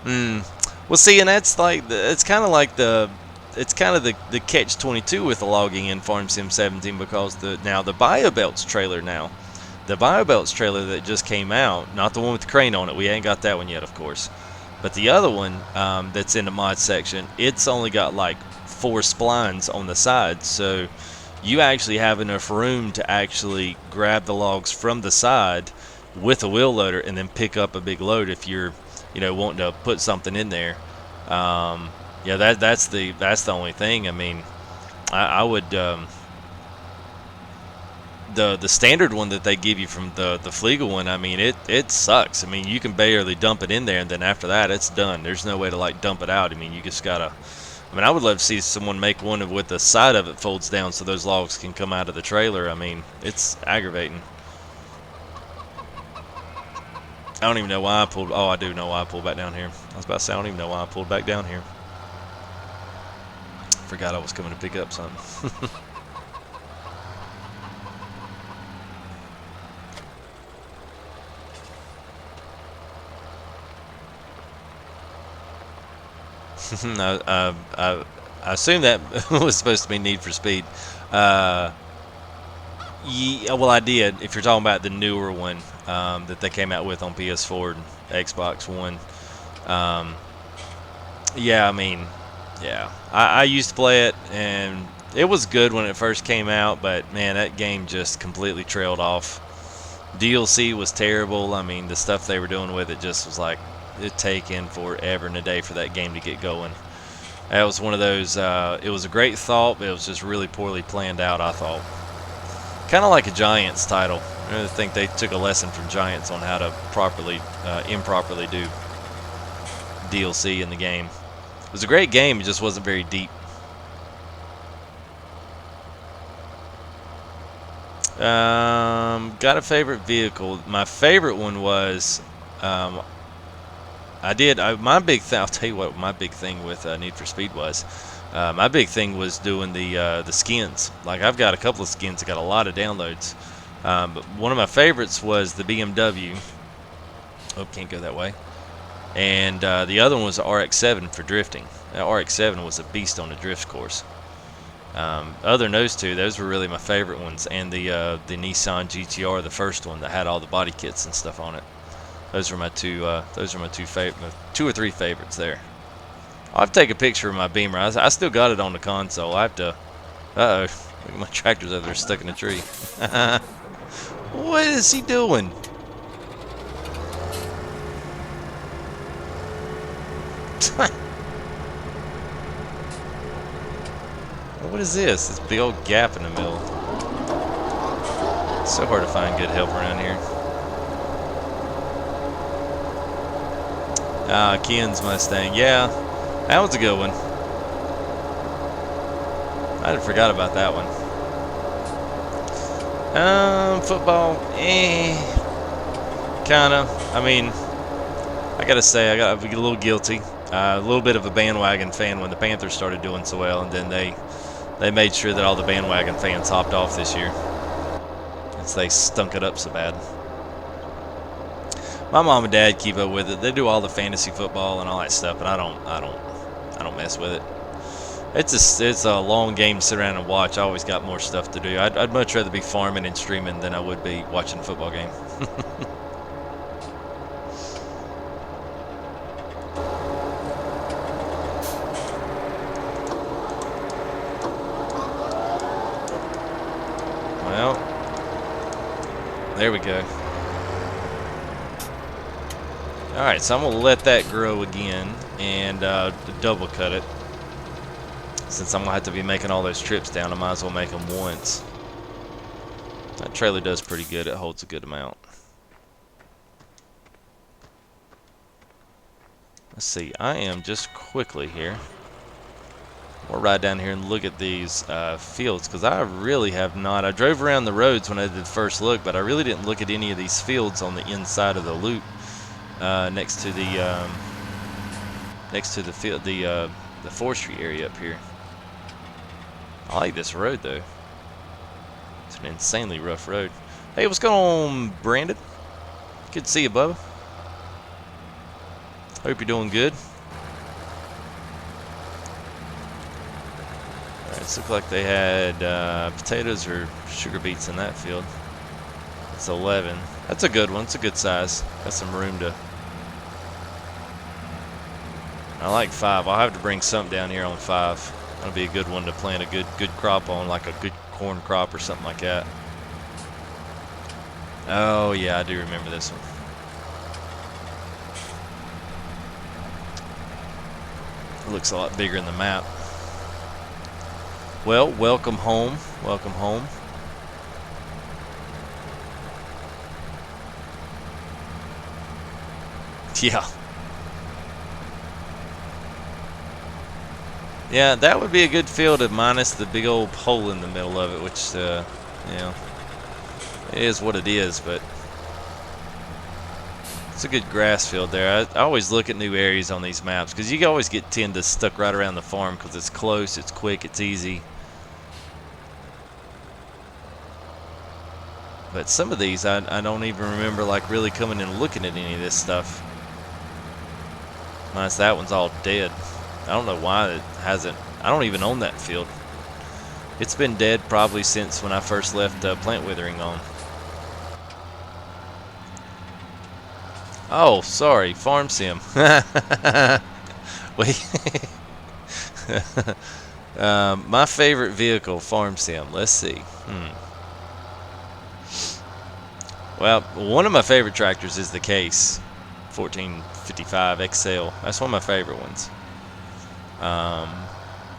Hmm. Well, see, and that's like it's kind of like it's kind of the catch 22 with the logging in Farm Sim 17 because the BioBelts trailer now, the BioBelts trailer that just came out, not the one with the crane on it. We ain't got that one yet, of course, but the other one that's in the mod section, it's only got like 4 splines on the side, so you actually have enough room to actually grab the logs from the side with a wheel loader and then pick up a big load if you're, wanting to put something in there. Yeah, that's the only thing. I mean, I would the standard one that they give you from the Fliegel one. I mean, it sucks. I mean, you can barely dump it in there, and then after that, it's done. There's no way to like dump it out. I mean, you just gotta. I mean, I would love to see someone make one with the side of it folds down so those logs can come out of the trailer. I mean, it's aggravating. I don't even know why I pulled. Oh, I do know why I pulled back down here. I was about to say I don't even know why I pulled back down here. Forgot I was coming to pick up something. I assume that was supposed to be Need for Speed. Uh, yeah, well, I did. If you're talking about the newer one that they came out with on PS4 and Xbox One, um, yeah, I mean, yeah, I used to play it and it was good when it first came out, but man, that game just completely trailed off. DLC was terrible. I mean, the stuff they were doing with it just was like it taking forever and a day for that game to get going. That was one of those. It was a great thought, but it was just really poorly planned out, I thought. Kind of like a Giants title. I think they took a lesson from Giants on how to improperly do DLC in the game. It was a great game. It just wasn't very deep. Got a favorite vehicle. My favorite one was. My big thing. I'll tell you what. My big thing with Need for Speed was. My big thing was doing the skins. Like I've got a couple of skins that got a lot of downloads. But one of my favorites was the BMW. Oh, can't go that way. And the other one was the RX-7 for drifting. That RX-7 was a beast on the drift course. Other than those two, those were really my favorite ones. And the Nissan GTR, the first one that had all the body kits and stuff on it. Those are my two. Those are my two or three favorites there. I'll have to take a picture of my Beamer. I still got it on the console. I have to. Uh oh, my tractor's over there stuck in a tree. What is he doing? What is this? This big old gap in the middle. It's so hard to find good help around here. Ken's Mustang. Yeah, that was a good one. I forgot about that one. Football, kinda. I mean, I gotta say, I got a little guilty. A little bit of a bandwagon fan when the Panthers started doing so well, and then they made sure that all the bandwagon fans hopped off this year, since they stunk it up so bad. My mom and dad keep up with it. They do all the fantasy football and all that stuff, but I don't mess with it. It's a long game to sit around and watch. I always got more stuff to do. I'd much rather be farming and streaming than I would be watching a football game. Well, there we go. Alright, so I'm going to let that grow again and double cut it. Since I'm going to have to be making all those trips down, I might as well make them once. That trailer does pretty good. It holds a good amount. Let's see. I am just quickly here. We'll ride down here and look at these fields, because I really have not. I drove around the roads when I did the first look, but I really didn't look at any of these fields on the inside of the loop. Next to the field, the forestry area up here. I like this road though. It's an insanely rough road. Hey, what's going on, Brandon? Good to see you, Bubba. Hope you're doing good. Alright, it looked like they had potatoes or sugar beets in that field. It's 11. That's a good one. It's a good size. Got some room to... I like 5. I'll have to bring something down here on 5. That'll be a good one to plant a good crop on, like a good corn crop or something like that. Oh yeah, I do remember this one. It looks a lot bigger in the map. Well, welcome home. Welcome home. Yeah. Yeah, that would be a good field minus the big old hole in the middle of it, which, you know, it is what it is, but it's a good grass field there. I always look at new areas on these maps because you always tend to stuck right around the farm because it's close, it's quick, it's easy. But some of these, I don't even remember like really coming and looking at any of this stuff. Minus that one's all dead. I don't know why it hasn't. I don't even own that field. It's been dead probably since when I first left plant withering on. Oh, sorry, farm sim. Wait. My favorite vehicle, farm sim. Let's see. Well, one of my favorite tractors is the Case 1455 XL. That's one of my favorite ones. I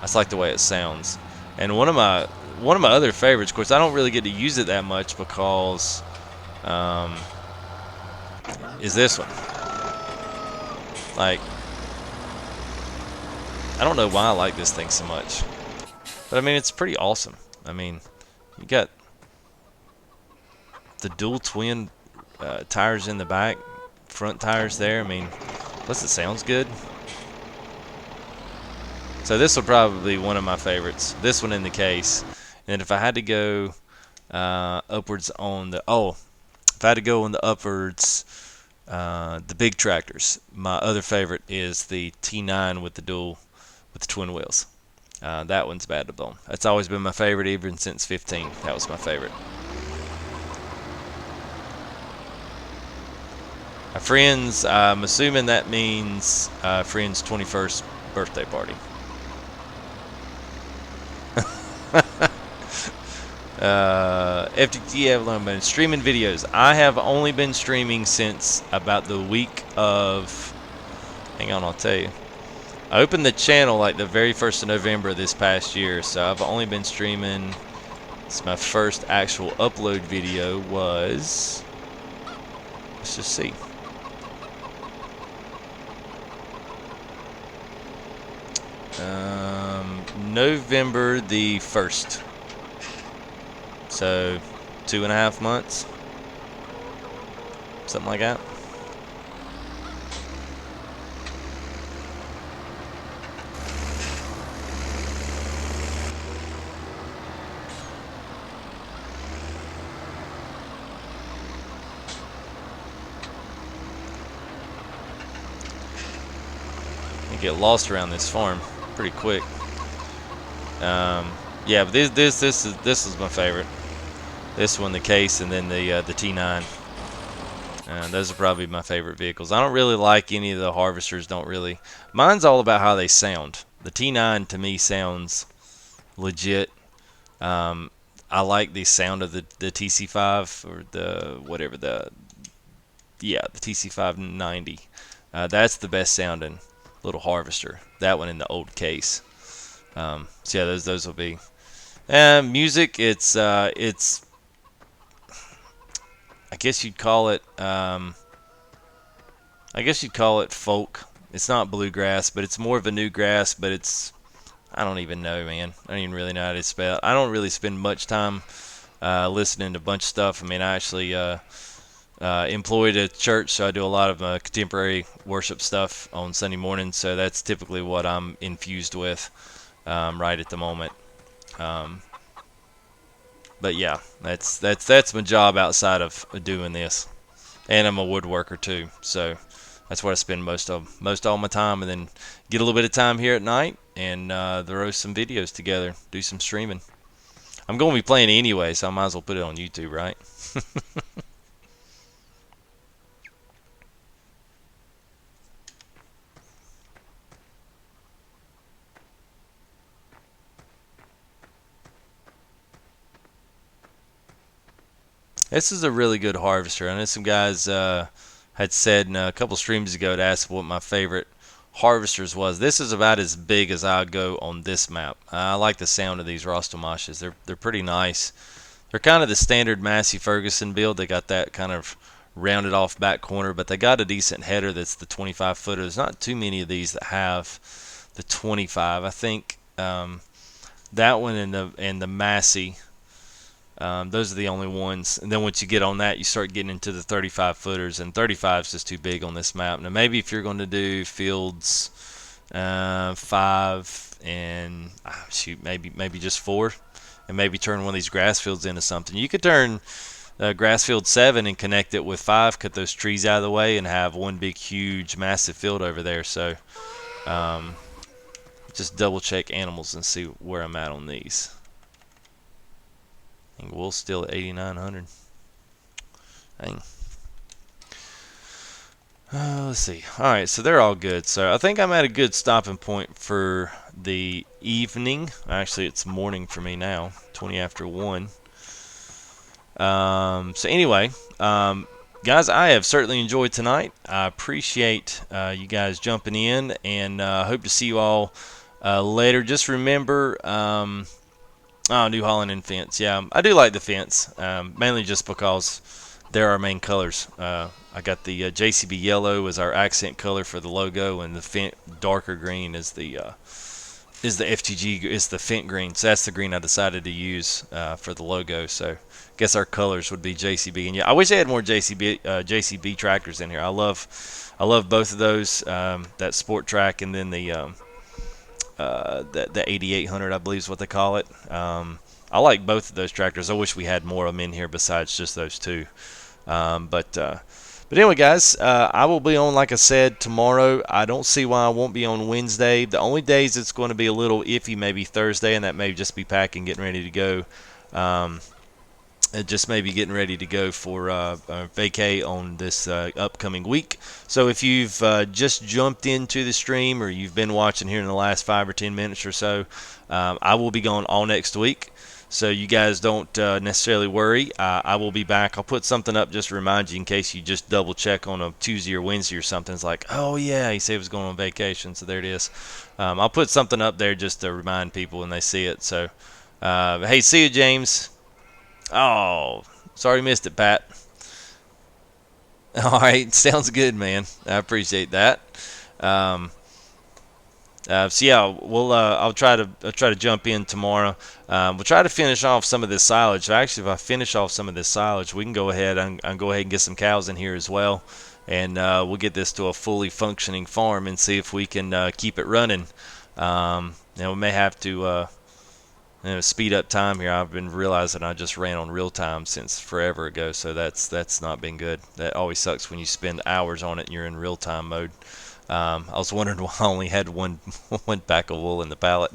just like the way it sounds. And one of my other favorites, of course, I don't really get to use it that much because is this one. Like, I don't know why I like this thing so much, but I mean it's pretty awesome. I mean, you got the dual twin tires in the back, front tires there. I mean, plus it sounds good. So this will probably be one of my favorites. This one in the Case. And if I had to go upwards on the if I had to go on the upwards, the big tractors, my other favorite is the T9 with the twin wheels. That one's bad to bone. That's always been my favorite even since 15. That was my favorite. My friends, I'm assuming that means friend's 21st birthday party. FTG Avalon been streaming videos. I have only been streaming since about the week of. Hang on, I'll tell you. I opened the channel like the very 1st of November this past year, so I've only been streaming. It's my first actual upload video was. Let's just see. November the 1st. So 2.5 months, something like that. You get lost around this farm pretty quick. Yeah, but this is my favorite. This one, the Case, and then the T9. Those are probably my favorite vehicles. I don't really like any of the harvesters. Don't really. Mine's all about how they sound. The T9 to me sounds legit. I like the sound of the TC5 or the whatever the TC590. That's the best sounding little harvester. That one in the old Case. So yeah, those will be. Music, it's I guess you'd call it folk. It's not bluegrass, but it's more of a new grass, but it's I don't even know, man. I don't even really know how to spell it. I don't really spend much time listening to a bunch of stuff. I mean, I actually employed at church, so I do a lot of contemporary worship stuff on Sunday morning, so that's typically what I'm infused with right at the moment. Um, but yeah, that's my job outside of doing this, and I'm a woodworker too. So that's where I spend most all my time, and then get a little bit of time here at night and throw some videos together, do some streaming. I'm going to be playing anyway, so I might as well put it on YouTube, right? This is a really good harvester. I know some guys had said in a couple streams ago to ask what my favorite harvesters was. This is about as big as I go on this map. I like the sound of these Rostomashes. They're pretty nice. They're kind of the standard Massey Ferguson build. They got that kind of rounded off back corner, but they got a decent header that's the 25 footer. There's not too many of these that have the 25. I think that one and the Massey. Those are the only ones. And then once you get on that, you start getting into the 35 footers, and 35 is just too big on this map. Now maybe if you're going to do fields 5 and shoot, maybe just 4, and maybe turn one of these grass fields into something. You could turn grass field 7 and connect it with 5, cut those trees out of the way, and have one big, huge, massive field over there. So um, just double check animals and see where I'm at on these. And wool's still at 8,900. Dang. Let's see. Alright, so they're all good. So I think I'm at a good stopping point for the evening. Actually, it's morning for me now, 20 after 1. So anyway, guys, I have certainly enjoyed tonight. I appreciate you guys jumping in, and hope to see you all later. Just remember, New Holland and fence. Yeah, I do like the fence, mainly just because they're our main colors. I got the JCB yellow as our accent color for the logo, and the darker green is the FTG, is the Fent green. So that's the green I decided to use for the logo. So I guess our colors would be JCB. And yeah, I wish I had more JCB tractors in here. I love both of those. That Sport Track, and then the 8800, I believe is what they call it. I like both of those tractors. I wish we had more of them in here besides just those two. But anyway, guys, I will be on, like I said, tomorrow. I don't see why I won't be on Wednesday. The only days it's going to be a little iffy, maybe Thursday, and that may just be packing, getting ready to go. Just maybe getting ready to go for vacay on this upcoming week. So if you've just jumped into the stream, or you've been watching here in the last 5 or 10 minutes or so, I will be gone all next week. So you guys don't necessarily worry. I will be back. I'll put something up just to remind you in case you just double check on a Tuesday or Wednesday or something. It's like, oh yeah, he said he was going on vacation, so there it is. I'll put something up there just to remind people when they see it. So, hey, see you, James. Oh, sorry missed it, Pat. All right, sounds good, man. I appreciate that. Um, so yeah, I'll try to jump in tomorrow. We'll try to finish off some of this silage. Actually, if I finish off some of this silage, we can go ahead and get some cows in here as well, and we'll get this to a fully functioning farm and see if we can keep it running. We may have to speed up time here. I've been realizing I just ran on real time since forever ago, so that's not been good. That always sucks when you spend hours on it and you're in real time mode. I was wondering why I only had one pack of wool in the pallet.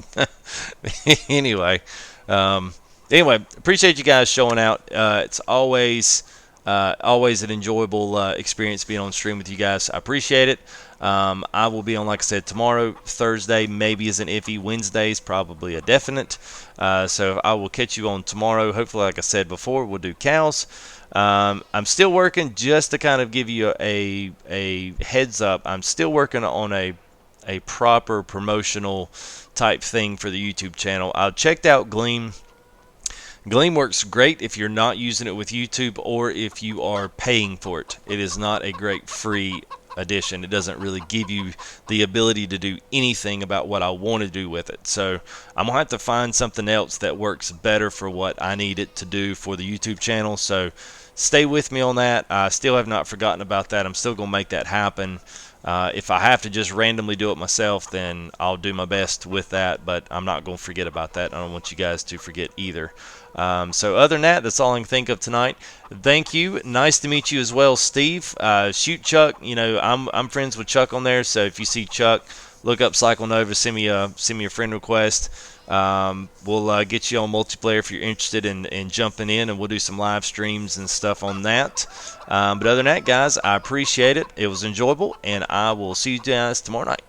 anyway, appreciate you guys showing out. It's always an enjoyable experience being on stream with you guys. I appreciate it. I will be on, like I said, tomorrow. Thursday maybe is an iffy. Wednesday's probably a definite. So I will catch you on tomorrow. Hopefully, like I said before, we'll do cows. I'm still working, just to kind of give you a heads up. I'm still working on a proper promotional type thing for the YouTube channel. I checked out Gleam. Gleam works great if you're not using it with YouTube, or if you are paying for it. It is not a great free addition. It doesn't really give you the ability to do anything about what I want to do with it. So I'm going to have to find something else that works better for what I need it to do for the YouTube channel. So stay with me on that. I still have not forgotten about that. I'm still going to make that happen. If I have to just randomly do it myself, then I'll do my best with that, but I'm not going to forget about that. I don't want you guys to forget either. So other than that, that's all I can think of tonight. Thank you. Nice to meet you as well, Steve. Shoot Chuck. I'm friends with Chuck on there, so if you see Chuck, look up Cycle Nova. Send me a friend request. We'll get you on multiplayer if you're interested in jumping in, and we'll do some live streams and stuff on that. But other than that, guys, I appreciate it. It was enjoyable, and I will see you guys tomorrow night.